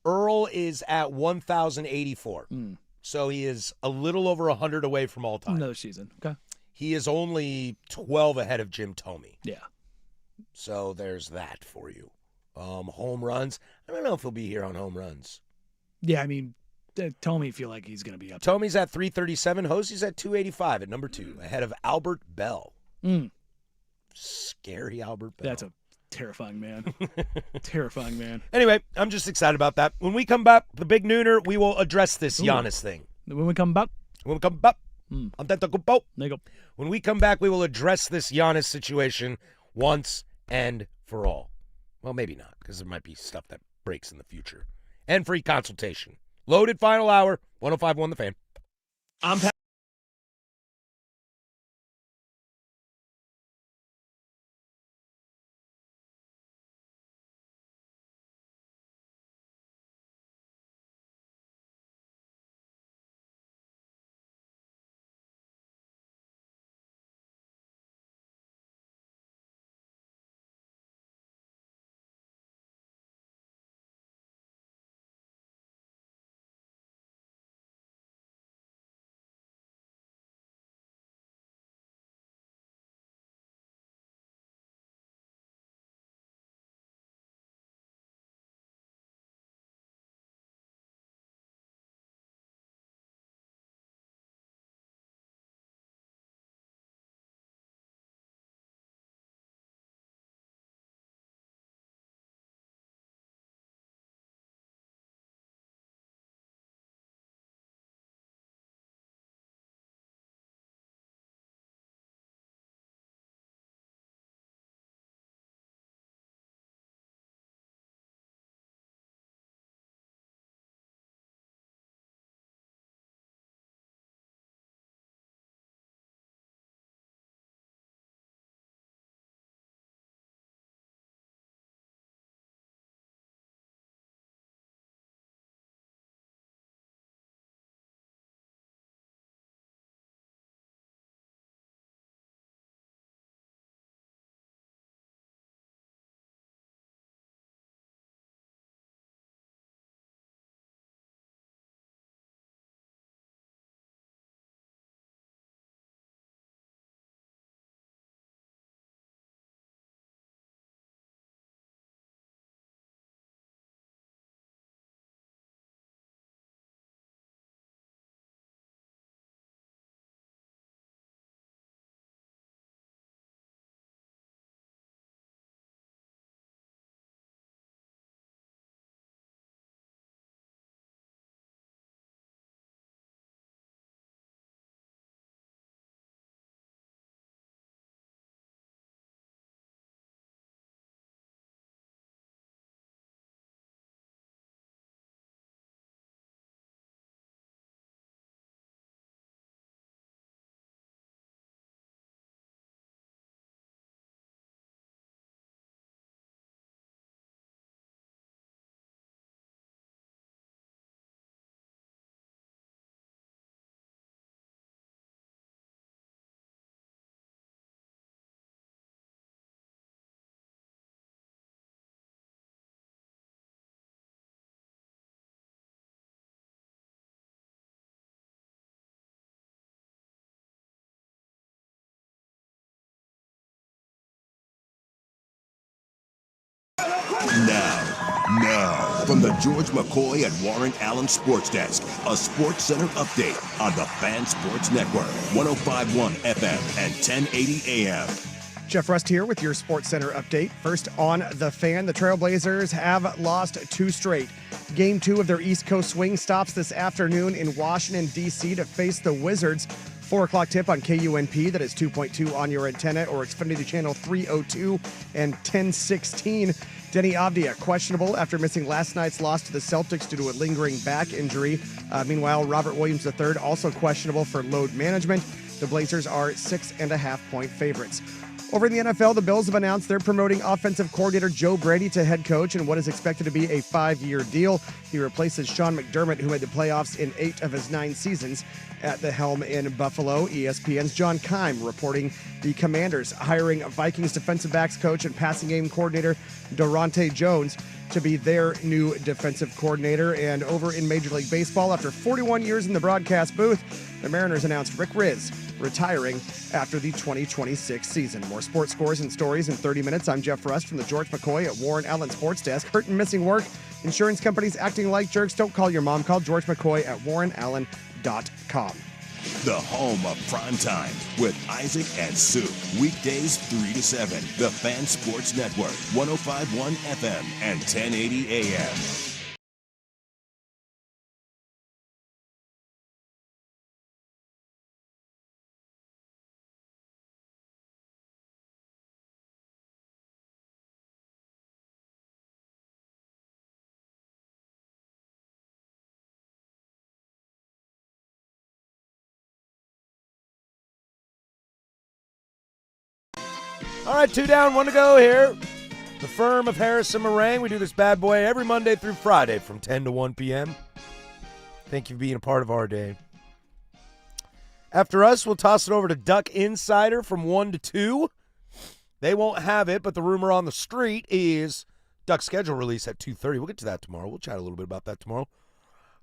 Earl is at 1,084. So he is a little over 100 away from all time. Another season. Okay. He is only 12 ahead of Jim Thome. Yeah. So there's that for you. Home runs. I don't know if he'll be here on home runs. Yeah, I mean, Tommy feel like he's going to be up. Tomey's at 337. Hosey's at 285 at number 2, ahead of Albert Bell. Scary Albert Bell. That's a terrifying man. Terrifying man. Anyway, I'm just excited about that. When we come back, the big nooner, we will address this Giannis thing. When we come back, When we come back, there you go. when we come back, we will address this Giannis situation once and for all. Well, maybe not, because there might be stuff that breaks in the future. And free consultation. Loaded final hour, 105.1 The Fan. I'm Pat. Now, from the George McCoy at Warren Allen Sports Desk, a Sports Center update on the Fan Sports Network, 105.1 FM and 1080 AM. Jeff Rust here with your Sports Center update. First on The Fan, the Trailblazers have lost 2 straight. Game 2 of their East Coast swing stops this afternoon in Washington, D.C. to face the Wizards. 4 o'clock tip on KUNP, that is 2.2 on your antenna, or Xfinity Channel 302 and 1016. Denny Avdia, questionable after missing last night's loss to the Celtics due to a lingering back injury. Meanwhile, Robert Williams III also questionable for load management. The Blazers are 6.5-point favorites. Over in the NFL, the Bills have announced they're promoting offensive coordinator Joe Brady to head coach in what is expected to be a 5-year deal. He replaces Sean McDermott, who made the playoffs in 8 of his 9 seasons at the helm in Buffalo. ESPN's John Keim reporting the Commanders hiring Vikings defensive backs coach and passing game coordinator Durante Jones to be their new defensive coordinator. And over in Major League Baseball, after 41 years in the broadcast booth, the Mariners announced Rick Rizzs retiring after the 2026 season. More sports scores and stories in 30 minutes. I'm Jeff Rust from the George McCoy at Warren Allen Sports Desk. Hurt and missing work, insurance companies acting like jerks. Don't call your mom. Call George McCoy at warrenallen.com. The home of prime time with Isaac and Sue. Weekdays 3 to 7. The Fan Sports Network, 105.1 FM and 1080 AM. All right, 2 down, 1 to go here. The firm of Harrison Meringue. We do this bad boy every Monday through Friday from 10 to 1 p.m. Thank you for being a part of our day. After us, we'll toss it over to Duck Insider from 1 to 2. They won't have it, but the rumor on the street is Duck's schedule release at 2:30. We'll get to that tomorrow. We'll chat a little bit about that tomorrow.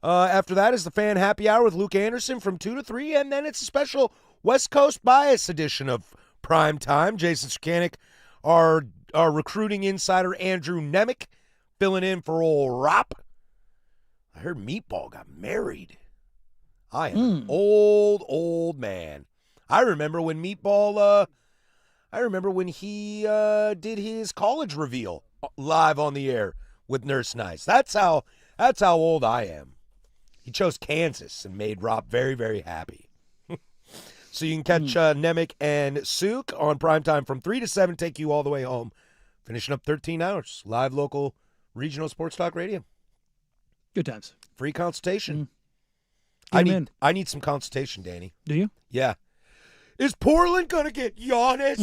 After that is the Fan Happy Hour with Luke Anderson from 2 to 3, and then it's a special West Coast Bias edition of Prime Time. Jason Sukanik, our recruiting insider Andrew Nemec, filling in for old Rop. I heard Meatball got married. I am an old man. I remember when Meatball, he did his college reveal live on the air with Nurse Nice. That's how old I am. He chose Kansas and made Rob very, very happy. So you can catch Nemec and Suk on Primetime from 3 to 7, take you all the way home. Finishing up 13 hours. Live, local, regional sports talk radio. Good times. Free consultation. I need some consultation, Danny. Do you? Yeah. Is Portland going to get Giannis?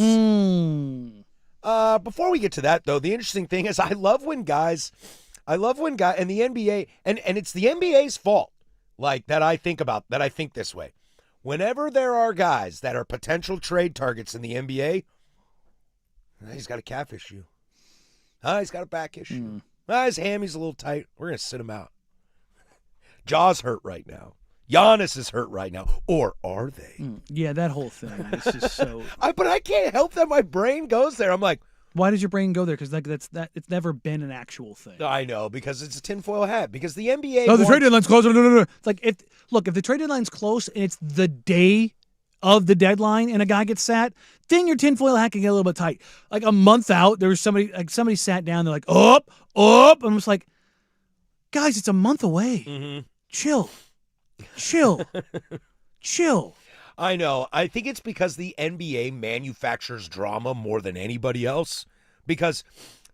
Before we get to that, though, the interesting thing is I love when guys, and the NBA, and it's the NBA's fault, like, that I think this way. Whenever there are guys that are potential trade targets in the NBA, he's got a calf issue. He's got a back issue. His hammy's a little tight. We're going to sit him out. Jaw's hurt right now. Giannis is hurt right now. Or are they? Yeah, that whole thing is just so... But I can't help that my brain goes there. I'm like... Why does your brain go there? Because it's never been an actual thing. I know, because it's a tinfoil hat. Because the NBA... No, the trade deadline's close. No. It's like, if the trade deadline's close and it's the day of the deadline and a guy gets sat, then your tinfoil hat can get a little bit tight. Like a month out, there was somebody sat down, they're like, up. I'm just like, guys, it's a month away. Mm-hmm. Chill. I know. I think it's because the NBA manufactures drama more than anybody else. Because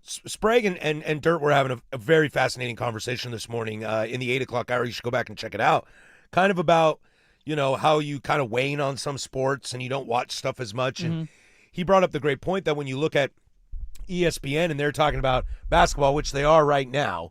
Sprague and Dirt were having a very fascinating conversation this morning in the 8 o'clock hour. You should go back and check it out. Kind of about, how you kind of wane on some sports and you don't watch stuff as much. Mm-hmm. And he brought up the great point that when you look at ESPN and they're talking about basketball, which they are right now,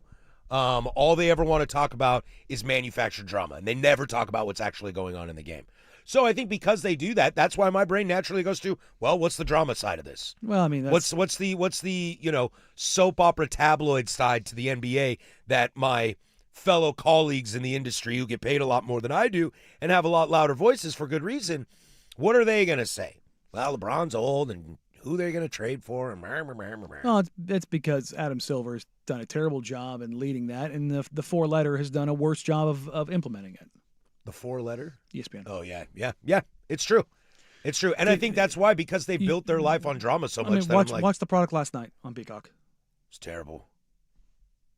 all they ever want to talk about is manufactured drama. And they never talk about what's actually going on in the game. So I think because they do that, that's why my brain naturally goes to, well, what's the drama side of this? Well, I mean, what's the soap opera tabloid side to the NBA that my fellow colleagues in the industry who get paid a lot more than I do and have a lot louder voices for good reason, what are they going to say? Well, LeBron's old and who they're going to trade for. Well, that's because Adam Silver's done a terrible job in leading that, and the four-letter has done a worse job of implementing it. The 4-letter? ESPN. Oh, yeah. It's true. It's true. And I think that's why, because they built their life on drama so much. Watch the product last night on Peacock. It's terrible.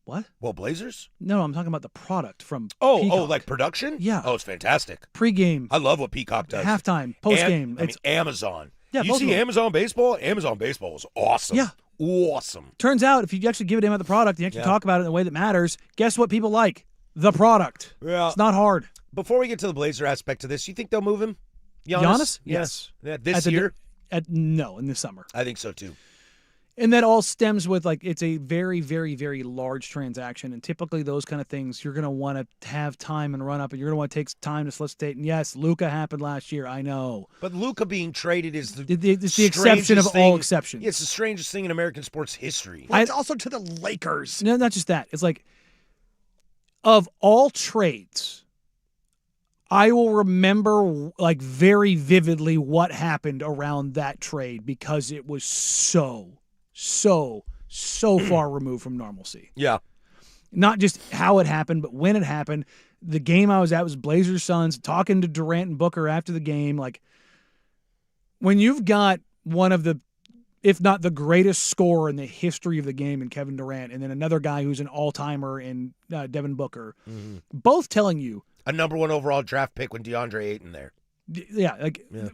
What? Well, Blazers? No, I'm talking about the product from Oh, Peacock. like production? Yeah. Oh, it's fantastic. Pre-game, I love what Peacock does. halftime, post-game. I mean, Amazon. Yeah, you both see of them. Amazon Baseball? Amazon Baseball is awesome. Yeah. Awesome. Turns out, if you actually give a damn about the product, and you actually Yeah. talk about it in a way that matters, guess what people like? The product. Yeah. It's not hard. Before we get to the Blazer aspect of this, you think they'll move him? Giannis? Yeah. Yes. Yeah, this year? No, in the summer. I think so, too. And that all stems with, like, it's a very, very, very large transaction. And typically those kind of things, you're going to want to have time and run up, and you're going to want to take time to solicitate. And yes, Luka happened last year. I know. But Luka being traded is It's the exception of all exceptions. It's the strangest thing in American sports history. Well, it's also to the Lakers. No, not just that. It's like, of all trades, I will remember, like, very vividly what happened around that trade because it was so far removed from normalcy. Yeah. Not just how it happened, but when it happened. The game I was at was Blazers Suns, talking to Durant and Booker after the game. Like, when you've got one of the, if not the greatest scorer in the history of the game in Kevin Durant, and then another guy who's an all-timer in Devin Booker, both telling you, A number 1 overall draft pick when DeAndre Ayton there.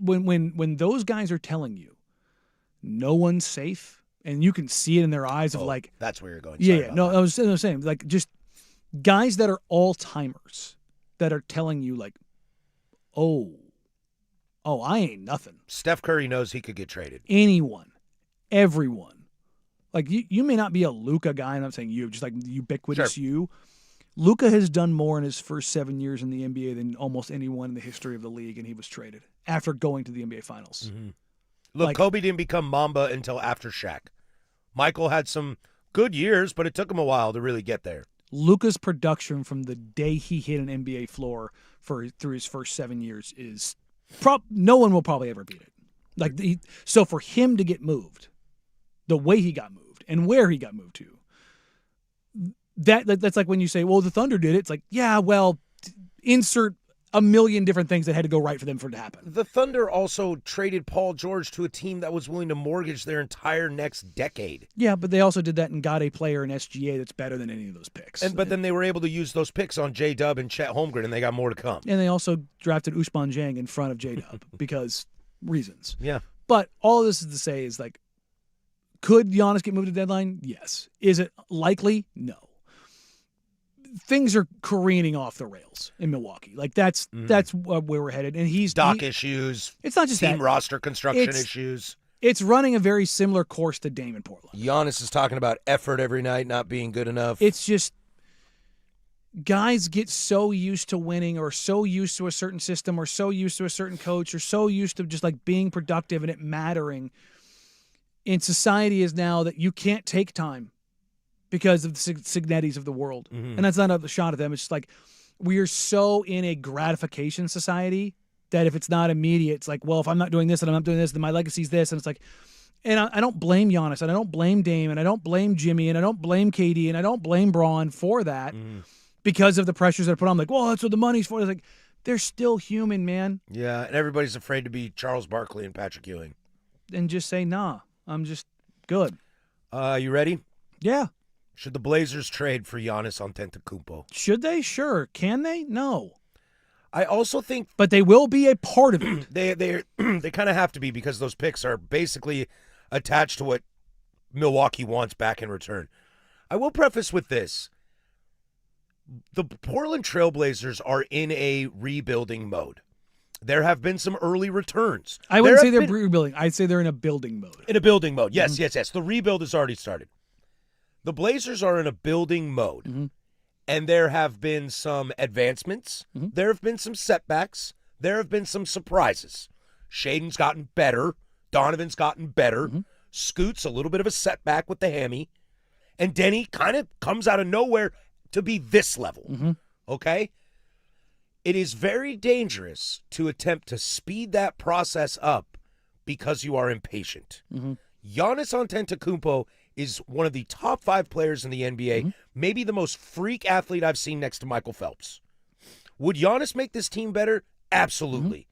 when those guys are telling you no one's safe, and you can see it in their eyes of like, That's where you're going. I was saying, like, just guys that are all-timers that are telling you, like, oh, I ain't nothing. Steph Curry knows he could get traded. Anyone, everyone. Like, you may not be a Luka guy, and I'm saying you, just like ubiquitous you. Luka has done more in his first 7 years in the NBA than almost anyone in the history of the league, and he was traded after going to the NBA Finals. Mm-hmm. Look, Kobe didn't become Mamba until after Shaq. Michael had some good years, but it took him a while to really get there. Luka's production from the day he hit an NBA floor through his first 7 years is no one will probably ever beat it. Like, so for him to get moved, the way he got moved and where he got moved to, that's like when you say, well, the Thunder did it. It's like, yeah, well, insert a million different things that had to go right for them for it to happen. The Thunder also traded Paul George to a team that was willing to mortgage their entire next decade. Yeah, but they also did that and got a player in SGA that's better than any of those picks. But then they were able to use those picks on J-Dub and Chet Holmgren, and they got more to come. And they also drafted Ousmane Dieng in front of J-Dub because reasons. Yeah. But all of this is to say is, like, could Giannis get moved to deadline? Yes. Is it likely? No. Things are careening off the rails in Milwaukee. Like, that's where we're headed. And he's issues. It's not just team that. roster construction issues. It's running a very similar course to Dame in Portland. Giannis is talking about effort every night not being good enough. It's just guys get so used to winning, or so used to a certain system, or so used to a certain coach, or so used to just, like, being productive and it mattering in society is now that you can't take time because of the Signettis of the world. Mm-hmm. And that's not a shot at them. It's just like, we are so in a gratification society that if it's not immediate, it's like, well, if I'm not doing this and I'm not doing this, then my legacy's this. And it's like, and I don't blame Giannis, and I don't blame Dame, and I don't blame Jimmy, and I don't blame KD, and I don't blame Braun for that because of the pressures that are put on. I'm like, well, that's what the money's for. It's like, they're still human, man. Yeah, and everybody's afraid to be Charles Barkley and Patrick Ewing. And just say, nah, I'm just good. You ready? Yeah. Should the Blazers trade for Giannis Antetokounmpo? Should they? Sure. Can they? No. I also think, but they will be a part of it. they kind of have to be, because those picks are basically attached to what Milwaukee wants back in return. I will preface with this. The Portland Trailblazers are in a rebuilding mode. There have been some early returns. I wouldn't say they're rebuilding. I'd say they're in a building mode. In a building mode. Yes, yes. The rebuild has already started. The Blazers are in a building mode, and there have been some advancements. There have been some setbacks. There have been some surprises. Shaden's gotten better. Donovan's gotten better. Scoot's a little bit of a setback with the hammy. And Denny kind of comes out of nowhere to be this level. Okay? It is very dangerous to attempt to speed that process up because you are impatient. Giannis Antetokounmpo is one of the top 5 players in the NBA, maybe the most freak athlete I've seen next to Michael Phelps. Would Giannis make this team better? Absolutely.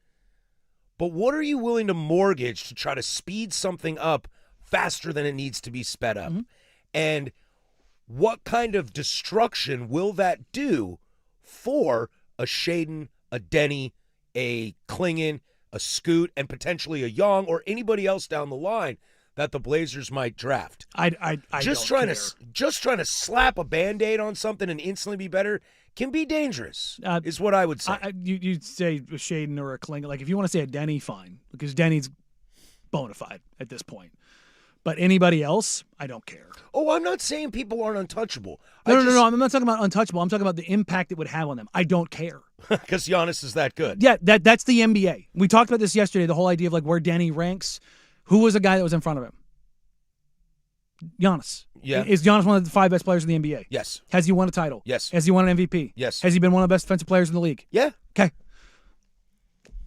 But what are you willing to mortgage to try to speed something up faster than it needs to be sped up? And what kind of destruction will that do for a Shaden, a Denny, a Klingon, a Scoot, and potentially a Young or anybody else down the line that the Blazers might draft? I just don't trying care. trying to slap a Band-Aid on something and instantly be better can be dangerous, is what I would say. You'd say a Shaden or a Klingon. Like, if you want to say a Denny, fine, because Denny's bona fide at this point. But anybody else, I don't care. Oh, I'm not saying people aren't untouchable. No, I'm not talking about untouchable. I'm talking about the impact it would have on them. I don't care. Because Giannis is that good. Yeah, that's the NBA. We talked about this yesterday, the whole idea of like where Denny ranks. Who was the guy that was in front of him? Giannis. Yeah. Is Giannis one of the 5 best players in the NBA? Yes. Has he won a title? Yes. Has he won an MVP? Yes. Has he been one of the best defensive players in the league? Yeah.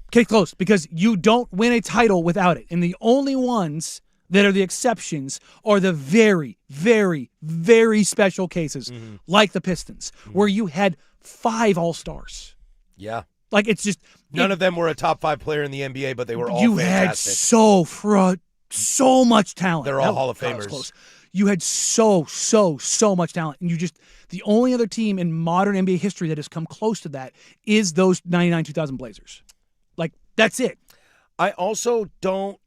Okay, close, because you don't win a title without it. And the only ones that are the exceptions are the very, very, very special cases, like the Pistons, where you had 5 All-Stars. Yeah. Like, it's just... None of them were a top 5 player in the NBA, but they were all you fantastic. had so much talent. They're all That- Hall of that was Famers. close. You had so much talent. And you just... The only other team in modern NBA history that has come close to that is those 99-2000 Blazers. Like, that's it. I also don't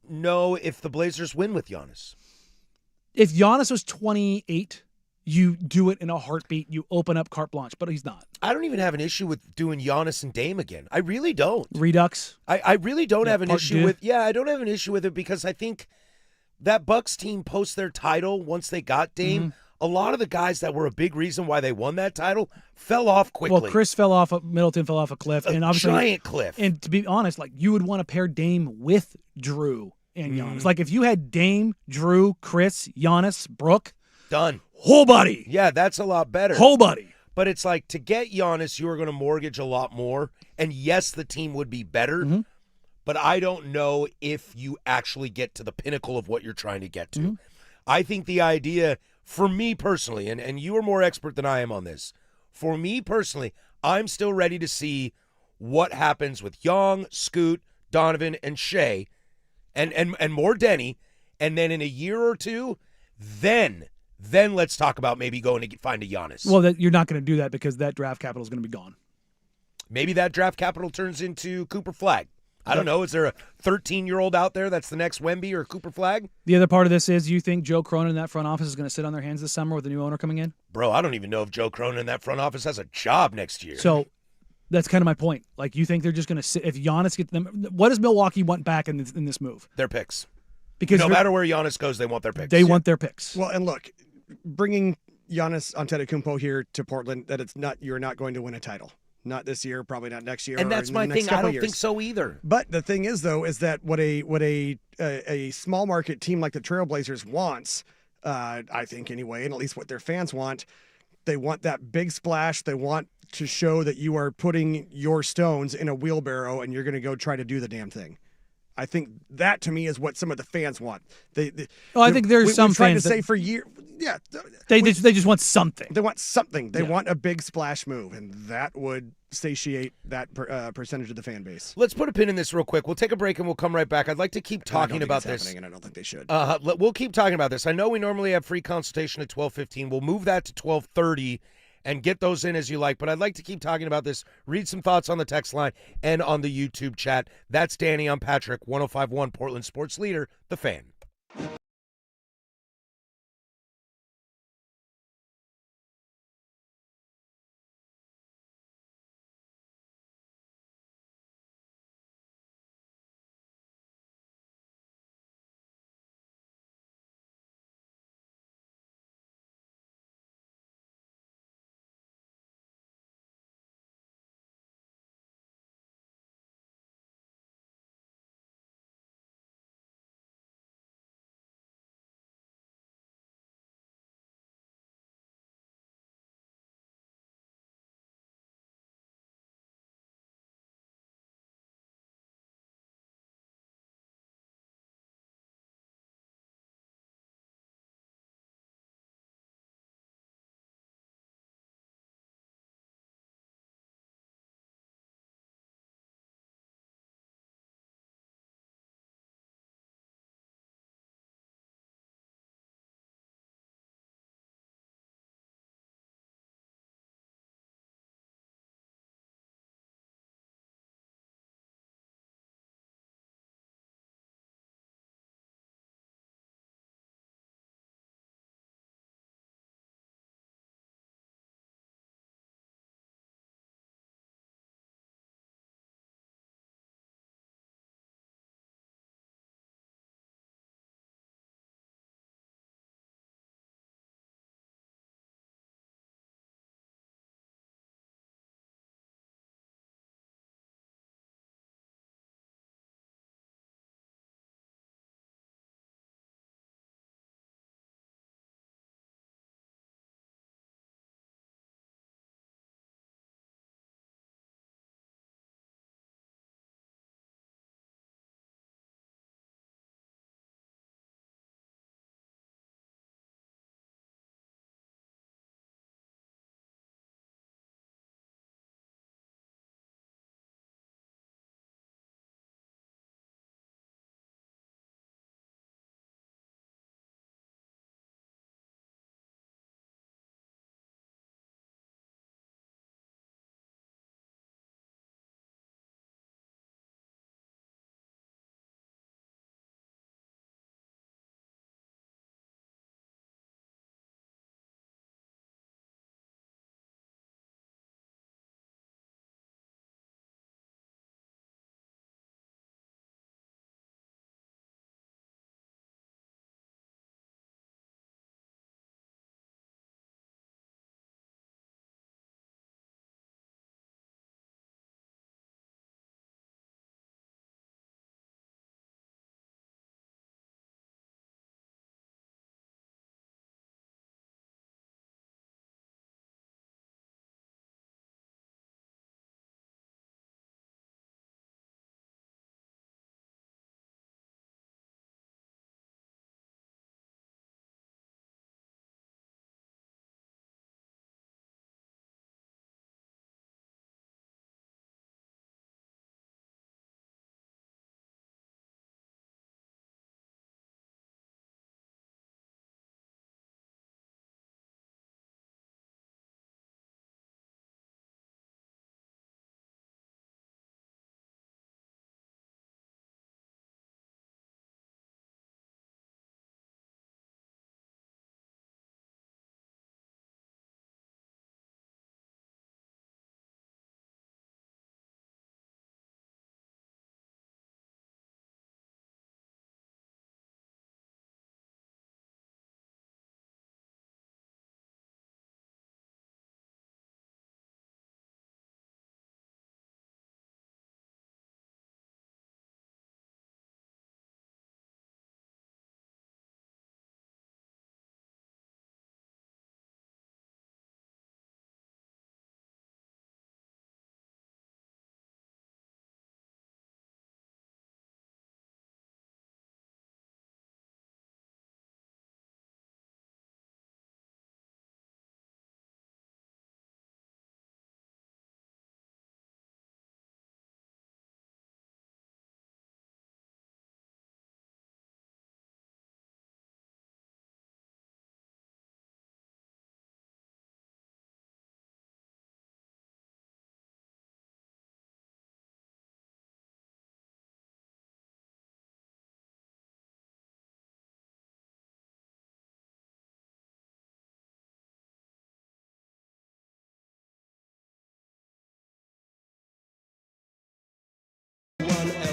know if the Blazers win with Giannis. If Giannis was 28, you do it in a heartbeat. You open up carte blanche, but he's not. I don't even have an issue with doing Giannis and Dame again. I really don't. Redux. I really don't have an part issue deux. with. Yeah, I don't have an issue with it because I think that Bucks team post their title once they got Dame. A lot of the guys that were a big reason why they won that title fell off quickly. Well, Chris fell off. Middleton fell off a cliff, and obviously, giant cliff. And to be honest, like, you would want to pair Dame with Drew and Giannis. Like, if you had Dame, Drew, Chris, Giannis, Brooke, Done. whole body, Yeah, that's a lot better. whole body. But it's like, to get Giannis, you are going to mortgage a lot more. And yes, the team would be better. But I don't know if you actually get to the pinnacle of what you're trying to get to. I think the idea, for me personally, and you are more expert than I am on this, for me personally, I'm still ready to see what happens with Young, Scoot, Donovan, and Shea, and more Denny. And then in a year or two, then let's talk about maybe going to find a Giannis. Well, you're not going to do that because that draft capital is going to be gone. Maybe that draft capital turns into Cooper Flagg. I don't know. Is there a 13-year-old out there that's the next Wemby or Cooper Flagg? The other part of this is, you think Joe Cronin in that front office is going to sit on their hands this summer with the new owner coming in? Bro, I don't even know if Joe Cronin in that front office has a job next year. So that's kind of my point. Like, you think they're just going to sit if Giannis gets them? What does Milwaukee want back in this move? Their picks. Because No matter where Giannis goes, they want their picks. they want their picks. Well, and look, bringing Giannis Antetokounmpo here to Portland, you're not going to win a title. Not this year, probably not next year. And or that's in my the next thing. I couple don't years. think so either. But the thing is, though, is that what a small market team like the Trailblazers wants, I think anyway, and at least what their fans want, they want that big splash. They want to show that you are putting your stones in a wheelbarrow and you're going to go try to do the damn thing. I think that, to me, is what some of the fans want. I think there's some we've tried fans to that- say for years. Yeah, They just want something. they want something. They Yeah. want a big splash move, and that would satiate that percentage of the fan base. Let's put a pin in this real quick. We'll take a break and we'll come right back. I'd like to keep And I don't talking think about it's this. happening, and I don't think they should. We'll keep talking about this. I know we normally have free consultation at 12:15. We'll move that to 12:30 and get those in as you like. But I'd like to keep talking about this. Read some thoughts on the text line and on the YouTube chat. That's Danny. I'm Patrick. 105.1 Portland Sports Leader, The Fan.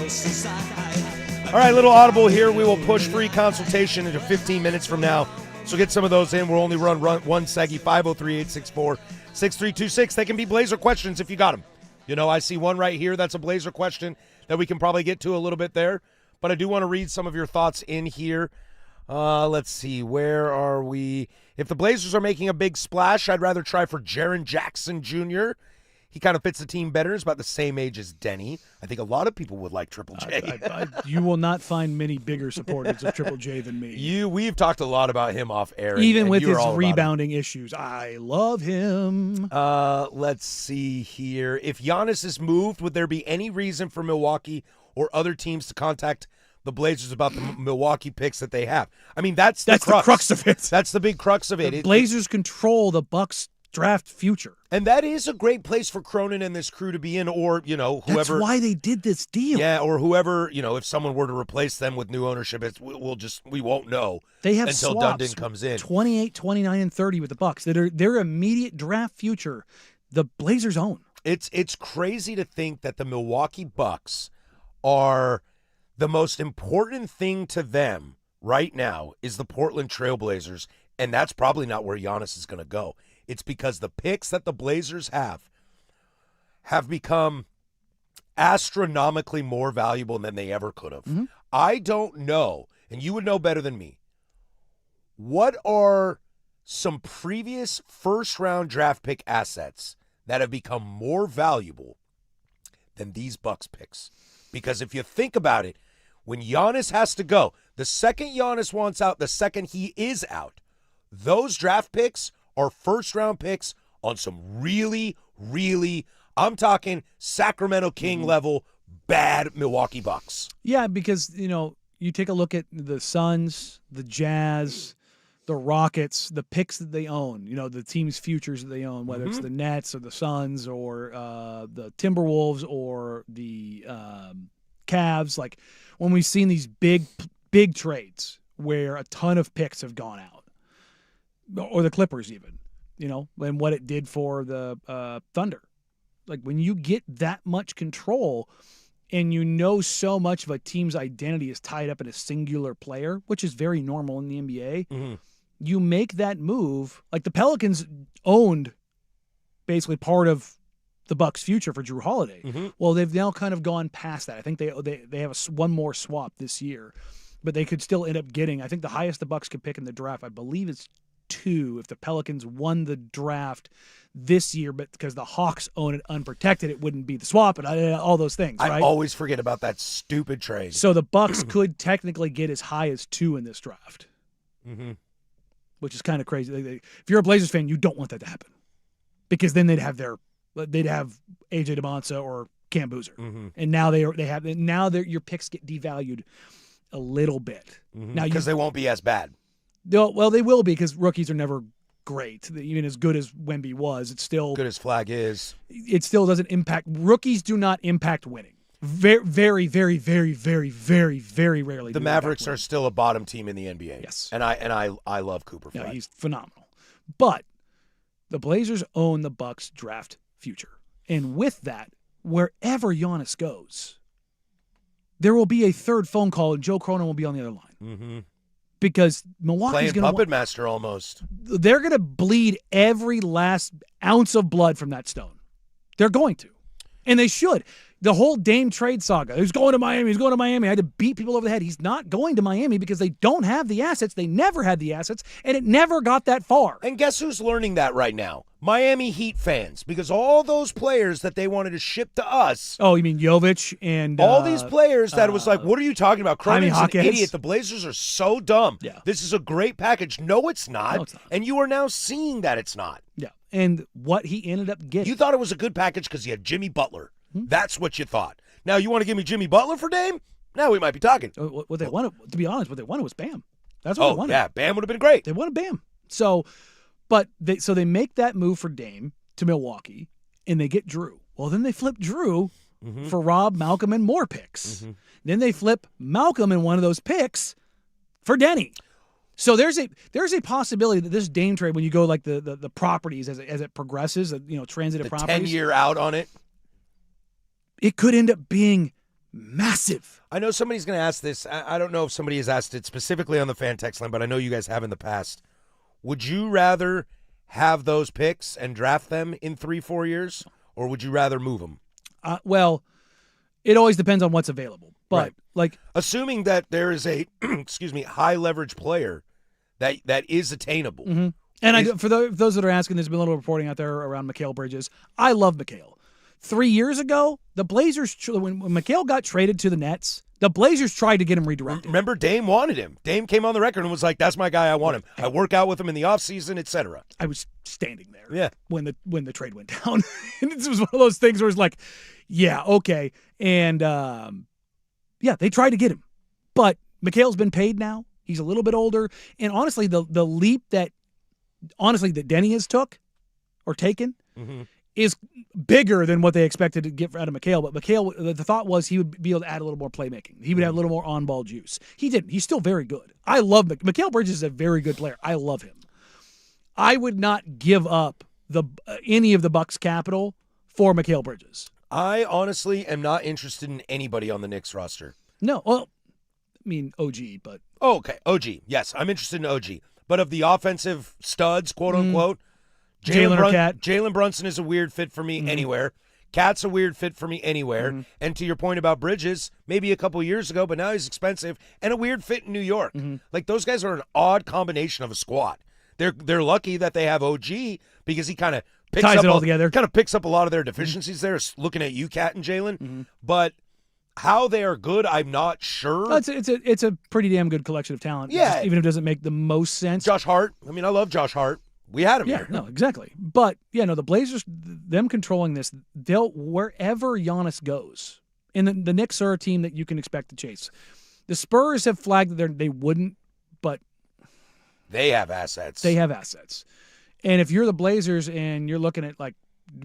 All right, little audible here. We will push free consultation into 15 minutes from now. So get some of those in. We'll only run one seggy, 503-864-6326. They can be Blazer questions if you got them. You know, I see one right here. That's a Blazer question that we can probably get to a little bit there. But I do want to read some of your thoughts in here. Let's see. Where are we? If the Blazers are making a big splash, I'd rather try for Jaren Jackson Jr. He kind of fits the team better. He's about the same age as Denny. I think a lot of people would like Triple J. You will not find many bigger supporters of Triple J than me. We've talked a lot about him off air. Even with his rebounding issues. I love him. Let's see here. If Giannis is moved, would there be any reason for Milwaukee or other teams to contact the Blazers about the Milwaukee picks that they have? I mean, that's the crux of it. That's the big crux of it. The Blazers control the Bucks' draft future. And that is a great place for Cronin and this crew to be in, or, you know, whoever. That's why they did this deal. Yeah, or whoever, you know, if someone were to replace them with new ownership, we won't know. They have until swaps, Dundon comes in. 28, 29, and 30 with the Bucks. That are their immediate draft future. The Blazers own. It's crazy to think that the Milwaukee Bucks are the most important thing to them right now is the Portland Trailblazers, and that's probably not where Giannis is going to go. It's because the picks that the Blazers have become astronomically more valuable than they ever could have. Mm-hmm. I don't know, and you would know better than me, what are some previous first-round draft pick assets that have become more valuable than these Bucks picks? Because if you think about it, when Giannis has to go, the second Giannis wants out, the second he is out, those draft picks are first-round picks on some really, really, I'm talking Sacramento King level, bad Milwaukee Bucks. Yeah, because, you know, you take a look at the Suns, the Jazz, the Rockets, the picks that they own, you know, the team's futures that they own, whether it's the Nets or the Suns or the Timberwolves or the Cavs. Like, when we've seen these big trades where a ton of picks have gone out, or the Clippers even, you know, and what it did for the Thunder. Like, when you get that much control and you know so much of a team's identity is tied up in a singular player, which is very normal in the NBA, you make that move. Like, the Pelicans owned basically part of the Bucks' future for Drew Holiday. Well, they've now kind of gone past that. I think they have one more swap this year, but they could still end up getting, I think the highest the Bucks could pick in the draft, I believe it's 2 if the Pelicans won the draft this year, but because the Hawks own it unprotected, it wouldn't be the swap and all those things, right? I always forget about that stupid trade. So the Bucks could technically get as high as 2 in this draft, which is kind of crazy. If you're a Blazers fan, you don't want that to happen because then they'd have AJ DeMonsa or Cam Boozer, and now your picks get devalued a little bit. Now because they won't be as bad. Well, they will be because rookies are never great. Even as good as Wemby was, it's still good as Flag is. It still doesn't impact. Rookies do not impact winning. Very, very, very, very, very, very, very rarely. The Mavericks are still a bottom team in the NBA. Yes, and I love Cooper Flag. Yeah, he's phenomenal. But the Blazers own the Bucks' draft future, and with that, wherever Giannis goes, there will be a third phone call, and Joe Cronin will be on the other line. Because Milwaukee's playing puppet master almost. They're going to bleed every last ounce of blood from that stone. They're going to. And they should. The whole Dame trade saga. He's going to Miami. He's going to Miami. I had to beat people over the head. He's not going to Miami because they don't have the assets. They never had the assets, and it never got that far. And guess who's learning that right now? Miami Heat fans, because all those players that they wanted to ship to us. Oh, you mean Jovic and all these players that was like, what are you talking about? Cronin's an idiot. The Blazers are so dumb. Yeah. This is a great package. No, it's not. No, it's not. And you are now seeing that it's not. Yeah. And what he ended up getting. You thought it was a good package because you had Jimmy Butler. That's what you thought. Now you want to give me Jimmy Butler for Dame? Now we might be talking. What they wanted, to be honest, what they wanted was Bam. That's what they wanted. Yeah, Bam would have been great. They wanted Bam. So they make that move for Dame to Milwaukee, and they get Drew. Well, then they flip Drew for Rob, Malcolm, and more picks. Then they flip Malcolm and one of those picks for Denny. So there's a possibility that this Dame trade, when you go like the properties as it progresses, transitive properties, 10-year out on it. It could end up being massive. I know somebody's going to ask this. I don't know if somebody has asked it specifically on the fan text line, but I know you guys have in the past. Would you rather have those picks and draft them in 3-4 years, or would you rather move them? Well, it always depends on what's available. But Right. like, Assuming that there is a high leverage player that is attainable. mm-hmm. And for those that are asking, there's been a little reporting out there around Mikal Bridges. I love Mikal. 3 years ago, the Blazers, when Mikal got traded to the Nets, the Blazers tried to get him redirected. Remember, Dame wanted him. Dame came on the record and was like, "That's my guy. I want him. I work out with him in the offseason, etc." I was standing there Yeah. when the trade went down. And it was one of those things where it's like, yeah, okay. And yeah, they tried to get him. But Mikal's been paid now. He's a little bit older. And honestly, the leap that Denny has taken is bigger than what they expected to get out of Mikal. But Mikal, the thought was he would be able to add a little more playmaking. He would have a little more on-ball juice. He didn't. He's still very good. I love Mikal Bridges is a very good player. I love him. I would not give up any of the Bucks' capital for Mikal Bridges. I honestly am not interested in anybody on the Knicks roster. No, well, I mean OG, but Oh, okay, OG. Yes, I'm interested in OG. But of the offensive studs, quote unquote, Jalen or Cat. Jalen Brunson is a weird fit for me anywhere. Cat's a weird fit for me anywhere. And to your point about Bridges, maybe a couple years ago, but now he's expensive and a weird fit in New York. Like those guys are an odd combination of a squad. They're lucky that they have OG because he kind of ties it all together. Kind of picks up a lot of their deficiencies there. Looking at you, Cat and Jalen, but how they are good, I'm not sure. It's a pretty damn good collection of talent. Yeah. Just even if it doesn't make the most sense. Josh Hart. I mean, I love Josh Hart. We had him Yeah, here. no, exactly. But yeah, no, the Blazers, them controlling this, they'll wherever Giannis goes, and the Knicks are a team that you can expect to chase. The Spurs have flagged that they wouldn't, but They have assets. they have assets. And if you're the Blazers and you're looking at like,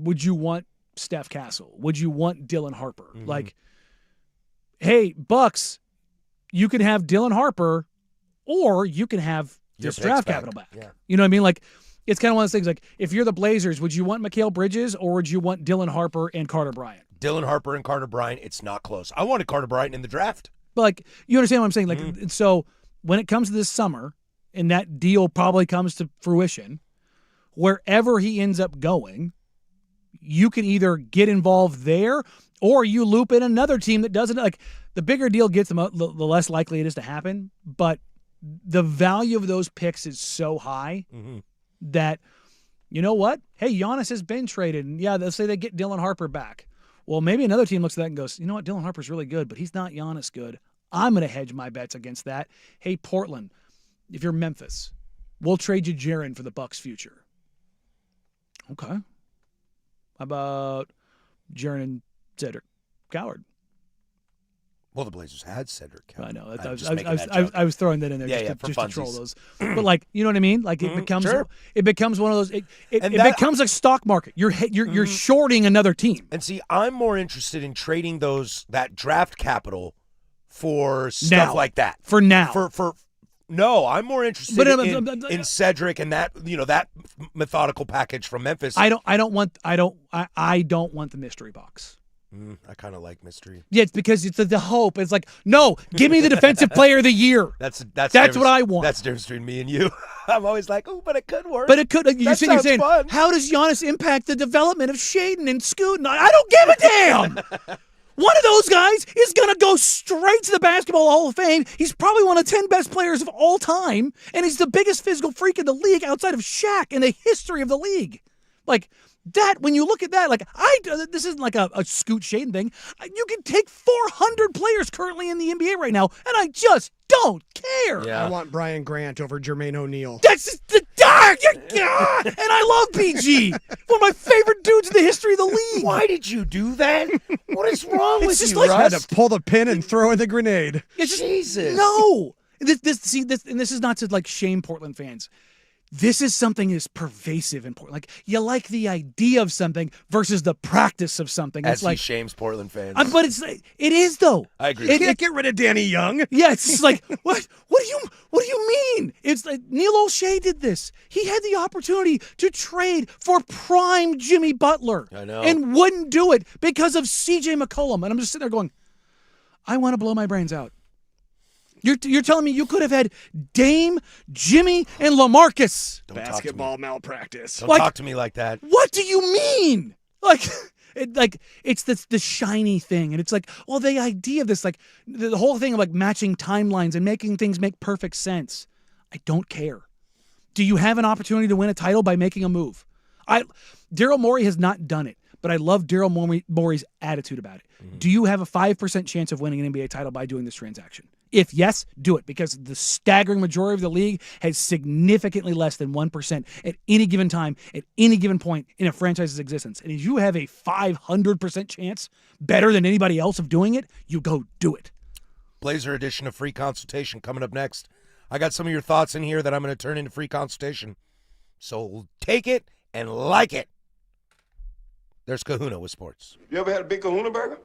would you want Steph Castle? Would you want Dylan Harper? Like, hey, Bucks, you can have Dylan Harper, or you can have Your this picks draft back. capital back. Yeah. You know what I mean? Like, it's kind of one of those things. Like, if you're the Blazers, would you want Mikal Bridges or would you want Dylan Harper and Carter Bryant? Dylan Harper and Carter Bryant, it's not close. I wanted Carter Bryant in the draft. But like, you understand what I'm saying? Like, and so when it comes to this summer, and that deal probably comes to fruition, wherever he ends up going, you can either get involved there or you loop in another team that doesn't. Like, the bigger deal gets them, the less likely it is to happen. But the value of those picks is so high that, you know what? Hey, Giannis has been traded. And yeah, let's say they get Dylan Harper back. Well, maybe another team looks at that and goes, you know what? Dylan Harper's really good, but he's not Giannis good. I'm going to hedge my bets against that. Hey, Portland, if you're Memphis, we'll trade you Jaren for the Bucks' future. Okay. How about Jaren and Cedric Coward? Well, the Blazers had Cedric Coward. I know. I'm just making that joke. I was throwing that in there Yeah, just for to troll funsies. those. But like, you know what I mean? Like it becomes sure. it becomes one of those. It And that- becomes a stock market. You're shorting another team. And see, I'm more interested in trading that draft capital for stuff Now. like that. For now. No, I'm more interested But, in Cedric and that that methodical package from Memphis. I don't want the mystery box. I kind of like mystery. Yeah, it's because it's the hope. It's like, no, give me the defensive player of the year. That's what I want. That's the difference between me and you. I'm always like, oh, but it could work. But it could. You're That sitting there sounds saying, fun. how does Giannis impact the development of Shaden and Scoot? And I don't give a damn. One of those guys is going to go straight to the Basketball Hall of Fame. He's probably one of the 10 best players of all time, and he's the biggest physical freak in the league outside of Shaq in the history of the league. Like, that, when you look at that, like, this isn't like a Scoot Shaden thing. You can take 400 players currently in the NBA right now, and I just don't care. Yeah. I want Brian Grant over Jermaine O'Neal. That's just the dark. And I love PG. One of my favorite dudes in the history of the league. Why did you do that? What is wrong It's with just you, like- Had Russ? to pull the pin and throw in the grenade. It's just, Jesus. No. This and this is not to like shame Portland fans. This is something that's pervasive in Portland. Like, you like the idea of something versus the practice of something. As It's like, he shames Portland fans. but it is though. I agree. You can't get rid of Danny Young. Yeah, it's just like, what do you mean? It's like Neil O'Shea did this. He had the opportunity to trade for prime Jimmy Butler. I know. And wouldn't do it because of CJ McCollum. And I'm just sitting there going, I want to blow my brains out. You're telling me you could have had Dame, Jimmy, and LaMarcus. Don't talk to me. Basketball malpractice. Don't talk to me like that. What do you mean? It's the shiny thing, and it's like, well, the idea of this, like the whole thing of like matching timelines and making things make perfect sense. I don't care. Do you have an opportunity to win a title by making a move? Daryl Morey has not done it, but I love Daryl Morey's attitude about it. Mm-hmm. Do you have a 5% chance of winning an NBA title by doing this transaction? If yes, do it, because the staggering majority of the league has significantly less than 1% at any given time, at any given point in a franchise's existence. And if you have a 500% chance, better than anybody else, of doing it, you go do it. Blazer edition of Free Consultation coming up next. I got some of your thoughts in here that I'm going to turn into free consultation. So take it and like it. There's Kahuna with sports. You ever had a big kahuna burger?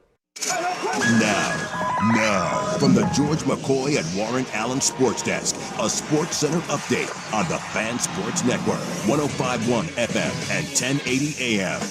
Now, from the George McCoy at Warren Allen Sports Desk, a Sports Center update on the Fan Sports Network, 105.1 FM and 1080 AM.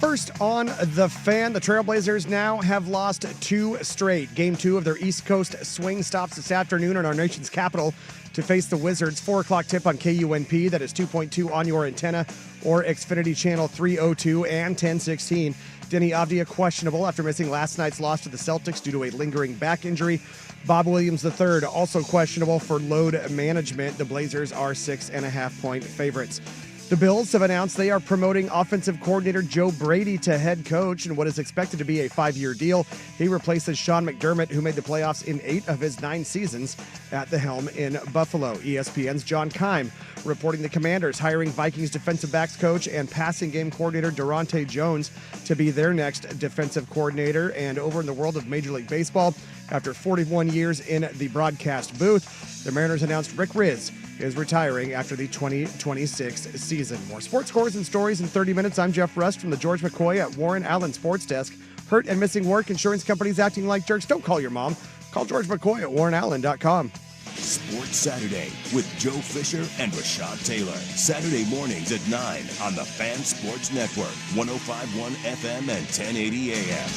First on the Fan, the Trailblazers now have lost 2 straight. Game 2 of their East Coast swing stops this afternoon in our nation's capital to face the Wizards. 4 o'clock tip on KUNP. That is 2.2 on your antenna or Xfinity Channel 302 and 1016. Denny Avdia questionable after missing last night's loss to the Celtics due to a lingering back injury. Bob Williams III also questionable for load management. The Blazers are 6.5-point favorites. The Bills have announced they are promoting offensive coordinator Joe Brady to head coach in what is expected to be a 5-year deal. He replaces Sean McDermott, who made the playoffs in 8 of his 9 seasons at the helm in Buffalo. ESPN's John Keim reporting the Commanders hiring Vikings defensive backs coach and passing game coordinator Durante Jones to be their next defensive coordinator. And over in the world of Major League Baseball, after 41 years in the broadcast booth, the Mariners announced Rick Rizzs is retiring after the 2026 season. More sports scores and stories in 30 minutes. I'm Jeff Rust from the George McCoy at Warren Allen Sports Desk. Hurt and missing work, insurance companies acting like jerks. Don't call your mom. Call George McCoy at warrenallen.com. Sports Saturday with Joe Fisher and Rashad Taylor. Saturday mornings at 9 on the Fan Sports Network, 105.1 FM and 1080 AM.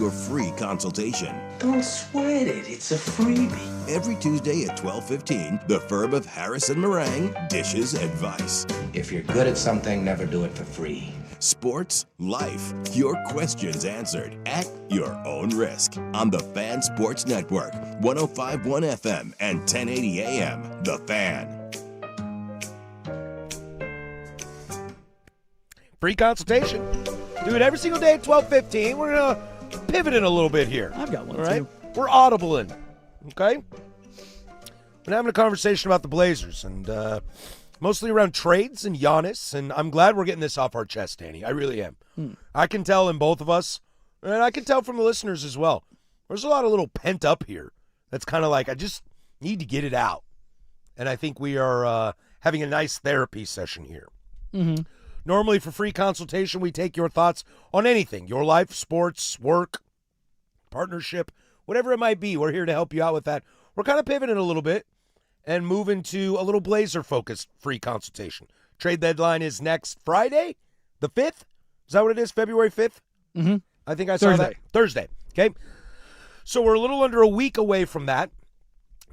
your free consultation. Don't sweat it. It's a freebie. Every Tuesday at 12:15, the firm of Harrison Meringue dishes advice. If you're good at something, never do it for free. Sports, life, your questions answered at your own risk on the Fan Sports Network, 105.1 FM and 1080 AM. The Fan. Free consultation. Do it every single day at 12:15. We're going to pivot in a little bit here. I've got one, all right? too. We're audible in. Okay? We're having a conversation about the Blazers and mostly around trades and Giannis, and I'm glad we're getting this off our chest, Danny. I really am. I can tell in both of us, and I can tell from the listeners as well. There's a lot of little pent up here that's kind of like, I just need to get it out. And I think we are having a nice therapy session here. Mm-hmm. Normally, for free consultation, we take your thoughts on anything, your life, sports, work, partnership, whatever it might be. We're here to help you out with that. We're kind of pivoting a little bit and moving to a little Blazer-focused free consultation. Trade deadline is next Friday, the 5th. Is that what it is, February 5th? Mm-hmm. I think I saw that. Thursday, okay? So we're a little under a week away from that,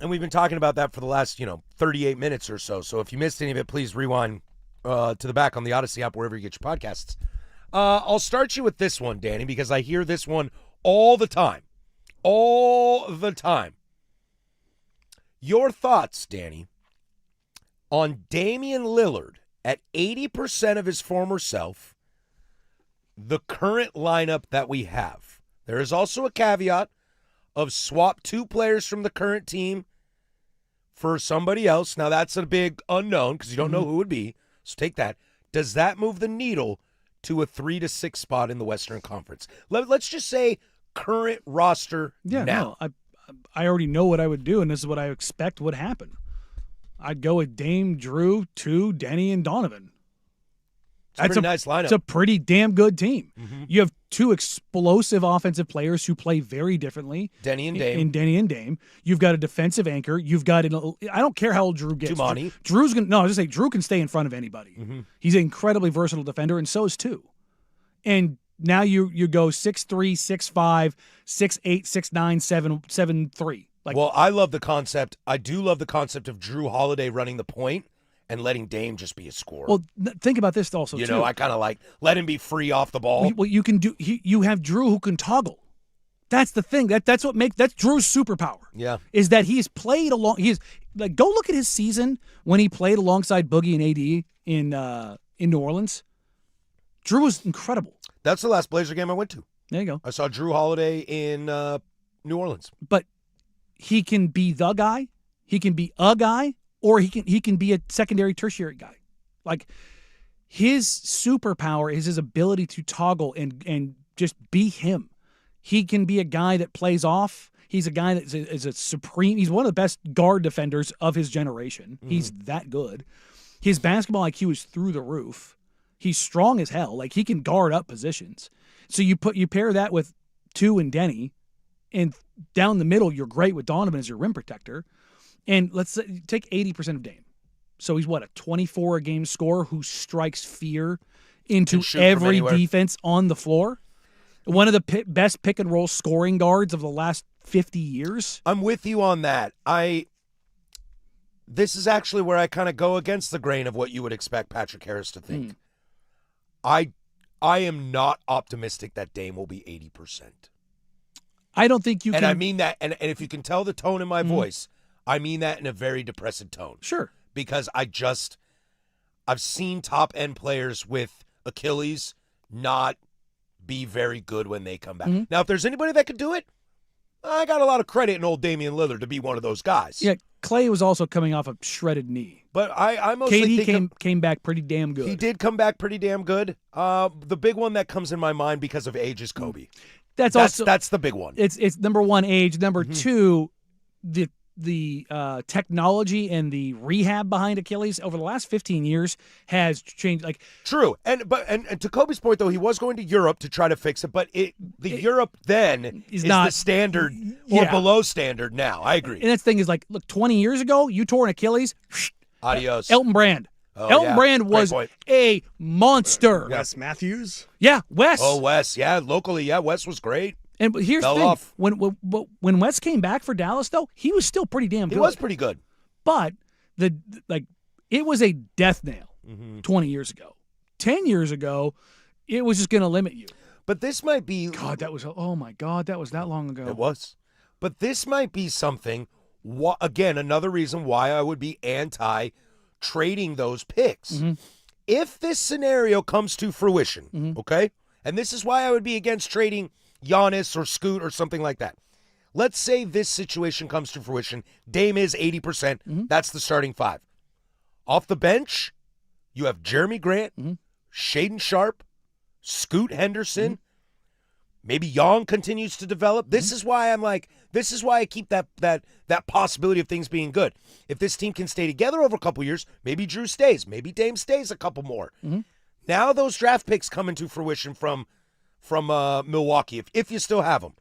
and we've been talking about that for the last, 38 minutes or so. So if you missed any of it, please rewind to the back on the Odyssey app, wherever you get your podcasts. I'll start you with this one, Danny, because I hear this one all the time. All the time. Your thoughts, Danny, on Damian Lillard at 80% of his former self, the current lineup that we have. There is also a caveat of swap 2 players from the current team for somebody else. Now, that's a big unknown because you don't know who it would be. So take that. Does that move the needle to a 3 to 6 spot in the Western Conference? Let's just say current roster now. No, I already know what I would do, and this is what I expect would happen. I'd go with Dame, Drew, 2, Denny, and Donovan. That's a nice lineup. It's a pretty damn good team. Mm-hmm. You have 2 explosive offensive players who play very differently. Denny and Dame. In Denny and Dame. You've got a defensive anchor. You've got I don't care how old Drew gets. Tumani. Drew's going to, no, I was going to say, Drew can stay in front of anybody. Mm-hmm. He's an incredibly versatile defender, and so is 2. And now you go 6'3", 6'5", 6'8", 6'9", 7'3". Well, I love the concept. I do love the concept of Drew Holiday running the point and letting Dame just be a scorer. Well, think about this also, too. I kind of like let him be free off the ball. Well, you can do. You have Drew who can toggle. That's the thing. That's Drew's superpower. Yeah, is that he's played along. He's like, go look at his season when he played alongside Boogie and AD in New Orleans. Drew was incredible. That's the last Blazer game I went to. There you go. I saw Drew Holiday in New Orleans. But he can be the guy. He can be a guy. Or he can be a secondary, tertiary guy. Like, his superpower is his ability to toggle and just be him. He can be a guy that plays off. He's a guy that is a supreme. He's one of the best guard defenders of his generation. Mm-hmm. He's that good. His basketball IQ is through the roof. He's strong as hell. Like, he can guard up positions. So you pair that with 2 and Denny, and down the middle, you're great with Donovan as your rim protector. And let's take 80% of Dame. So he's a 24-a-game scorer who strikes fear into every defense on the floor. One of the best pick-and-roll scoring guards of the last 50 years. I'm with you on that. This is actually where I kind of go against the grain of what you would expect Patrick Harris to think. I am not optimistic that Dame will be 80%. I don't think you can. And I mean that, and if you can tell the tone in my voice, I mean that in a very depressive tone. Sure. Because I've seen top-end players with Achilles not be very good when they come back. Mm-hmm. Now, if there's anybody that could do it, I got a lot of credit in old Damian Lillard to be one of those guys. Yeah, Clay was also coming off a shredded knee. But I mostly KD came back pretty damn good. He did come back pretty damn good. The big one that comes in my mind because of age is Kobe. That's the big one. It's number 1, age. Number 2, the technology and the rehab behind Achilles over the last 15 years has changed. Like, true, and to Kobe's point though, he was going to Europe to try to fix it, but Europe then is not the standard or below standard now. I agree. And that thing is like, look, 20 years ago, you tore an Achilles. Adios. Elton Brand. Elton Brand was a monster. Wes Matthews. Yeah, Wes. Oh, Wes. Yeah, locally, Wes was great. But here's the Fell thing: off. when Wes came back for Dallas, though, he was still pretty damn good. He was pretty good. But it was a death nail 20 years ago. 10 years ago, it was just going to limit you. But this might be. God, oh my God, that was that long ago. It was. But this might be something. Again, another reason why I would be anti trading those picks. Mm-hmm. If this scenario comes to fruition, okay, and this is why I would be against trading Giannis or Scoot or something like that. Let's say this situation comes to fruition. Dame is 80%. That's the starting five. Off the bench, you have Jeremy Grant, Shaden Sharp, Scoot Henderson. Maybe Young continues to develop. This is why I keep that possibility of things being good. If this team can stay together over a couple years, maybe Drew stays, maybe Dame stays a couple more. Now those draft picks come into fruition from Milwaukee, if you still have them.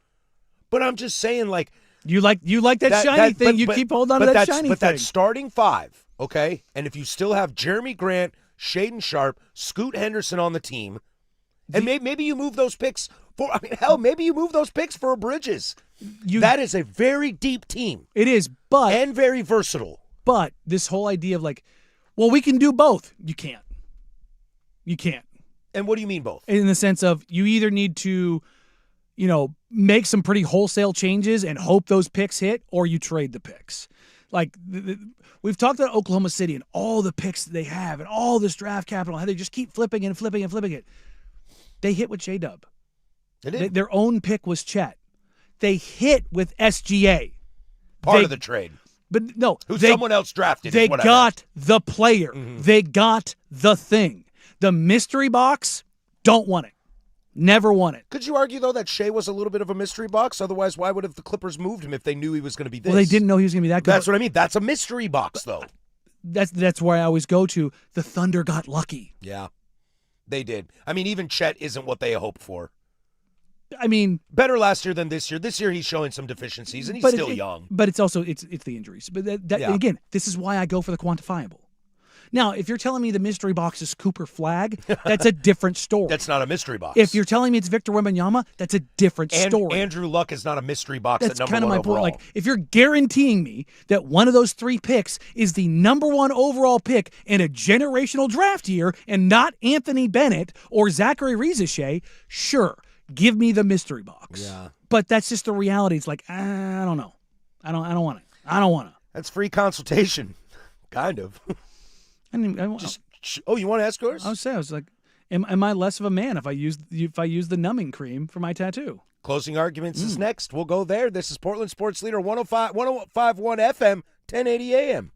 But I'm just saying, like, you like that shiny thing. You keep holding on to that shiny thing. But that starting five, okay? And if you still have Jeremy Grant, Shaden Sharp, Scoot Henderson on the team, and maybe you move those picks maybe you move those picks for Bridges. That is a very deep team. It is, and very versatile. But this whole idea of we can do both. You can't. You can't. And what do you mean both? In the sense of you either need to, make some pretty wholesale changes and hope those picks hit, or you trade the picks. We've talked about Oklahoma City and all the picks that they have and all this draft capital, how they just keep flipping and flipping and flipping it. They hit with J-Dub. Their own pick was Chet. They hit with SGA. Part of the trade. But no. Someone else drafted. They got the player. They got the thing. The mystery box, don't want it. Never won it. Could you argue, though, that Shea was a little bit of a mystery box? Otherwise, why would have the Clippers moved him if they knew he was going to be this? Well, they didn't know he was going to be that good. That's what I mean. That's a mystery box, though. That's where I always go to. The Thunder got lucky. Yeah, they did. I mean, even Chet isn't what they hoped for. I mean, better last year than this year. This year he's showing some deficiencies, and he's still young. But it's also it's the injuries. But again, this is why I go for the quantifiable. Now, if you're telling me the mystery box is Cooper Flag, that's a different story. That's not a mystery box. If you're telling me it's Victor Wembanyama, that's a different story. Andrew Luck is not a mystery box. That's at kind of my overall. point. If you're guaranteeing me that one of those three picks is the number one overall pick in a generational draft year and not Anthony Bennett or Zachary Rizachet, sure, give me the mystery box. Yeah. But that's just the reality. It's like, I don't know. I don't want it. I don't want to. That's free consultation, kind of. You want to ask yours? I was like, am I less of a man if I use the numbing cream for my tattoo? Closing arguments is next. We'll go there. This is Portland Sports Leader 105.1 FM, 1080 AM.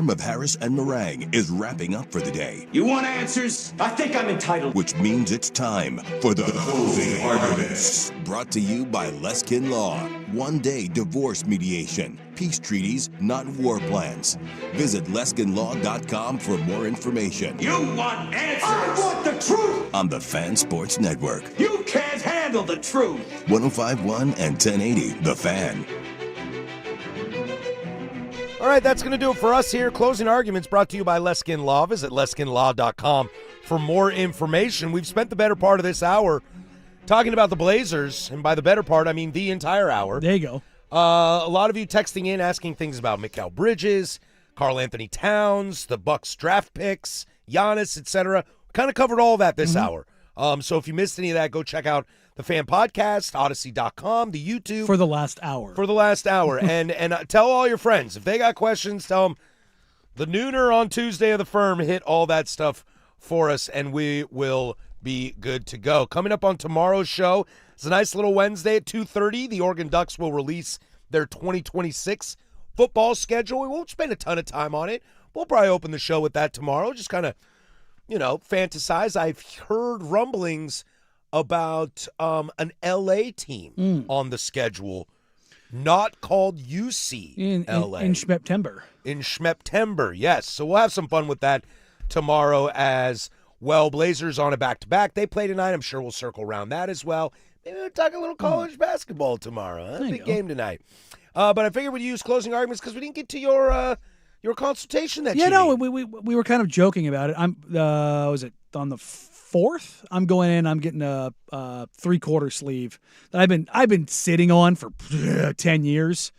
firm of Harris and Meringue is wrapping up for the day, You want answers? I think I'm entitled. which means it's time for the closing arguments. Brought to you by Leskin Law. One-day divorce mediation. Peace treaties, not war plans. Visit LeskinLaw.com for more information You want answers? I want the truth. on the Fan Sports Network. You can't handle the truth. 105.1 and 1080, The Fan. All right, that's going to do it for us here. Closing Arguments brought to you by Leskin Law. Visit LeskinLaw.com for more information. We've spent the better part of this hour talking about the Blazers, and by the better part, I mean the entire hour. There you go. A lot of you texting in, asking things about Mikal Bridges, Karl Anthony Towns, the Bucks draft picks, Giannis, etc. Kind of covered all that this hour. So if you missed any of that, go check out the Fan Podcast, Odyssey.com, the YouTube. For the last hour. And tell all your friends. If they got questions, tell them the nooner on Tuesday of the Firm hit all that stuff for us, and we will be good to go. Coming up on tomorrow's show, it's a nice little Wednesday at 2:30. The Oregon Ducks will release their 2026 football schedule. We won't spend a ton of time on it. We'll probably open the show with that tomorrow. Just kind of, fantasize. I've heard rumblings about an LA team on the schedule, not called UCLA. In September. In Schmeptember, yes. So we'll have some fun with that tomorrow as well. Blazers on a back-to-back. They play tonight. I'm sure we'll circle around that as well. Maybe we'll talk a little college basketball tomorrow. Huh? Big game tonight. But I figured we'd use closing arguments because we didn't get to your consultation that you need. we were kind of joking about it. Was it on the 4th? I'm going in. I'm getting a 3/4 sleeve that I've been sitting on for 10 years.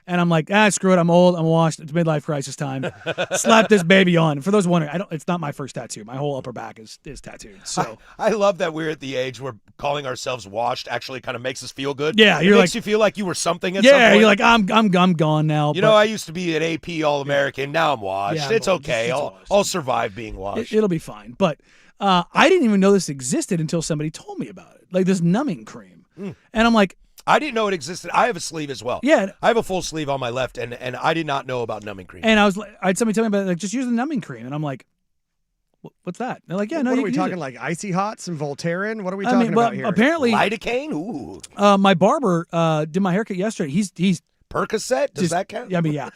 And I'm like, screw it. I'm old. I'm washed. It's midlife crisis time. Slap this baby on. For those wondering, it's not my first tattoo. My whole upper back is tattooed. So I love that we're at the age where calling ourselves washed actually kind of makes us feel good. Yeah, it makes you feel like you were something at some yeah, point. you're like, I'm gone now. I used to be an AP All-American. Now I'm washed. Yeah, it's I'm okay. washed. I'll survive being washed. It'll be fine. But I didn't even know this existed until somebody told me about it. Like this numbing cream. And I'm like, I didn't know it existed. I have a sleeve as well. Yeah. I have a full sleeve on my left, and I did not know about numbing cream. And I had somebody tell me about it, like, just use the numbing cream. And I'm like, what's that? And they're like, yeah, no, What you are we can use talking it. like Icy Hots and Voltaren? What are we talking well, about here? apparently, Lidocaine? Ooh. my barber did my haircut yesterday. He's Percocet? Does just, that count? I mean, yeah.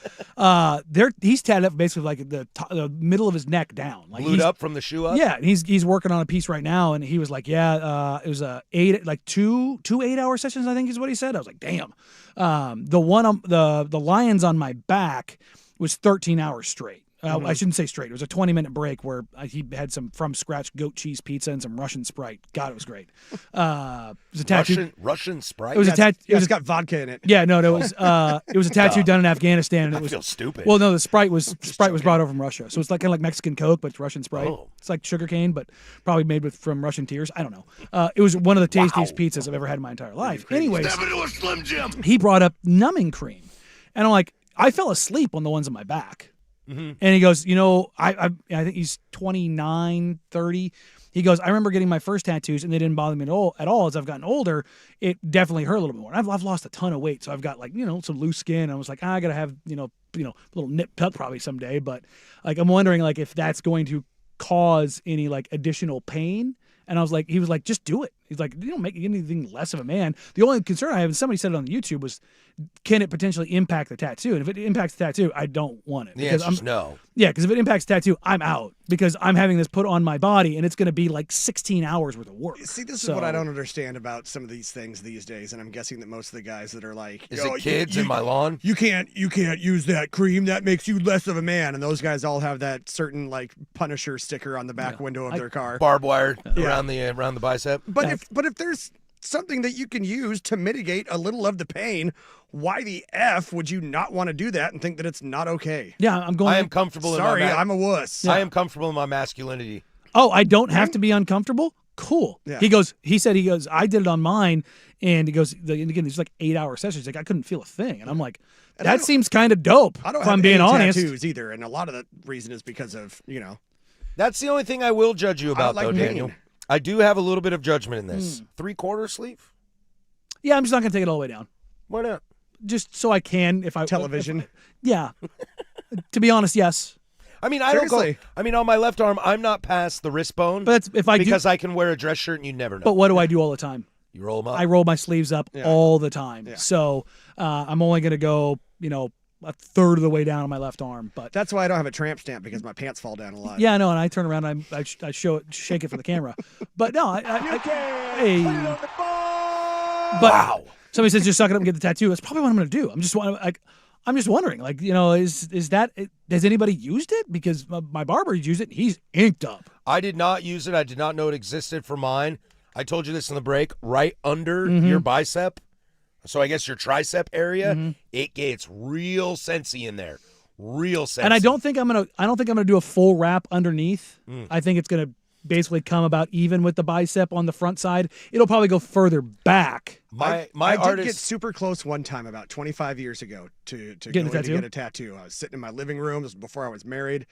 He's tatted up basically like the middle of his neck down. Like Glued up from the shoe up? Yeah, and he's working on a piece right now, and he was like, it was two 8-hour sessions, I think is what he said. I was like, damn. The one the Lions on my back was 13 hours straight. I shouldn't say straight. It was a 20-minute break where he had some from scratch goat cheese pizza and some Russian Sprite. God, it was great. It was a tattoo. Russian Sprite? It was a tattoo. It's got vodka in it. Yeah, no, it was a tattoo done in Afghanistan. And I feel stupid. Well, no, the Sprite was brought over from Russia, so it's like kind of like Mexican Coke, but it's Russian Sprite. Oh. It's like sugarcane, but probably made from Russian tears. I don't know. It was one of the tastiest pizzas I've ever had in my entire life. Anyways, Step into a Slim Jim. he brought up numbing cream, and I'm like, I fell asleep on the ones on my back. And he goes, I think he's 29, 30. He goes, I remember getting my first tattoos and they didn't bother me at all. As I've gotten older, it definitely hurt a little bit more. I've lost a ton of weight, so I've got some loose skin. I was like, I gotta have a little nip tuck probably someday. But like, I'm wondering like if that's going to cause any like additional pain. And he was like, just do it. He's like, you don't make anything less of a man. The only concern I have, and somebody said it on YouTube, was can it potentially impact the tattoo? And if it impacts the tattoo, I don't want it. The answer's no. Yeah, because if it impacts the tattoo, I'm out because I'm having this put on my body and it's going to be like 16 hours worth of work. See, this is what I don't understand about some of these things these days, and I'm guessing that most of the guys that are like, Is it kids in my lawn? You can't use that cream. That makes you less of a man. And those guys all have that certain like Punisher sticker on the back window of their car. Barbed wire around the bicep. But if there's something that you can use to mitigate a little of the pain, why the F would you not want to do that and think that it's not okay? Yeah, I'm going. I am comfortable Sorry, in my I'm a wuss. I am comfortable in my masculinity. Oh, I don't have to be uncomfortable? Cool. Yeah. He goes, I did it on mine. And he goes, again, these like 8-hour sessions. Like, I couldn't feel a thing. And I'm like, that seems kind of dope. I don't if have I'm being any honest. tattoos either. And a lot of the reason is because of, That's the only thing I will judge you about, like though, pain. Daniel. I do have a little bit of judgment in this. 3/4 sleeve? Yeah, I'm just not going to take it all the way down. Why not? Just so I can, if I television. Yeah. To be honest, yes. I mean, I don't Seriously. go. I mean, on my left arm, I'm not past the wrist bone. But that's, if I because do, I can wear a dress shirt and you never know. but what do I do all the time? You roll them up. I roll my sleeves up Yeah. all the time. Yeah. So I'm only going to go, a third of the way down on my left arm. But That's why I don't have a tramp stamp because my pants fall down a lot. yeah, I know. And I turn around and I shake it for the camera. But no, hey. But Wow. somebody says just suck it up and get the tattoo. That's probably what I'm going to do. I'm just wondering, is that, has anybody used it? Because my barber used it. And he's inked up. I did not use it. I did not know it existed for mine. I told you this in the break. Right under your bicep, so I guess your tricep area, it gets real sensy in there. Real sensy. And I don't think I'm gonna do a full wrap underneath. I think it's gonna basically come about even with the bicep on the front side. It'll probably go further back. My I did artist get super close one time about 25 years ago to Getting go a in to tattoo? get a tattoo. I was sitting in my living room. This was before I was married.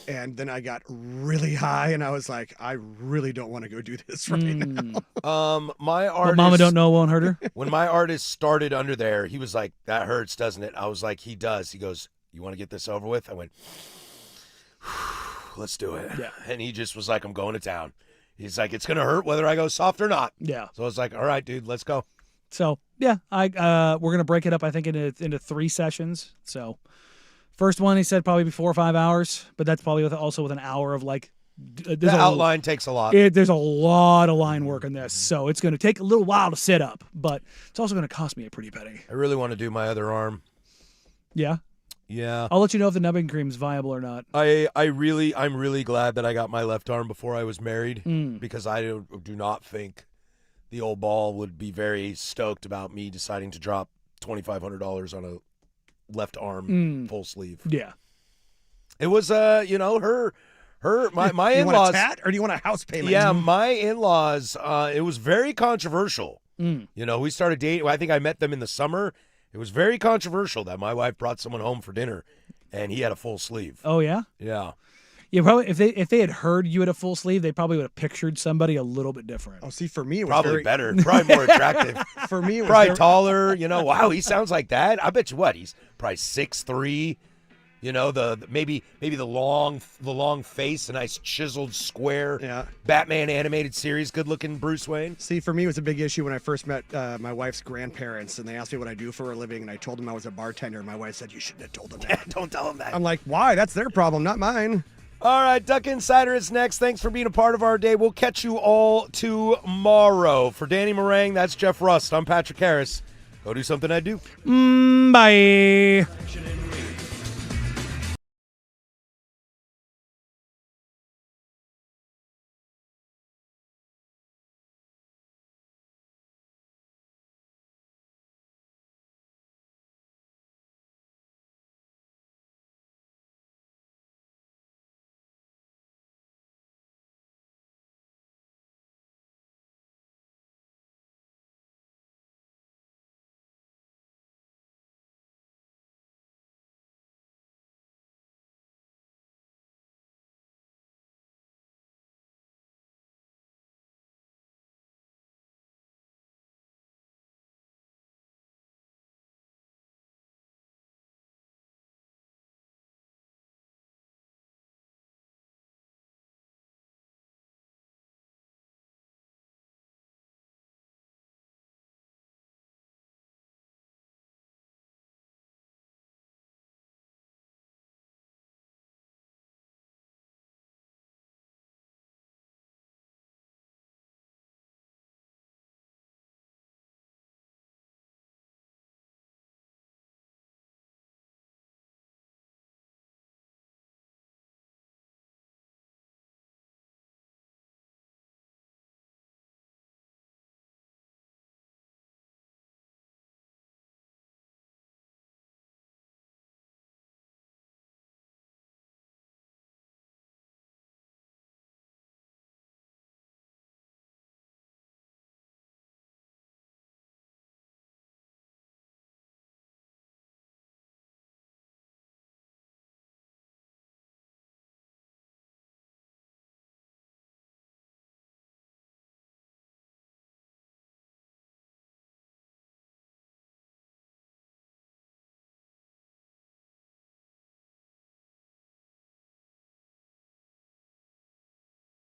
And then I got really high and I was like, I really don't want to go do this right now. my What artist. mama don't know won't hurt her. When my artist started under there, he was like, "That hurts, doesn't it?" I was like, "He does." He goes, "You want to get this over with?" I went, "Let's do it." Yeah. And he just was like, "I'm going to town." He's like, "It's gonna hurt whether I go soft or not." Yeah. So I was like, "All right, dude, let's go." So yeah, we're gonna break it up. I think into 3 sessions. So first one he said probably be 4 or 5 hours, but that's probably also with an hour of like. The outline takes a lot. There's a lot of line work in this, so it's going to take a little while to set up, but it's also going to cost me a pretty penny. I really want to do my other arm. Yeah, Yeah. I'll let you know if the nubbing cream is viable or not. I'm really glad that I got my left arm before I was married because I do not think the old ball would be very stoked about me deciding to drop $2,500 on a left arm full sleeve. Yeah, It was my You want a in-laws. tat or do you want a house payment? Yeah, my in-laws. It was very controversial. We started dating. I think I met them in the summer. It was very controversial that my wife brought someone home for dinner, and he had a full sleeve. Oh yeah, Yeah. yeah. Probably if they had heard you had a full sleeve, they probably would have pictured somebody a little bit different. Oh, see, for me, it was Probably very, better. Probably more attractive. For me, it was Probably very, taller. Wow, he sounds like that. I bet you what? He's probably 6'3". Maybe the long face, a nice chiseled square. Yeah. Batman animated series, good looking Bruce Wayne. See, for me, it was a big issue when I first met my wife's grandparents, and they asked me what I do for a living, and I told them I was a bartender. And my wife said, "You shouldn't have told them that." Don't tell him that. I'm like, "Why? That's their problem, not mine." All right, Duck Insider is next. Thanks for being a part of our day. We'll catch you all tomorrow. For Danny Meringue, that's Jeff Rust. I'm Patrick Harris. Go do something I do. Bye.